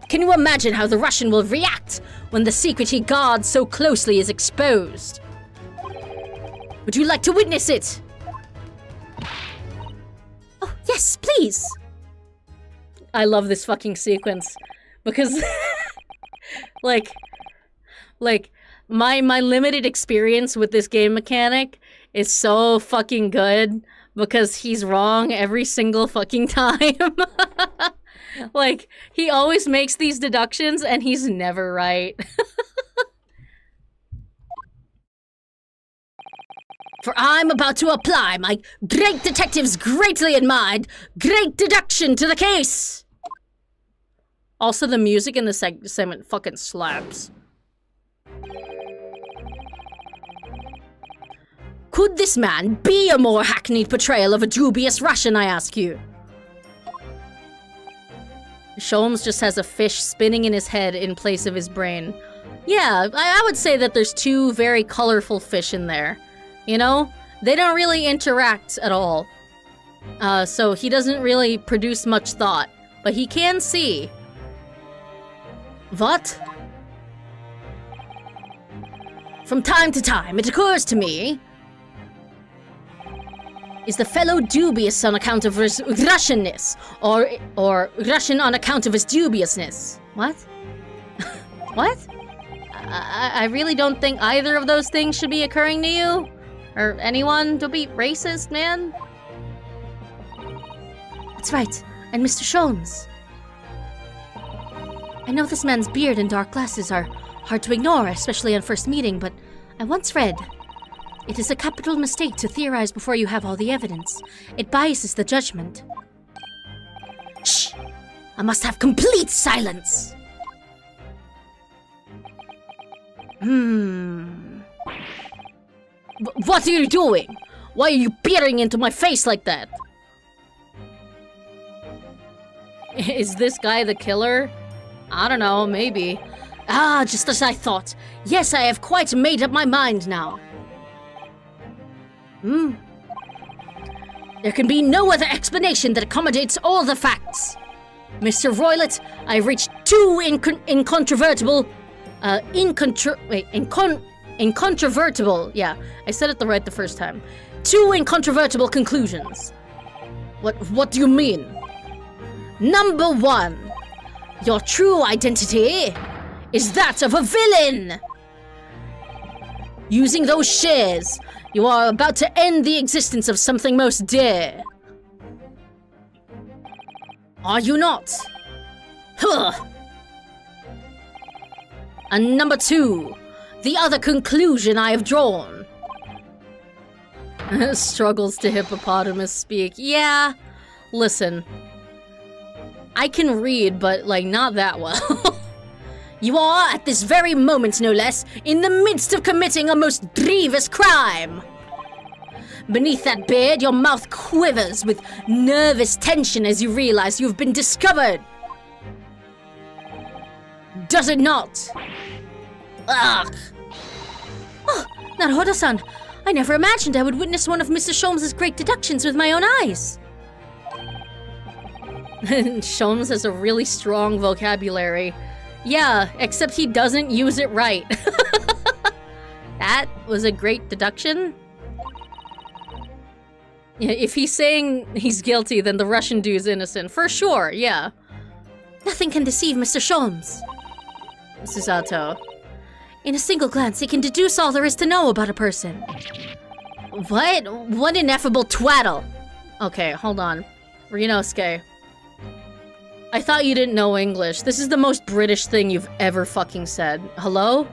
Can you imagine how the Russian will react when the secret he guards so closely is exposed? Would you like to witness it? Oh, yes, please! I love this fucking sequence. Because, like, my limited experience with this game mechanic is so fucking good because he's wrong every single fucking time. Like, he always makes these deductions and he's never right. For I'm about to apply my great detective's greatly admired great deduction to the case. Also, the music in the segment fucking slaps. Could this man be a more hackneyed portrayal of a dubious Russian, I ask you? Sholmes just has a fish spinning in his head in place of his brain. Yeah, I would say that there's two very colorful fish in there. You know? They don't really interact at all. So he doesn't really produce much thought. But he can see. What? From time to time, it occurs to me Is the fellow dubious on account of his Russianness, or Russian on account of his dubiousness? What? What? I really don't think either of those things should be occurring to you. Or anyone. Don't be racist, man. That's right. And Mr. Sholmes. I know this man's beard and dark glasses are hard to ignore, especially on first meeting, but I once read, it is a capital mistake to theorize before you have all the evidence. It biases the judgment. Shh! I must have complete silence! What are you doing? Why are you peering into my face like that? Is this guy the killer? I don't know, maybe. Ah, just as I thought. Yes, I have quite made up my mind now. There can be no other explanation that accommodates all the facts. Mr. Roylott, I've reached two incontrovertible, yeah, I said it right the first time. Two incontrovertible conclusions. What do you mean? Number one, your true identity is that of a villain. Using those shares, you are about to end the existence of something most dear. Are you not? Huh. And number two, the other conclusion I have drawn. Struggles to hippopotamus speak. Yeah, listen. I can read, but, like, not that well. You are, at this very moment no less, in the midst of committing a most grievous crime. Beneath that beard, your mouth quivers with nervous tension as you realize you've been discovered. Does it not? Ugh. Oh, Naruhodo-san, I never imagined I would witness one of Mr. Sholmes' great deductions with my own eyes. Sholmes has a really strong vocabulary. Yeah, except he doesn't use it right. That was a great deduction. Yeah, if he's saying he's guilty, then the Russian dude's innocent. For sure, yeah. Nothing can deceive Mr. Sholmes. Mrs. Sato. In a single glance, he can deduce all there is to know about a person. What? What ineffable twaddle. Okay, hold on. Ryunosuke. I thought you didn't know English. This is the most British thing you've ever fucking said. Hello?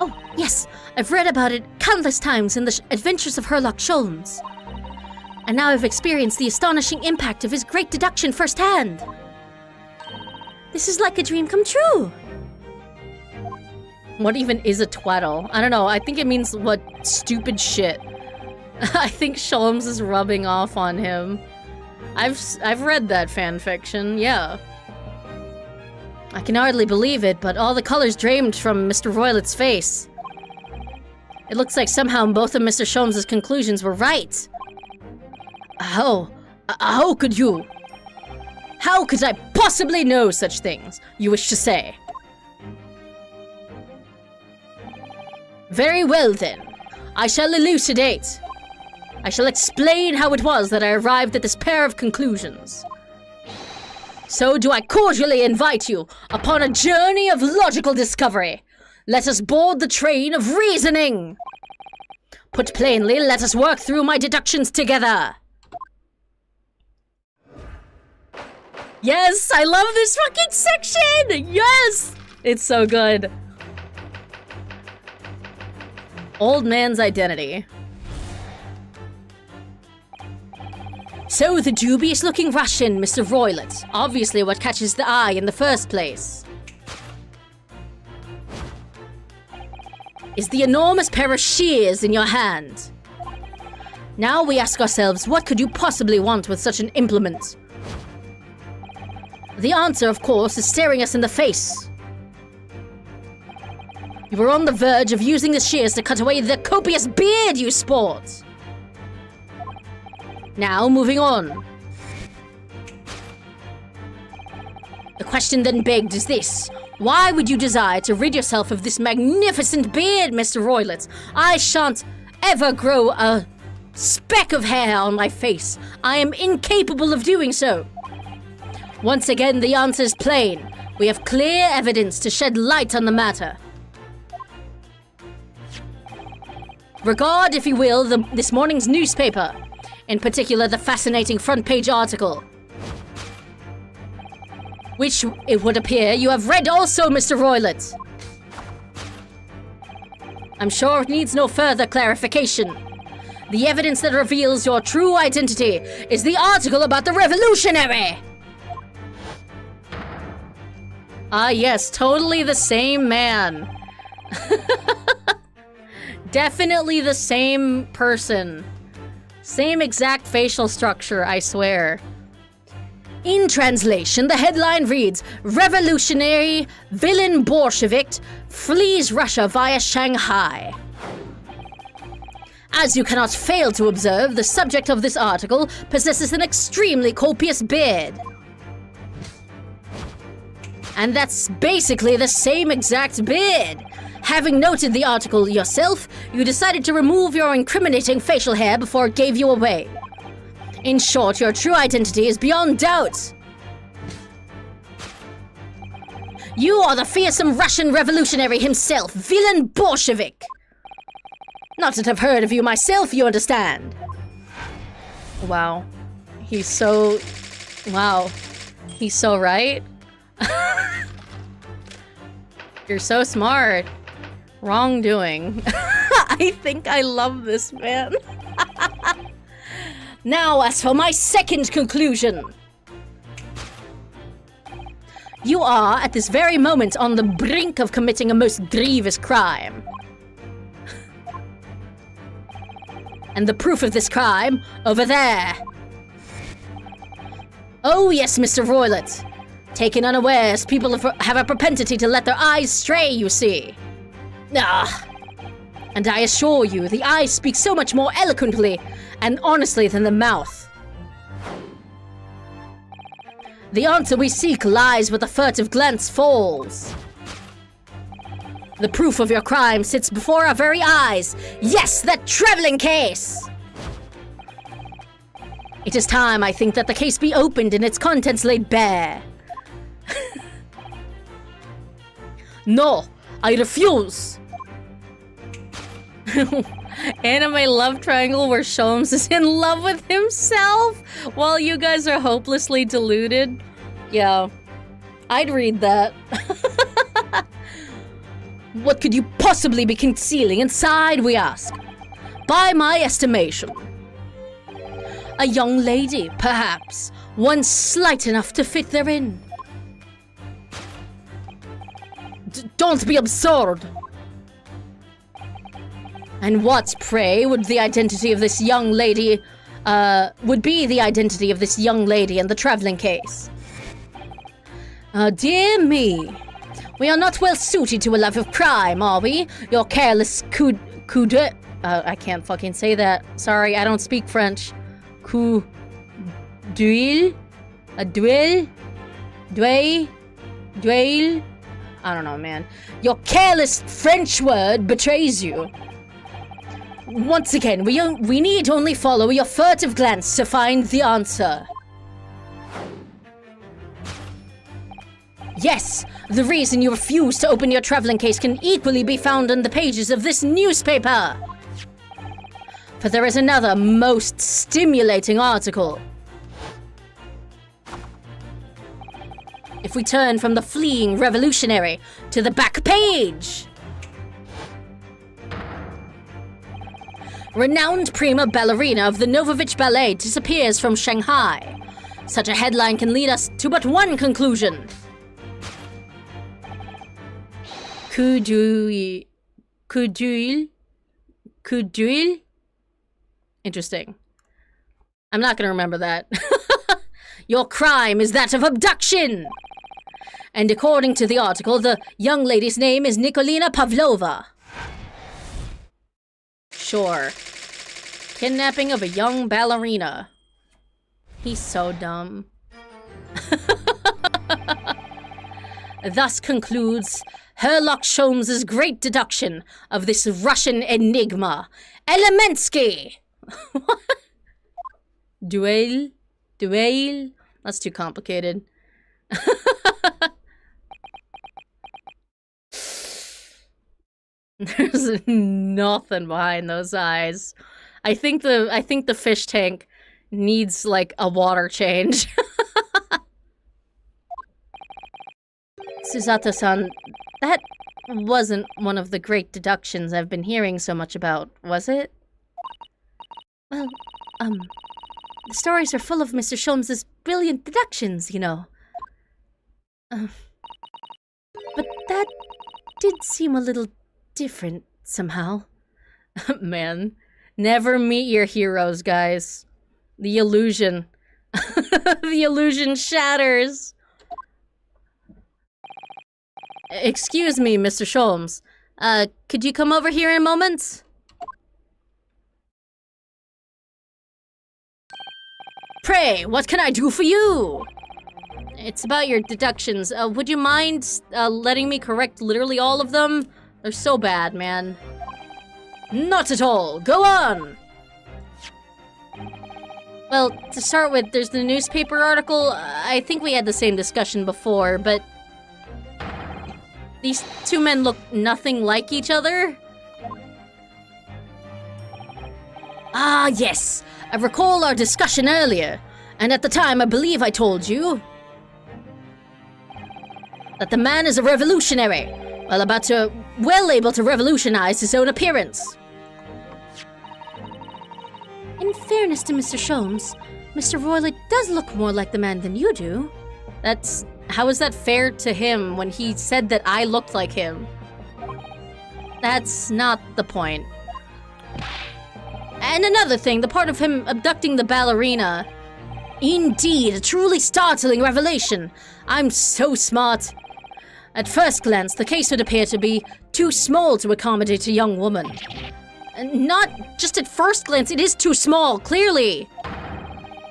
Oh, yes. I've read about it countless times in the Adventures of Sherlock Sholmes. And now I've experienced the astonishing impact of his great deduction firsthand. This is like a dream come true. What even is a twaddle? I don't know. I think it means what stupid shit. I think Sholmes is rubbing off on him. I've read that fanfiction, yeah. I can hardly believe it, but all the colors drained from Mr. Roylott's face. It looks like somehow both of Mr. Sholmes' conclusions were right. How could you? How could I possibly know such things, you wish to say? Very well then. I shall elucidate. I shall explain how it was that I arrived at this pair of conclusions. So do I cordially invite you upon a journey of logical discovery. Let us board the train of reasoning. Put plainly, let us work through my deductions together. Yes, I love this fucking section! Yes! It's so good. Old man's identity. So the dubious-looking Russian, Mr. Roylott, obviously what catches the eye in the first place, is the enormous pair of shears in your hand. Now we ask ourselves, what could you possibly want with such an implement? The answer, of course, is staring us in the face. You were on the verge of using the shears to cut away the copious beard you sport. Now, moving on. The question then begged is this. Why would you desire to rid yourself of this magnificent beard, Mr. Roylett? I shan't ever grow a speck of hair on my face. I am incapable of doing so. Once again, the answer is plain. We have clear evidence to shed light on the matter. Regard, if you will, this morning's newspaper. In particular, the fascinating front page article. Which, it would appear, you have read also, Mr. Roylett. I'm sure it needs no further clarification. The evidence that reveals your true identity is the article about the revolutionary! Ah, yes, totally the same man. Definitely the same person. Same exact facial structure, I swear. In translation, the headline reads, Revolutionary villain Bolshevik flees Russia via Shanghai. As you cannot fail to observe, the subject of this article possesses an extremely copious beard. And that's basically the same exact beard. Having noted the article yourself, you decided to remove your incriminating facial hair before it gave you away. In short, your true identity is beyond doubt. You are the fearsome Russian revolutionary himself, villain Bolshevik. Not that I've heard of you myself, you understand. Wow. He's so... Wow. He's so right. You're so smart. Wrongdoing. I think I love this man. Now, as for my second conclusion. You are, at this very moment, on the brink of committing a most grievous crime. And the proof of this crime, over there. Oh yes, Mr. Roylett. Taken unawares, people have a propensity to let their eyes stray, you see. Ah. And I assure you, the eyes speak so much more eloquently and honestly than the mouth. The answer we seek lies where the furtive glance falls. The proof of your crime sits before our very eyes. Yes, that traveling case! It is time, I think, that the case be opened and its contents laid bare. No, I refuse! Anime love triangle where Sholmes is in love with himself while you guys are hopelessly deluded. Yeah, I'd read that. What could you possibly be concealing inside, we ask? By my estimation. A young lady, perhaps, one slight enough to fit therein. Don't be absurd! And what, pray, would the identity of this young lady, would be the identity of this young lady in the traveling case? Dear me. We are not well suited to a life of crime, are we? Your careless I can't fucking say that. Sorry, I don't speak French. Duel? I don't know, man. Your careless French word betrays you. Once again, we need only follow your furtive glance to find the answer. Yes, the reason you refuse to open your traveling case can equally be found on the pages of this newspaper. For there is another most stimulating article. If we turn from the fleeing revolutionary to the back page. Renowned prima ballerina of the Novovich Ballet disappears from Shanghai. Such a headline can lead us to but one conclusion. Kuduil? Interesting. I'm not gonna remember that. Your crime is that of abduction! And according to the article, the young lady's name is Nikolina Pavlova. Sure. Kidnapping of a young ballerina. He's so dumb. thus concludes Herlock Sholmes' great deduction of this Russian enigma. Elemensky! What? Duel? That's too complicated. There's nothing behind those eyes. I think the fish tank needs like a water change. Susato-san, that wasn't one of the great deductions I've been hearing so much about, was it? Well, the stories are full of Mr. Sholmes' brilliant deductions, you know. But that did seem a little different, somehow. Man, never meet your heroes, guys. The illusion. The illusion shatters. Excuse me, Mr. Sholmes. Could you come over here in a moment? Pray, what can I do for you? It's about your deductions. Would you mind letting me correct literally all of them? They're so bad, man. Not at all. Go on! Well, to start with, there's the newspaper article. I think we had the same discussion before, but these two men look nothing like each other. Ah, yes. I recall our discussion earlier, and at the time I believe I told you that the man is a revolutionary, well able to revolutionize his own appearance. In fairness to Mr. Sholmes, Mr. Roylott does look more like the man than you do. How is that fair to him when he said that I looked like him? That's not the point. And another thing, the part of him abducting the ballerina. Indeed, a truly startling revelation. I'm so smart. At first glance, the case would appear to be too small to accommodate a young woman. Not just at first glance, it is too small, clearly.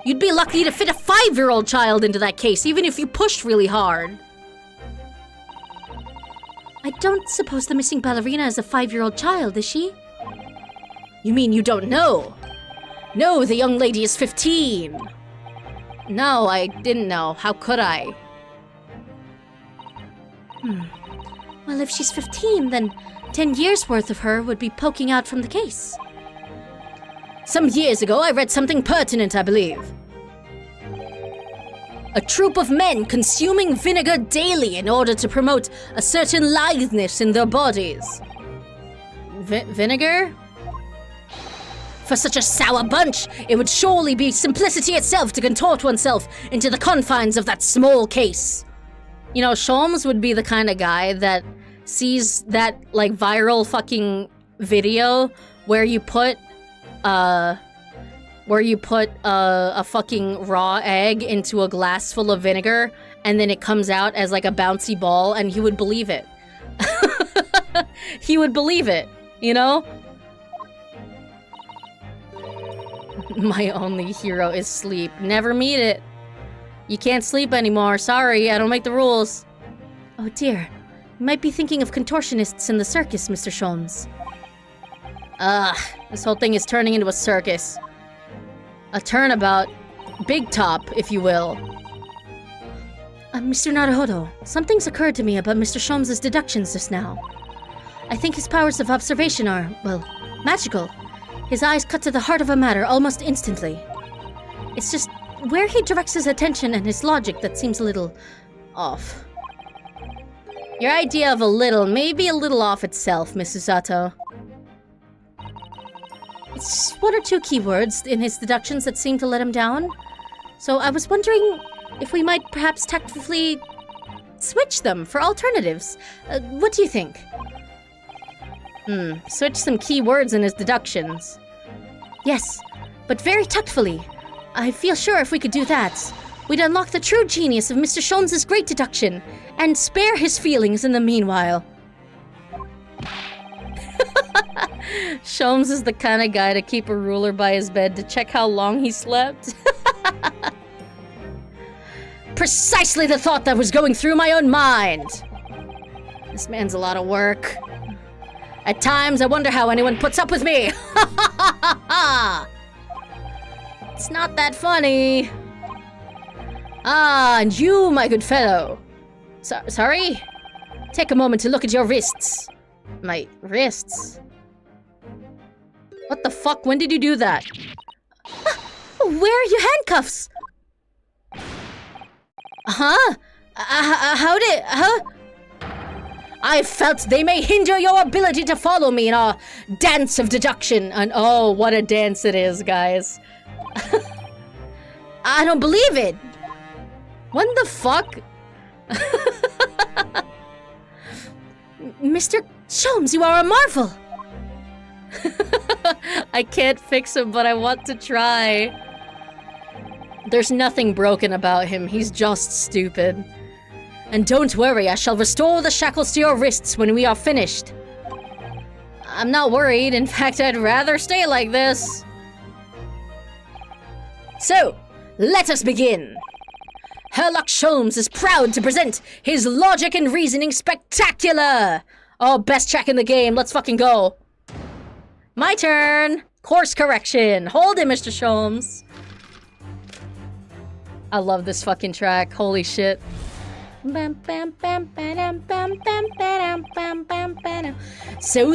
You'd be lucky to fit a 5-year-old child into that case, even if you pushed really hard. I don't suppose the missing ballerina is a 5-year-old child, is she? You mean you don't know? No, the young lady is 15. No, I didn't know. How could I? Well, if she's 15, then 10 years' worth of her would be poking out from the case. Some years ago, I read something pertinent, I believe. A troop of men consuming vinegar daily in order to promote a certain litheness in their bodies. Vinegar? For such a sour bunch, it would surely be simplicity itself to contort oneself into the confines of that small case. You know, Sholmes would be the kind of guy that sees that, like, viral fucking video where you put a fucking raw egg into a glass full of vinegar and then it comes out as like a bouncy ball, and he would believe it. He would believe it, you know? My only hero is sleep. Never meet it. You can't sleep anymore. Sorry, I don't make the rules. Oh dear. You might be thinking of contortionists in the circus, Mr. Sholmes. This whole thing is turning into a circus. A turnabout. Big top, if you will. Mr. Naruhodo, something's occurred to me about Mr. Sholmes' deductions just now. I think his powers of observation are, well, magical. His eyes cut to the heart of a matter almost instantly. It's just where he directs his attention and his logic that seems a little off. Your idea of a little may be a little off itself, Mrs. Sato. It's one or two keywords in his deductions that seem to let him down. So I was wondering if we might perhaps tactfully switch them for alternatives. What do you think? Switch some keywords in his deductions. Yes, but very tactfully. I feel sure if we could do that, we'd unlock the true genius of Mr. Sholmes' great deduction, and spare his feelings in the meanwhile. Sholmes is the kind of guy to keep a ruler by his bed to check how long he slept. precisely the thought that was going through my own mind. This man's a lot of work. At times, I wonder how anyone puts up with me. It's not that funny. Ah, and you, my good fellow. Sorry? Take a moment to look at your wrists. My wrists? What the fuck? When did you do that? Where are your handcuffs? Huh? I felt they may hinder your ability to follow me in our dance of deduction. And oh, what a dance it is, guys. I don't believe it. When the fuck? Mr. Sholmes, you are a marvel. I can't fix him, but I want to try. There's nothing broken about him. He's just stupid. And don't worry, I shall restore the shackles to your wrists when we are finished. I'm not worried. In fact, I'd rather stay like this. So, let us begin. Herlock Sholmes is proud to present his logic and reasoning spectacular. Oh, best track in the game. Let's fucking go. My turn. Course correction. Hold it, Mr. Sholmes. I love this fucking track. Holy shit. So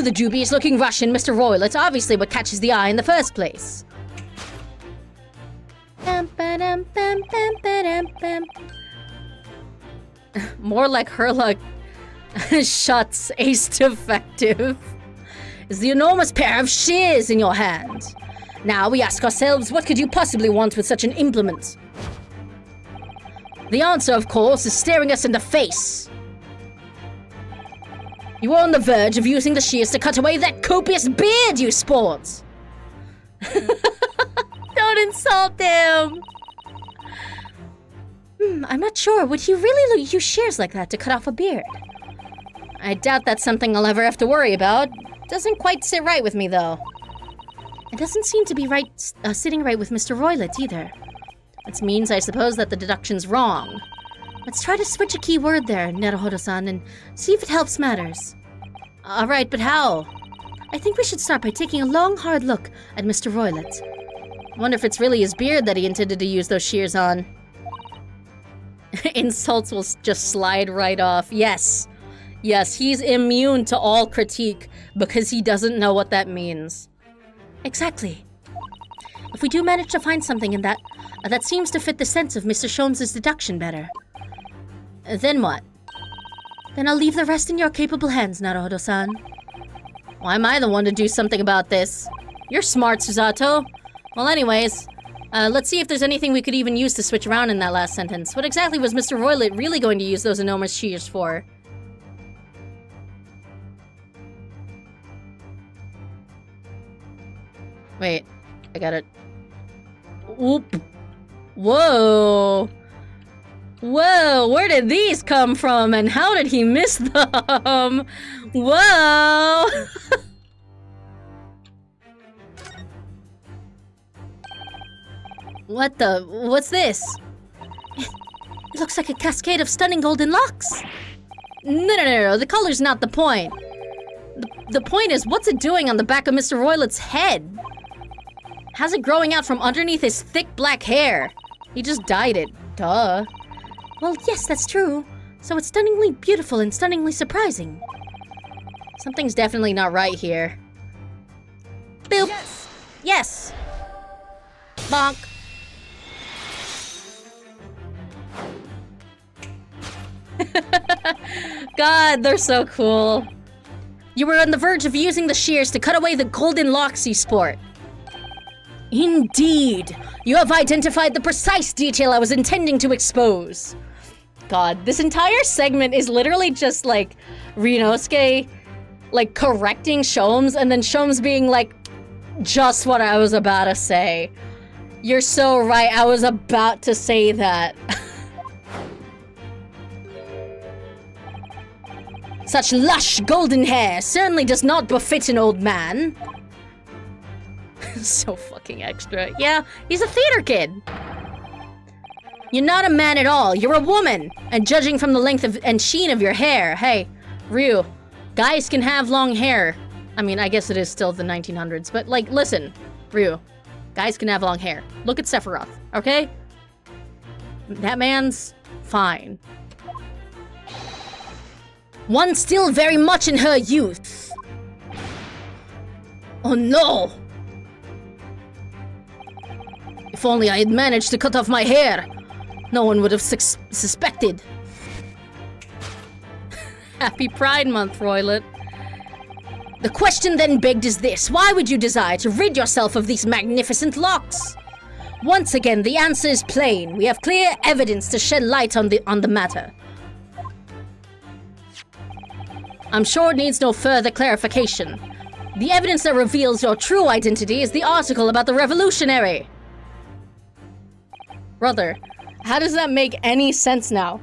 the dubious looking Russian, Mr. Roylott, obviously what catches the eye in the first place. More like Herlock Shuts aced effective. Is the enormous pair of shears in your hand. Now we ask ourselves, what could you possibly want with such an implement? The answer, of course, is staring us in the face. You are on the verge of using the shears to cut away that copious beard you sport. Don't insult him. I'm not sure. Would you really use shears like that to cut off a beard? I doubt that's something I'll ever have to worry about. Doesn't quite sit right with me, though. It doesn't seem to be sitting right with Mr. Roylott either. Which means, I suppose, that the deduction's wrong. Let's try to switch a key word there, Naruhodo-san, and see if it helps matters. Alright, but how? I think we should start by taking a long, hard look at Mr. Roylott. Wonder if it's really his beard that he intended to use those shears on. Insults will just slide right off. Yes. Yes, he's immune to all critique because he doesn't know what that means. Exactly. If we do manage to find something in that seems to fit the sense of Mr. Sholmes' deduction better. Then what? Then I'll leave the rest in your capable hands, Naruhodo-san. Why am I the one to do something about this? You're smart, Susato. Well, anyways, let's see if there's anything we could even use to switch around in that last sentence. What exactly was Mr. Roylott really going to use those enormous shears for? Wait, I got it. Oop. Whoa. Whoa, where did these come from and how did he miss them? Whoa. What's this? It looks like a cascade of stunning golden locks. No, the color's not the point. The point is, what's it doing on the back of Mr. Roylott's head? How's it growing out from underneath his thick black hair? He just dyed it. Duh. Well, yes, that's true. So it's stunningly beautiful and stunningly surprising. Something's definitely not right here. Boop. Yes. Bonk. God, they're so cool. You were on the verge of using the shears to cut away the golden locks you sport. Indeed. You have identified the precise detail I was intending to expose. God, this entire segment is literally just like Ryunosuke like correcting Sholmes and then Sholmes being like, just what I was about to say. You're so right, I was about to say that. Such lush golden hair certainly does not befit an old man. So fucking extra. Yeah, he's a theater kid. You're not a man at all. You're a woman. And judging from the length of and sheen of your hair, hey, Ryu, guys can have long hair. I mean, I guess it is still the 1900s, but like, listen, Ryu, guys can have long hair. Look at Sephiroth, okay? That man's fine. One still very much in her youth. Oh no! If only I had managed to cut off my hair, no one would have suspected. Happy Pride Month, Roylet. The question then begged is this: why would you desire to rid yourself of these magnificent locks? Once again, the answer is plain. We have clear evidence to shed light on the matter. I'm sure it needs no further clarification. The evidence that reveals your true identity is the article about the revolutionary. Brother, how does that make any sense now?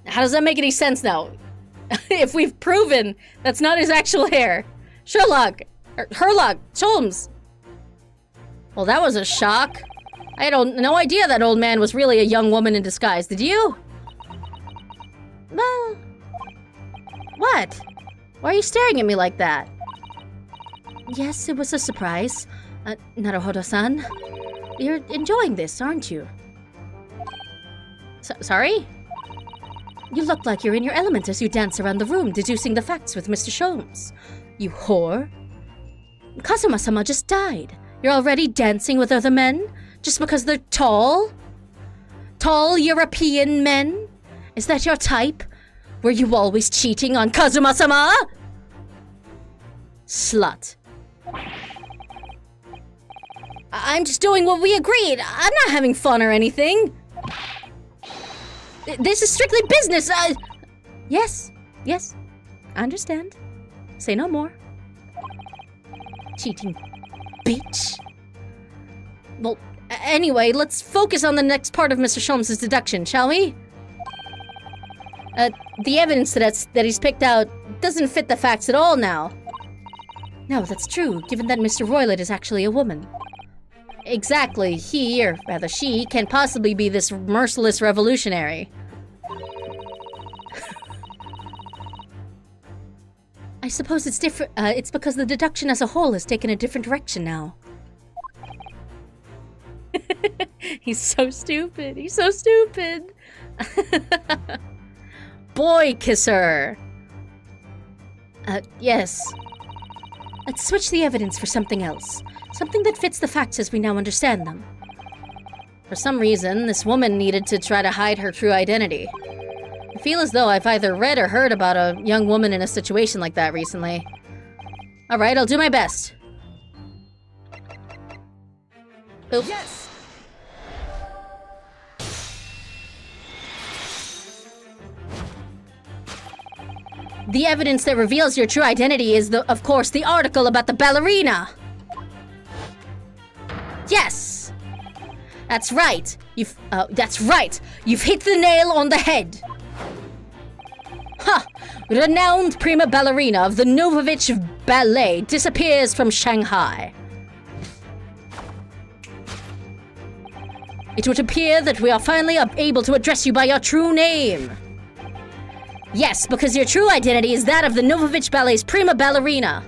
How does that make any sense now? If we've proven that's not his actual hair. Sherlock, Herlock, Sholmes. Well, that was a shock. I had no idea that old man was really a young woman in disguise. Did you? Well, what? Why are you staring at me like that? Yes, it was a surprise. Naruhodo-san, you're enjoying this, aren't you? Sorry? You look like you're in your element as you dance around the room, deducing the facts with Mr. Sholmes. You whore. Kazuma-sama just died. You're already dancing with other men? Just because they're tall? Tall European men? Is that your type? Were you always cheating on Kazuma-sama? Slut. I'm just doing what we agreed. I'm not having fun or anything. This is strictly business. Yes, I understand. Say no more. Cheating bitch. Well, anyway, let's focus on the next part of Mr. Sholmes' deduction, shall we? The evidence that he's picked out doesn't fit the facts at all now. No, that's true, given that Mr. Roylet is actually a woman. Exactly, he, or rather she, can't possibly be this merciless revolutionary. I suppose it's different. It's because the deduction as a whole has taken a different direction now. He's so stupid. He's so stupid. Boy kisser. Yes. Let's switch the evidence for something else. Something that fits the facts as we now understand them. For some reason, this woman needed to try to hide her true identity. I feel as though I've either read or heard about a young woman in a situation like that recently. Alright, I'll do my best. Oop. Yes! The evidence that reveals your true identity is, of course, the article about the ballerina. Yes! That's right. That's right. You've hit the nail on the head. Ha! Renowned prima ballerina of the Novovich Ballet disappears from Shanghai. It would appear that we are finally able to address you by your true name. Yes, because your true identity is that of the Novovich Ballet's prima ballerina.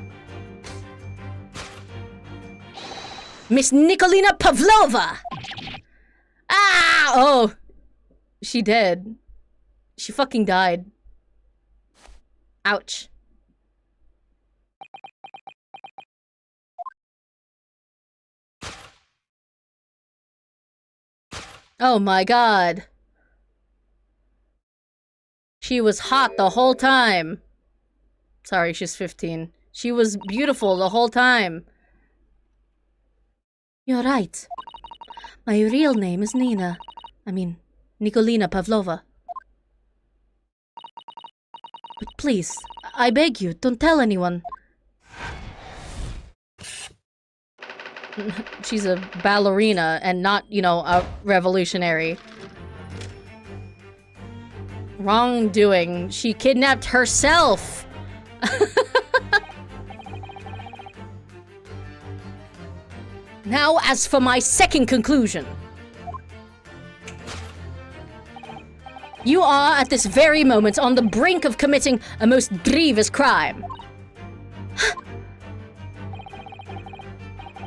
Miss Nikolina Pavlova! Ah! Oh. She did. She fucking died. Ouch. Oh my god. She was hot the whole time. Sorry, she's 15. She was beautiful the whole time. You're right. My real name is Nikolina Pavlova. But please, I beg you, don't tell anyone. She's a ballerina and not, a revolutionary. Wrongdoing. She kidnapped herself. Now, as for my second conclusion. You are, at this very moment, on the brink of committing a most grievous crime.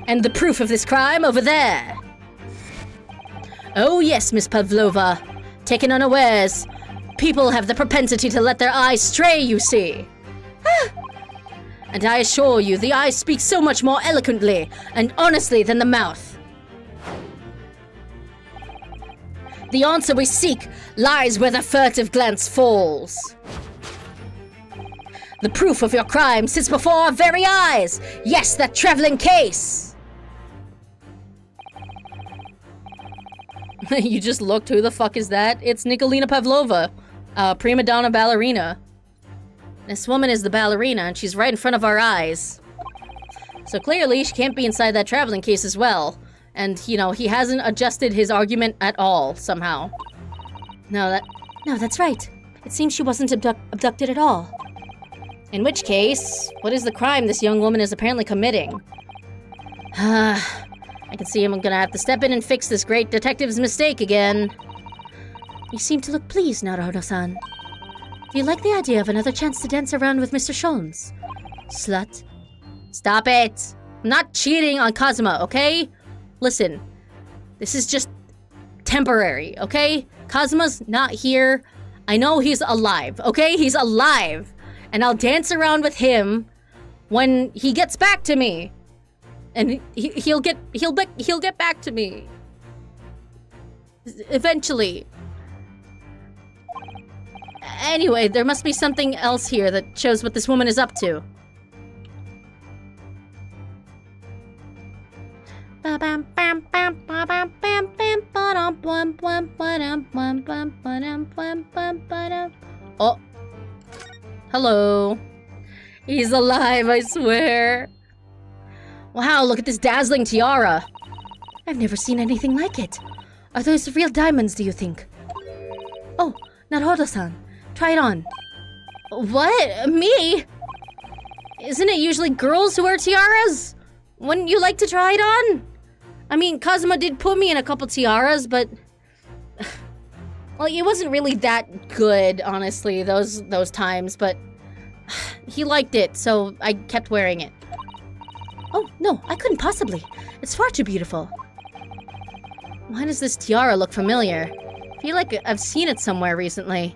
And the proof of this crime over there. Oh yes, Miss Pavlova. Taken unawares, people have the propensity to let their eyes stray, you see. And I assure you, the eyes speak so much more eloquently and honestly than the mouth. The answer we seek lies where the furtive glance falls. The proof of your crime sits before our very eyes. Yes, that traveling case. You just looked, who the fuck is that? It's Nikolina Pavlova, prima donna ballerina. This woman is the ballerina, and she's right in front of our eyes. So clearly, she can't be inside that traveling case as well. And, you know, he hasn't adjusted his argument at all, somehow. No, that's right. It seems she wasn't abducted at all. In which case, what is the crime this young woman is apparently committing? I can see I'm gonna have to step in and fix this great detective's mistake again. You seem to look pleased, Naruto-san. Do you like the idea of another chance to dance around with Mr. Sholmes? Slut. Stop it! I'm not cheating on Kazuma, okay? Listen, this is just temporary, okay? Kazuma's not here. I know he's alive, okay? He's alive! And I'll dance around with him when he gets back to me. And he'll get back to me. Eventually. Anyway, there must be something else here that shows what this woman is up to. Oh. Hello. He's alive, I swear. Wow, look at this dazzling tiara. I've never seen anything like it. Are those real diamonds, do you think? Oh, Naruto-san. Try it on. What? Me? Isn't it usually girls who wear tiaras? Wouldn't you like to try it on? I mean, Kazuma did put me in a couple tiaras, but... Well, it wasn't really that good, honestly, those times, but... He liked it, so I kept wearing it. Oh, no, I couldn't possibly. It's far too beautiful. Why does this tiara look familiar? I feel like I've seen it somewhere recently.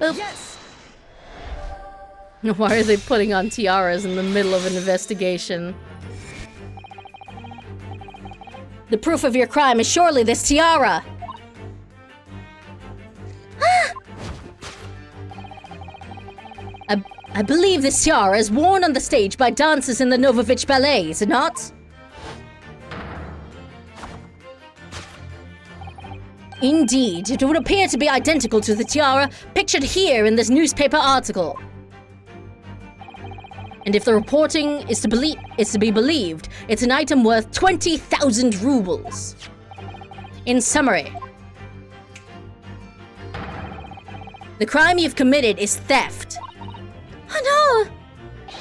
Boop. Yes! Why are they putting on tiaras in the middle of an investigation? The proof of your crime is surely this tiara! I believe this tiara is worn on the stage by dancers in the Novovich Ballet, is it not? Indeed, it would appear to be identical to the tiara pictured here in this newspaper article. And if the reporting is to be believed, it's an item worth 20,000 rubles. In summary, the crime you've committed is theft. Oh no!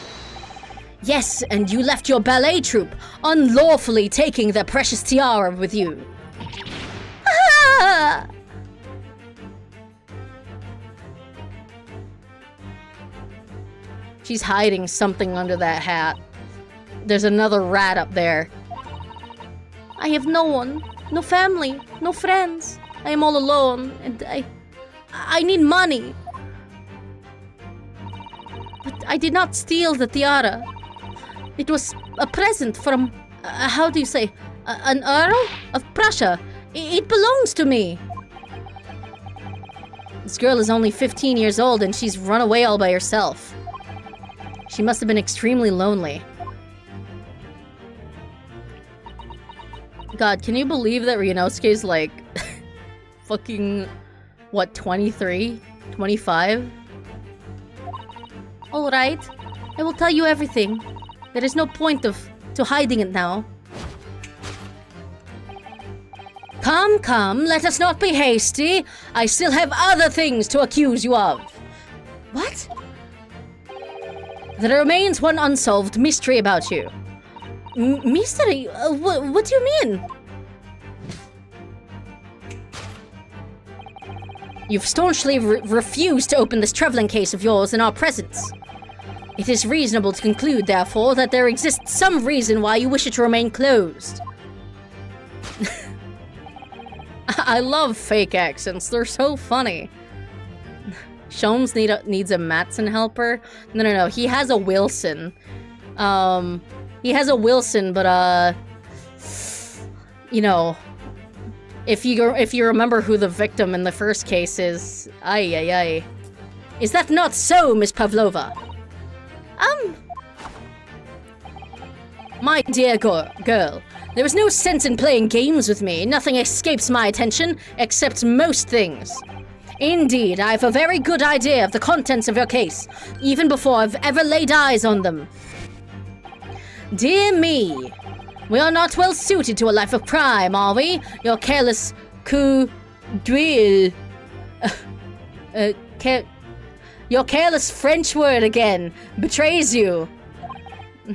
Yes, and you left your ballet troupe, unlawfully taking the precious tiara with you. Ah! She's hiding something under that hat. There's another rat up there. I have no one, no family, no friends. I am all alone, and I need money. But I did not steal the tiara. It was a present from, how do you say, an Earl of Prussia. It belongs to me. This girl is only 15 years old and she's run away all by herself. She must have been extremely lonely. God, can you believe that Ryunosuke's like fucking, what, 23? 25? Alright, I will tell you everything. There is no point to hiding it now. Come, let us not be hasty. I still have other things to accuse you of. What? There remains one unsolved mystery about you. Mystery? What do you mean? You've staunchly refused to open this traveling case of yours in our presence. It is reasonable to conclude, therefore, that there exists some reason why you wish it to remain closed. I love fake accents. They're so funny. Sholmes needs a Matson helper. No. He has a Wilson. He has a Wilson, but you know, if you remember who the victim in the first case is, ay. Is that not so, Miss Pavlova? My dear girl, there is no sense in playing games with me. Nothing escapes my attention, except most things. Indeed, I have a very good idea of the contents of your case, even before I've ever laid eyes on them. Dear me, we are not well suited to a life of crime, are we? Your careless your careless French word again betrays you.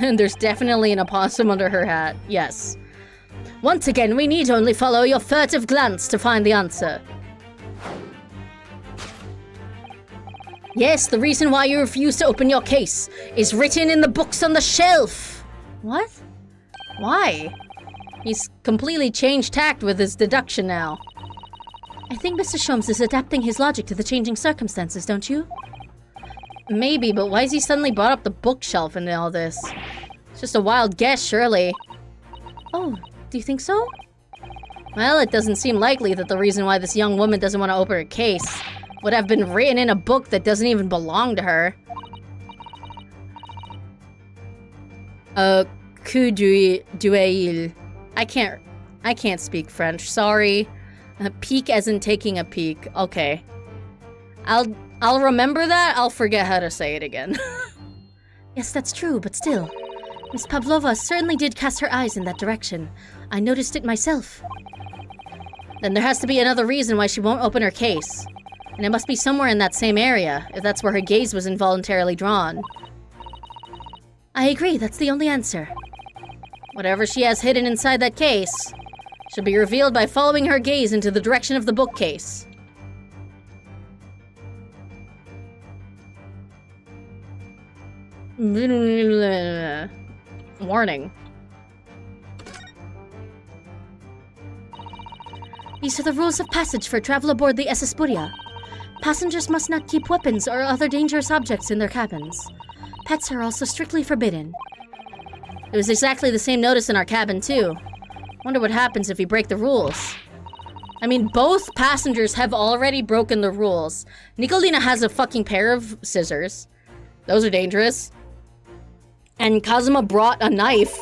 And there's definitely an opossum under her hat, yes. Once again, we need only follow your furtive glance to find the answer. Yes, the reason why you refuse to open your case is written in the books on the shelf. What? Why? He's completely changed tact with his deduction now. I think Mr. Sholmes is adapting his logic to the changing circumstances, don't you? Maybe, but why has he suddenly brought up the bookshelf and all this? It's just a wild guess, surely. Oh, do you think so? Well, it doesn't seem likely that the reason why this young woman doesn't want to open her case would have been written in a book that doesn't even belong to her. Que duel. I can't speak French, sorry. Peek as in taking a peek. Okay. I'll remember that, I'll forget how to say it again. Yes, that's true, but still. Miss Pavlova certainly did cast her eyes in that direction. I noticed it myself. Then there has to be another reason why she won't open her case. And it must be somewhere in that same area, if that's where her gaze was involuntarily drawn. I agree, that's the only answer. Whatever she has hidden inside that case should be revealed by following her gaze into the direction of the bookcase. Warning. These are the rules of passage for travel aboard the SS Buria. Passengers must not keep weapons or other dangerous objects in their cabins. Pets are also strictly forbidden. It was exactly the same notice in our cabin, too. Wonder what happens if we break the rules. I mean, both passengers have already broken the rules. Nicolina has a fucking pair of scissors. Those are dangerous. And Kazuma brought a knife.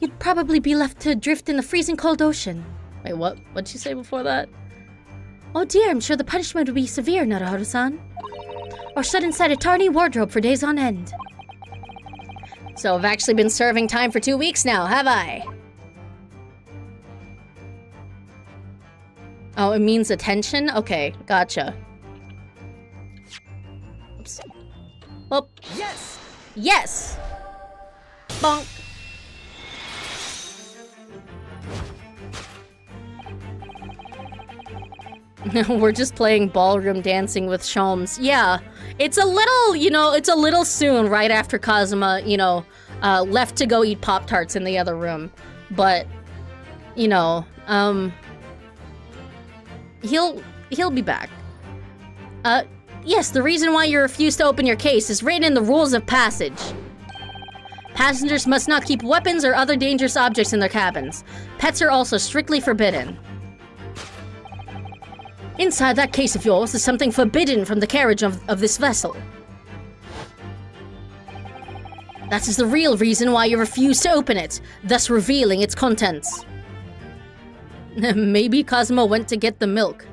You'd probably be left to drift in the freezing cold ocean. Wait, what? What'd she say before that? Oh dear, I'm sure the punishment would be severe, Naruto-san. Or shut inside a tawny wardrobe for days on end. So I've actually been serving time for 2 weeks now, have I? Oh, it means attention? Okay, gotcha. Oops. Oh. Yes! Yes! Bonk. We're just playing ballroom dancing with Sholmes. Yeah, it's a little, it's a little soon right after Kazuma, left to go eat Pop-Tarts in the other room. But, he'll be back. Yes, the reason why you refuse to open your case is written in the rules of passage. Passengers must not keep weapons or other dangerous objects in their cabins. Pets are also strictly forbidden. Inside that case of yours is something forbidden from the carriage of this vessel. That is the real reason why you refuse to open it, thus revealing its contents. Maybe Kazuma went to get the milk.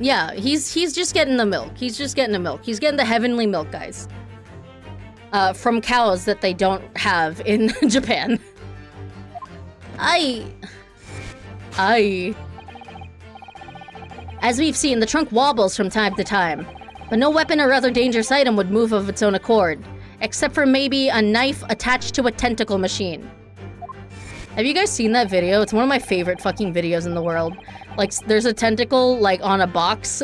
Yeah, he's just getting the milk. He's just getting the milk. He's getting the heavenly milk, guys. From cows that they don't have in Japan. As we've seen, the trunk wobbles from time to time, but no weapon or other dangerous item would move of its own accord, except for maybe a knife attached to a tentacle machine. Have you guys seen that video? It's one of my favorite fucking videos in the world. Like, there's a tentacle, like, on a box,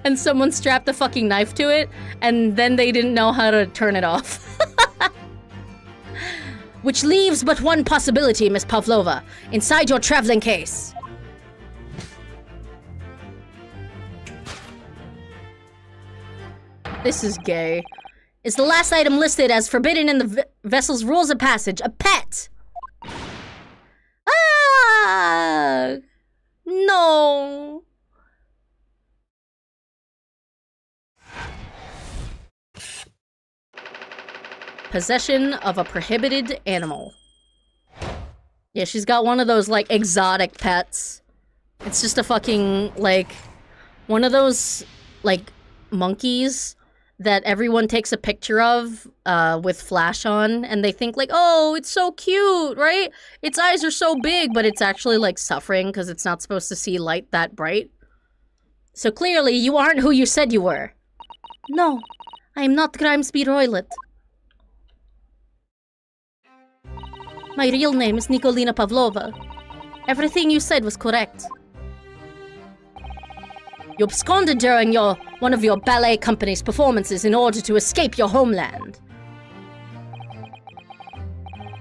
and someone strapped a fucking knife to it, and then they didn't know how to turn it off. Which leaves but one possibility, Miss Pavlova. Inside your traveling case. This is gay. Is the last item listed as forbidden in the vessel's rules of passage a pet? Ah! No. Possession of a prohibited animal. Yeah, she's got one of those, like, exotic pets. It's just a fucking, like, one of those, like, monkeys that everyone takes a picture of with flash on, and they think, like, oh, it's so cute, right? Its eyes are so big, but it's actually, like, suffering because it's not supposed to see light that bright. So clearly, you aren't who you said you were. No, I am not Grimesby Roylet. My real name is Nikolina Pavlova. Everything you said was correct. You absconded during one of your ballet company's performances in order to escape your homeland.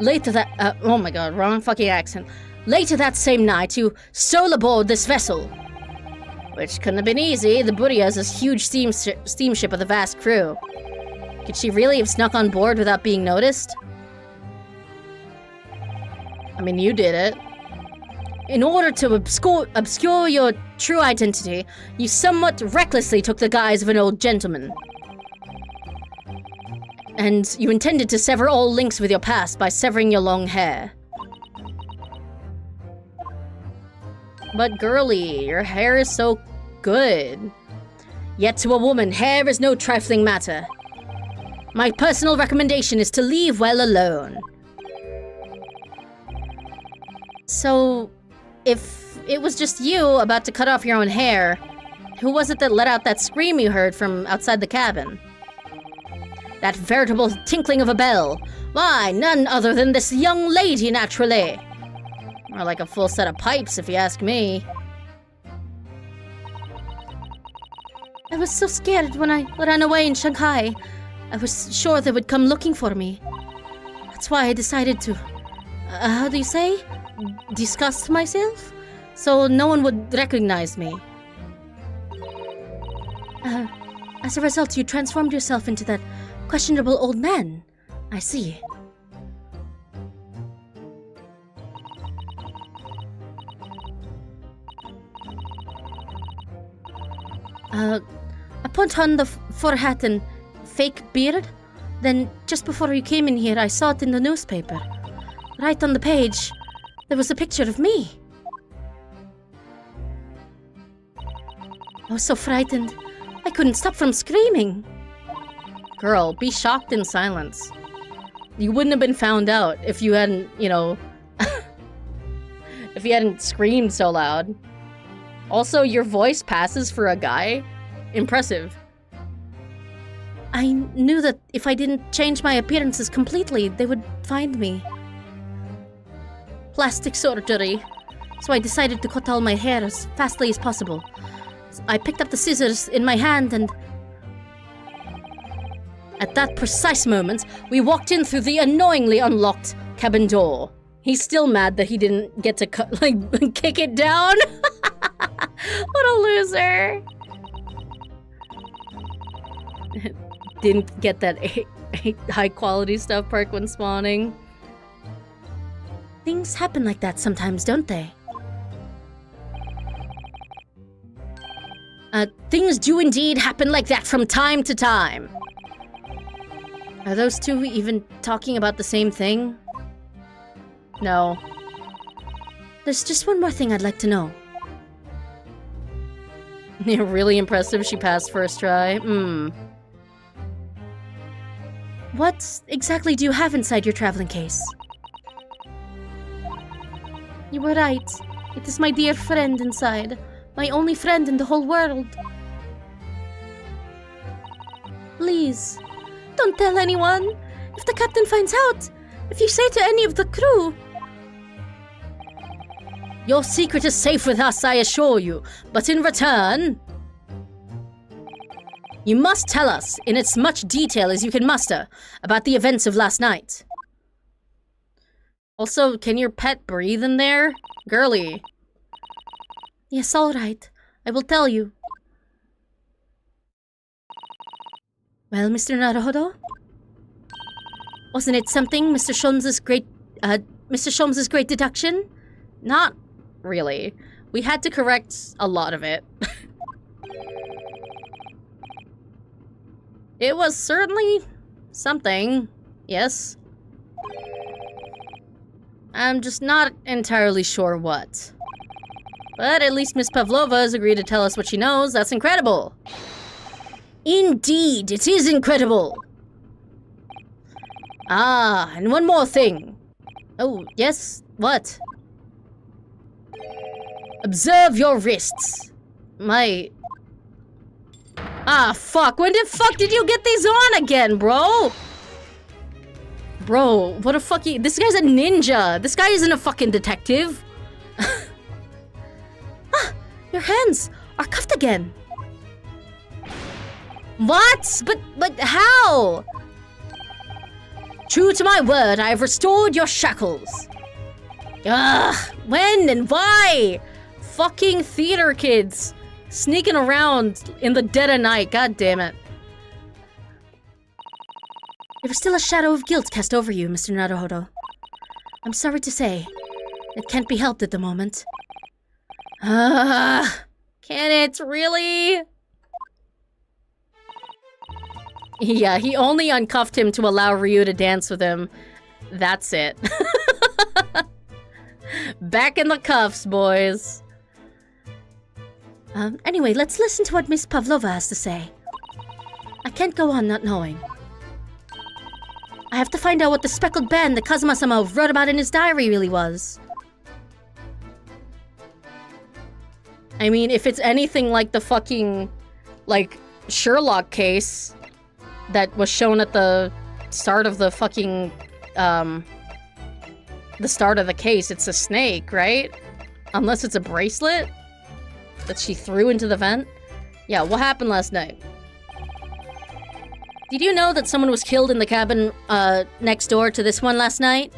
Later that... oh my god, wrong fucking accent. Later that same night, you stole aboard this vessel. Which couldn't have been easy. The Burya is this huge steamship with a vast crew. Could she really have snuck on board without being noticed? I mean, you did it. In order to obscure your true identity, you somewhat recklessly took the guise of an old gentleman. And you intended to sever all links with your past by severing your long hair. But girly, your hair is so good. Yet to a woman, hair is no trifling matter. My personal recommendation is to leave well alone. So, if it was just you about to cut off your own hair, who was it that let out that scream you heard from outside the cabin? That veritable tinkling of a bell. Why, none other than this young lady, naturally. More like a full set of pipes, if you ask me. I was so scared when I ran away in Shanghai. I was sure they would come looking for me. That's why I decided to... how do you say? Disgust myself? So no one would recognize me. As a result, you transformed yourself into that questionable old man. I see. I put on the fur hat and fake beard. Then, just before you came in here, I saw it in the newspaper. Right on the page, there was a picture of me. I was so frightened. I couldn't stop from screaming. Girl, be shocked in silence. You wouldn't have been found out if you hadn't, you know... if you hadn't screamed so loud. Also, your voice passes for a guy. Impressive. I knew that if I didn't change my appearances completely, they would find me. Plastic surgery. So I decided to cut all my hair as fastly as possible. I picked up the scissors in my hand and... At that precise moment, we walked in through the annoyingly unlocked cabin door. He's still mad that he didn't get to kick it down. What a loser. Didn't get that high quality stuff perk when spawning. Things happen like that sometimes, don't they? Things do indeed happen like that from time to time. Are those two even talking about the same thing? No. There's just one more thing I'd like to know. Yeah, really impressive she passed first try. What exactly do you have inside your traveling case? You were right. It is my dear friend inside. My only friend in the whole world. Please, don't tell anyone. If the captain finds out, if you say to any of the crew... Your secret is safe with us, I assure you. But in return, you must tell us, in as much detail as you can muster, about the events of last night. Also, can your pet breathe in there? Girly. Yes, all right. I will tell you. Well, Mr. Naruhodo? Wasn't it something, Mr. Sholmes's great deduction? Not really. We had to correct a lot of it. It was certainly something, yes. I'm just not entirely sure what. But at least Miss Pavlova has agreed to tell us what she knows. That's incredible. Indeed, it is incredible. Ah, and one more thing. Oh, yes? What? Observe your wrists. My... Ah, fuck. When the fuck did you get these on again, bro? Bro, what a fucking... This guy's a ninja. This guy isn't a fucking detective. Ah, your hands are cuffed again. What? But how? True to my word, I have restored your shackles. Ugh, when and why? Fucking theater kids. Sneaking around in the dead of night, god damn it. There is still a shadow of guilt cast over you, Mr. Naruhodo. I'm sorry to say, it can't be helped at the moment. Can it really? Yeah, he only uncuffed him to allow Ryu to dance with him. That's it. Back in the cuffs, boys. Anyway, let's listen to what Miss Pavlova has to say. I can't go on not knowing. I have to find out what the speckled band that Kazuma-sama wrote about in his diary really was. I mean, if it's anything like the fucking, like, Sherlock case that was shown at the start of the fucking, the start of the case, it's a snake, right? Unless it's a bracelet that she threw into the vent. Yeah, what happened last night? Did you know that someone was killed in the cabin, next door to this one last night?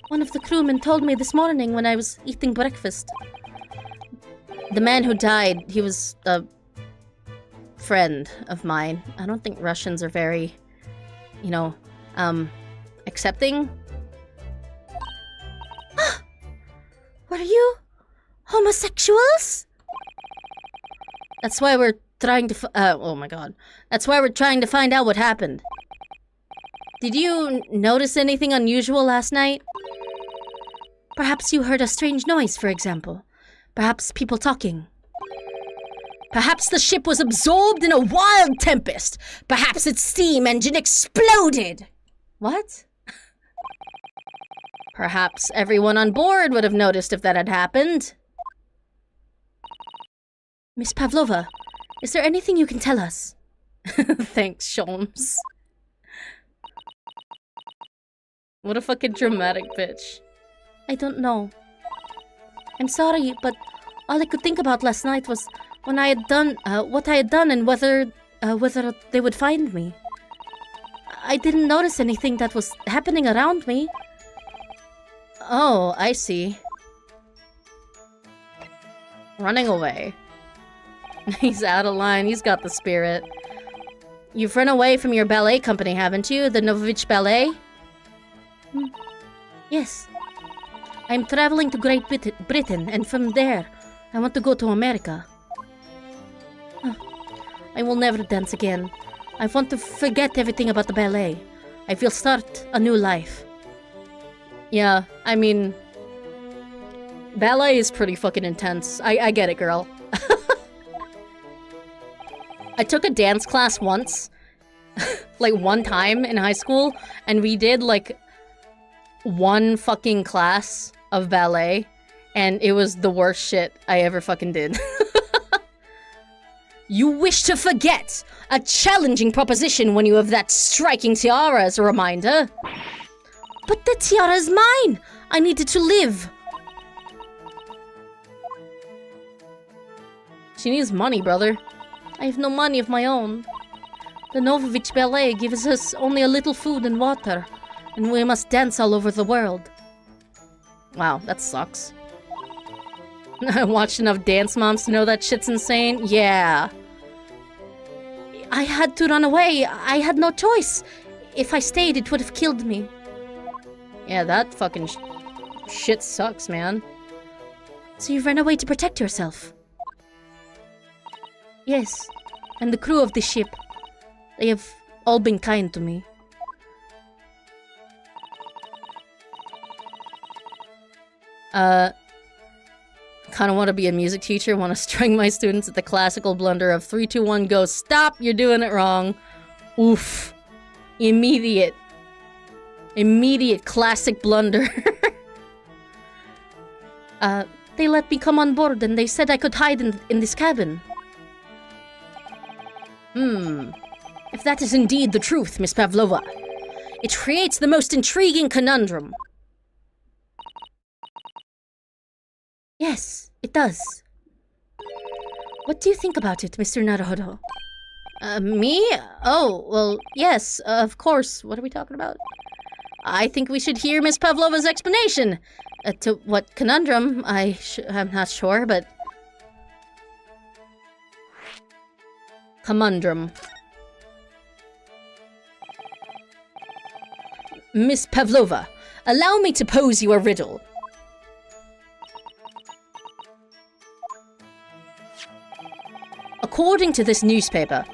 One of the crewmen told me this morning when I was eating breakfast. The man who died, he was a friend of mine. I don't think Russians are very, you know, accepting. Were you homosexuals? That's why we're trying to oh my god. That's why we're trying to find out what happened. Did you notice anything unusual last night? Perhaps you heard a strange noise, for example. Perhaps people talking. Perhaps the ship was absorbed in a wild tempest. Perhaps its steam engine exploded. What? Perhaps everyone on board would have noticed if that had happened. Miss Pavlova, is there anything you can tell us? Thanks, Sholmes. What a fucking dramatic bitch. I don't know. I'm sorry, but all I could think about last night was when I had done, what I had done and whether they would find me. I didn't notice anything that was happening around me. Oh, I see. Running away. He's out of line. He's got the spirit. You've run away from your ballet company, haven't you? The Novovich Ballet? Yes. I'm traveling to Great Britain, and from there, I want to go to America. I will never dance again. I want to forget everything about the ballet. I will start a new life. Yeah, I mean... ballet is pretty fucking intense. I get it, girl. I took a dance class once. Like, one time in high school. And we did, like, one fucking class of ballet. And it was the worst shit I ever fucking did. You wish to forget! A challenging proposition when you have that striking tiara as a reminder. But the tiara is mine! I needed to live. She needs money, brother. I have no money of my own. The Novovich Ballet gives us only a little food and water, and we must dance all over the world. Wow, that sucks. I watched enough dance moms to know that shit's insane. Yeah. I had to run away. I had no choice. If I stayed, it would have killed me. Yeah, that fucking shit sucks, man. So you ran away to protect yourself? Yes, and the crew of the ship. They have all been kind to me. Kind of want to be a music teacher, want to string my students at the classical blunder of 3, 2, 1, go, stop, you're doing it wrong. Oof. Immediate classic blunder. They let me come on board and they said I could hide in this cabin. If that is indeed the truth, Miss Pavlova, it creates the most intriguing conundrum. Yes, it does. What do you think about it, Mr. Naruhodo? Me? Oh, well, yes, of course. What are we talking about? I think we should hear Miss Pavlova's explanation. To what conundrum? I'm not sure, but... Conundrum. Miss Pavlova, allow me to pose you a riddle. According to this newspaper,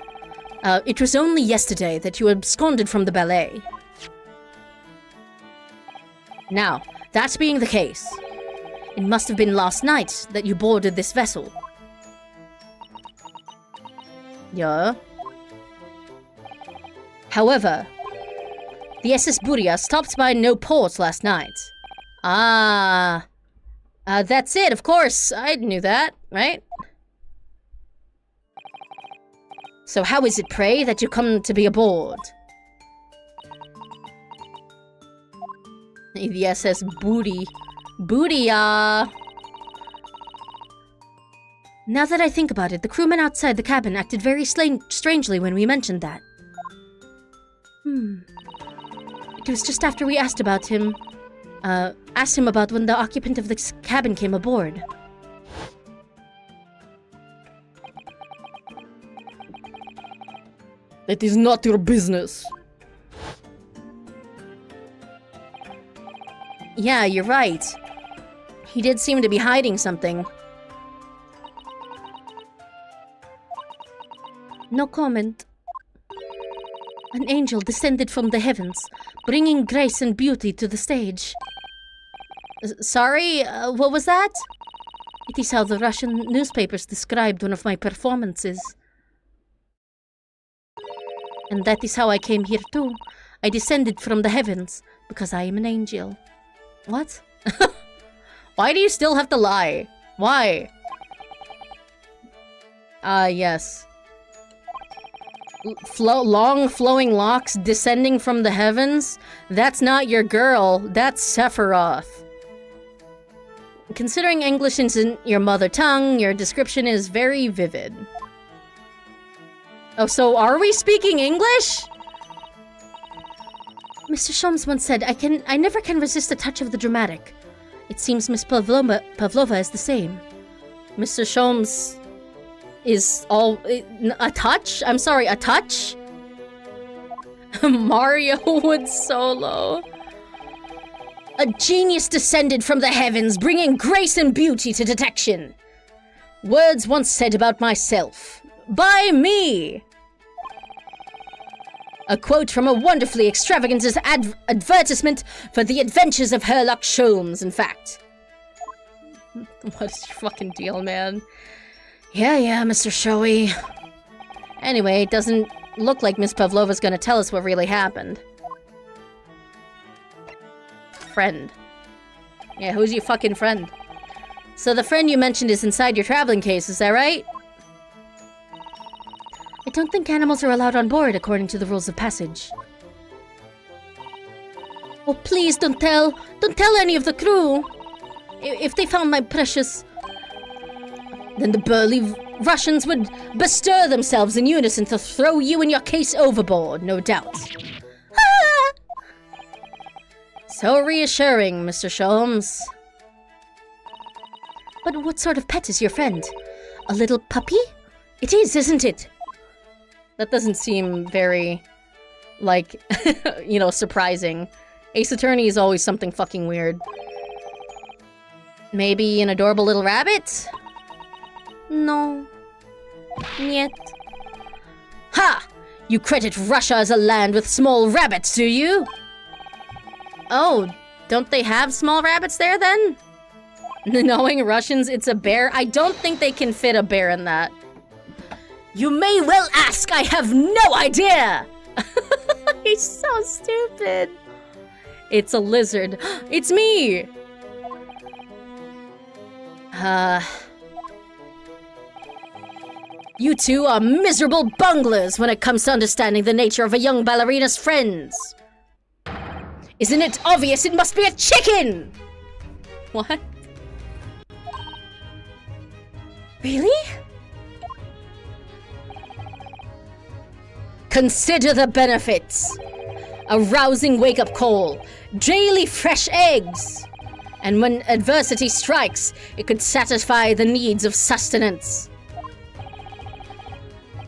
it was only yesterday that you absconded from the ballet. Now, that being the case, it must have been last night that you boarded this vessel. Yeah. However, the SS Buria stopped by no port last night. That's it, of course. I knew that, right? So how is it, pray, that you come to be aboard? The SS Booty. Now that I think about it, the crewmen outside the cabin acted very strangely when we mentioned that. It was just after we asked about him, asked him about when the occupant of the cabin came aboard. That is not your business. Yeah, you're right. He did seem to be hiding something. No comment. An angel descended from the heavens, bringing grace and beauty to the stage. Sorry, what was that? It is how the Russian newspapers described one of my performances. And that is how I came here too. I descended from the heavens, because I am an angel. What? Why do you still have to lie? Why? Yes. Long flowing locks descending from the heavens? That's not your girl, that's Sephiroth. Considering English isn't your mother tongue, your description is very vivid. Oh, so are we speaking English? Mr. Sholmes once said, I never can resist a touch of the dramatic. It seems Miss Pavlova is the same. Mr. Sholmes is all... a touch? I'm sorry, a touch? Mario Wood Solo. A genius descended from the heavens, bringing grace and beauty to detection. Words once said about myself. By me! A quote from a wonderfully extravagant advertisement for the adventures of Herlock Sholmes, in fact. What is your fucking deal, man? Yeah, Mr. Showy. Anyway, it doesn't look like Miss Pavlova's gonna tell us what really happened. Friend. Yeah, who's your fucking friend? So the friend you mentioned is inside your traveling case, is that right? I don't think animals are allowed on board according to the rules of passage. Oh, please don't tell any of the crew. If they found my precious... Then the burly Russians would bestir themselves in unison to throw you and your case overboard, no doubt. Ah! So reassuring, Mr. Sholmes. But what sort of pet is your friend? A little puppy? It is, isn't it? That doesn't seem very, like, surprising. Ace Attorney is always something fucking weird. Maybe an adorable little rabbit? No. Niet. Ha! You credit Russia as a land with small rabbits, do you? Oh, don't they have small rabbits there then? Knowing Russians, it's a bear. I don't think they can fit a bear in that. You may well ask, I have no idea! He's so stupid. It's a lizard. It's me! You two are miserable bunglers when it comes to understanding the nature of a young ballerina's friends. Isn't it obvious it must be a chicken? What? Really? Consider the benefits. A rousing wake-up call. Daily fresh eggs. And when adversity strikes, it could satisfy the needs of sustenance.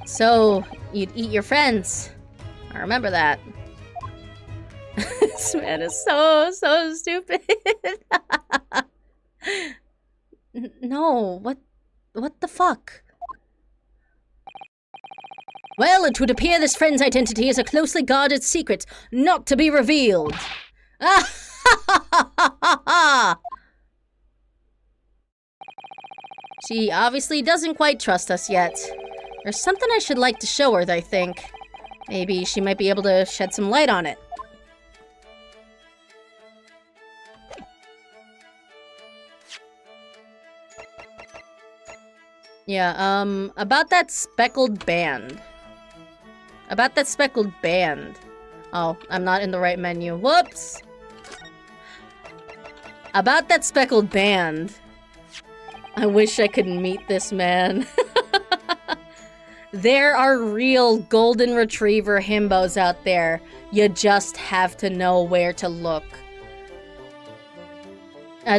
So, you'd eat your friends. I remember that. This man is so stupid. No, what the fuck? Well, it would appear this friend's identity is a closely guarded secret, not to be revealed. She obviously doesn't quite trust us yet. There's something I should like to show her, I think. Maybe she might be able to shed some light on it. Yeah, about that speckled band. Oh, I'm not in the right menu. Whoops! About that speckled band. I wish I could meet this man. There are real golden retriever himbos out there. You just have to know where to look.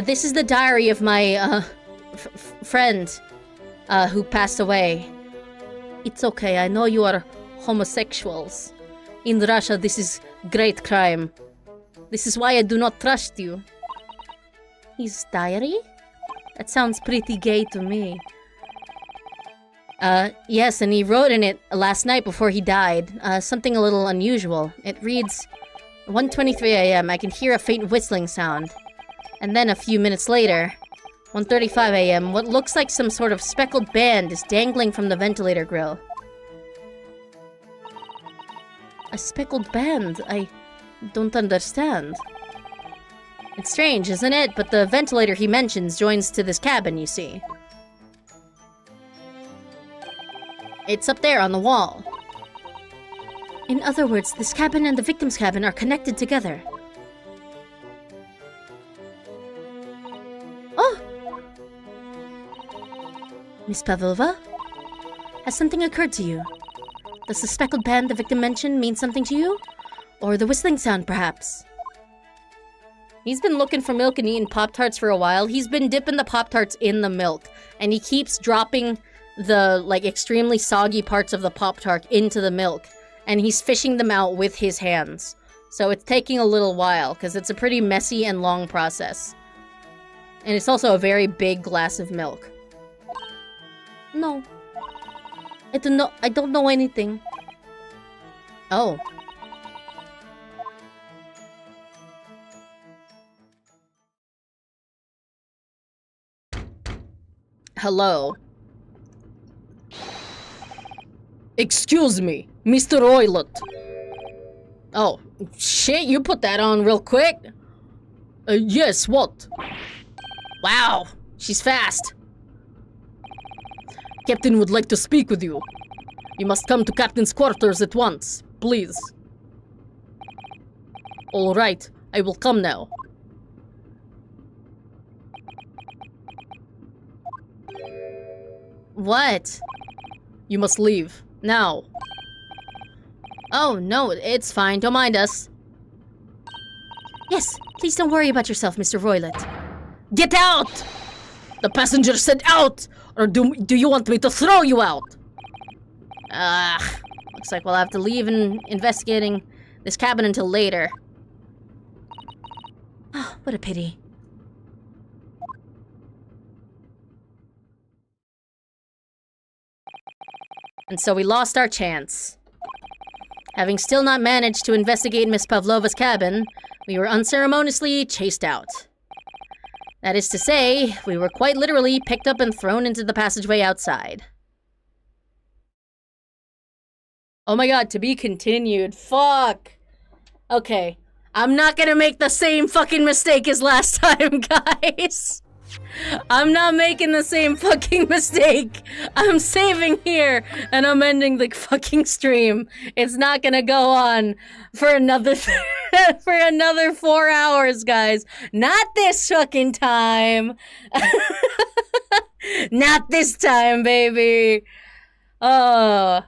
This is the diary of my, friend, who passed away. It's okay, I know you are homosexuals. In Russia, this is great crime. This is why I do not trust you. His diary? That sounds pretty gay to me. Yes, and he wrote in it last night before he died. Something a little unusual. It reads, 1:23 a.m. I can hear a faint whistling sound. And then a few minutes later, 1:35 a.m., what looks like some sort of speckled band is dangling from the ventilator grill. A speckled band? I don't understand. It's strange, isn't it? But the ventilator he mentions joins to this cabin, you see. It's up there on the wall. In other words, this cabin and the victim's cabin are connected together. Oh! Miss Pavlova? Has something occurred to you? Does the speckled band the victim mentioned mean something to you? Or the whistling sound, perhaps? He's been looking for milk and eating Pop-Tarts for a while. He's been dipping the Pop-Tarts in the milk. And he keeps dropping the, extremely soggy parts of the Pop-Tart into the milk. And he's fishing them out with his hands. So it's taking a little while, because it's a pretty messy and long process. And it's also a very big glass of milk. No. I don't know anything. Oh. Hello. Excuse me, Mr. Oilet. Oh, shit, you put that on real quick. Yes, what? Wow, she's fast. Captain would like to speak with you. You must come to Captain's quarters at once, please. All right, I will come now. What? You must leave. Now. Oh, no, it's fine. Don't mind us. Yes, please don't worry about yourself, Mr. Roylet. Get out! The passenger said out! Or do you want me to throw you out? Looks like we'll have to leave and investigating this cabin until later. Oh, what a pity. And so we lost our chance. Having still not managed to investigate Miss Pavlova's cabin, we were unceremoniously chased out. That is to say, we were quite literally picked up and thrown into the passageway outside. Oh my god, to be continued. Fuck! Okay, I'm not gonna make the same fucking mistake as last time, guys! I'm not making the same fucking mistake. I'm saving here and I'm ending the fucking stream. It's not gonna go on for another for another 4 hours, guys. Not this fucking time. Not this time, baby. Oh.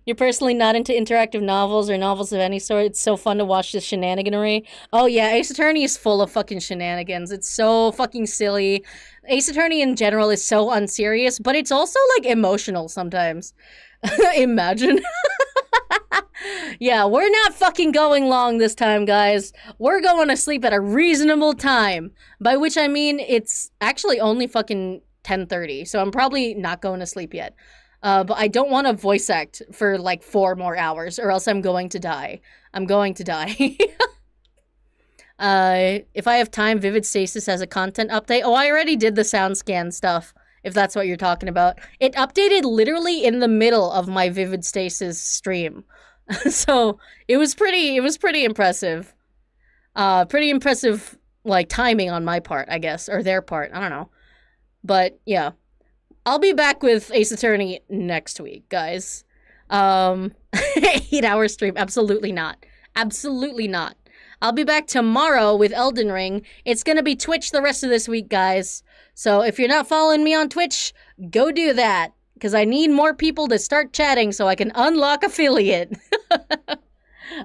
You're personally not into interactive novels or novels of any sort. It's so fun to watch this shenaniganery. Oh yeah, Ace Attorney is full of fucking shenanigans. It's so fucking silly. Ace Attorney in general is so unserious, but it's also like emotional sometimes. Imagine. Yeah, we're not fucking going long this time, guys. We're going to sleep at a reasonable time. By which I mean it's actually only fucking 10:30, so I'm probably not going to sleep yet. But I don't want to voice act for like 4 more hours or else I'm going to die. I'm going to die. If I have time, Vivid Stasis has a content update. Oh, I already did the sound scan stuff, if that's what you're talking about. It updated literally in the middle of my Vivid Stasis stream. So it was pretty impressive. Pretty impressive, like, timing on my part, I guess, or their part, I don't know. But yeah. I'll be back with Ace Attorney next week, guys. 8-hour stream. Absolutely not. Absolutely not. I'll be back tomorrow with Elden Ring. It's gonna be Twitch the rest of this week, guys. So if you're not following me on Twitch, go do that. Because I need more people to start chatting so I can unlock affiliate.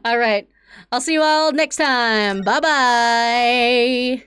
Alright. I'll see you all next time. Bye-bye.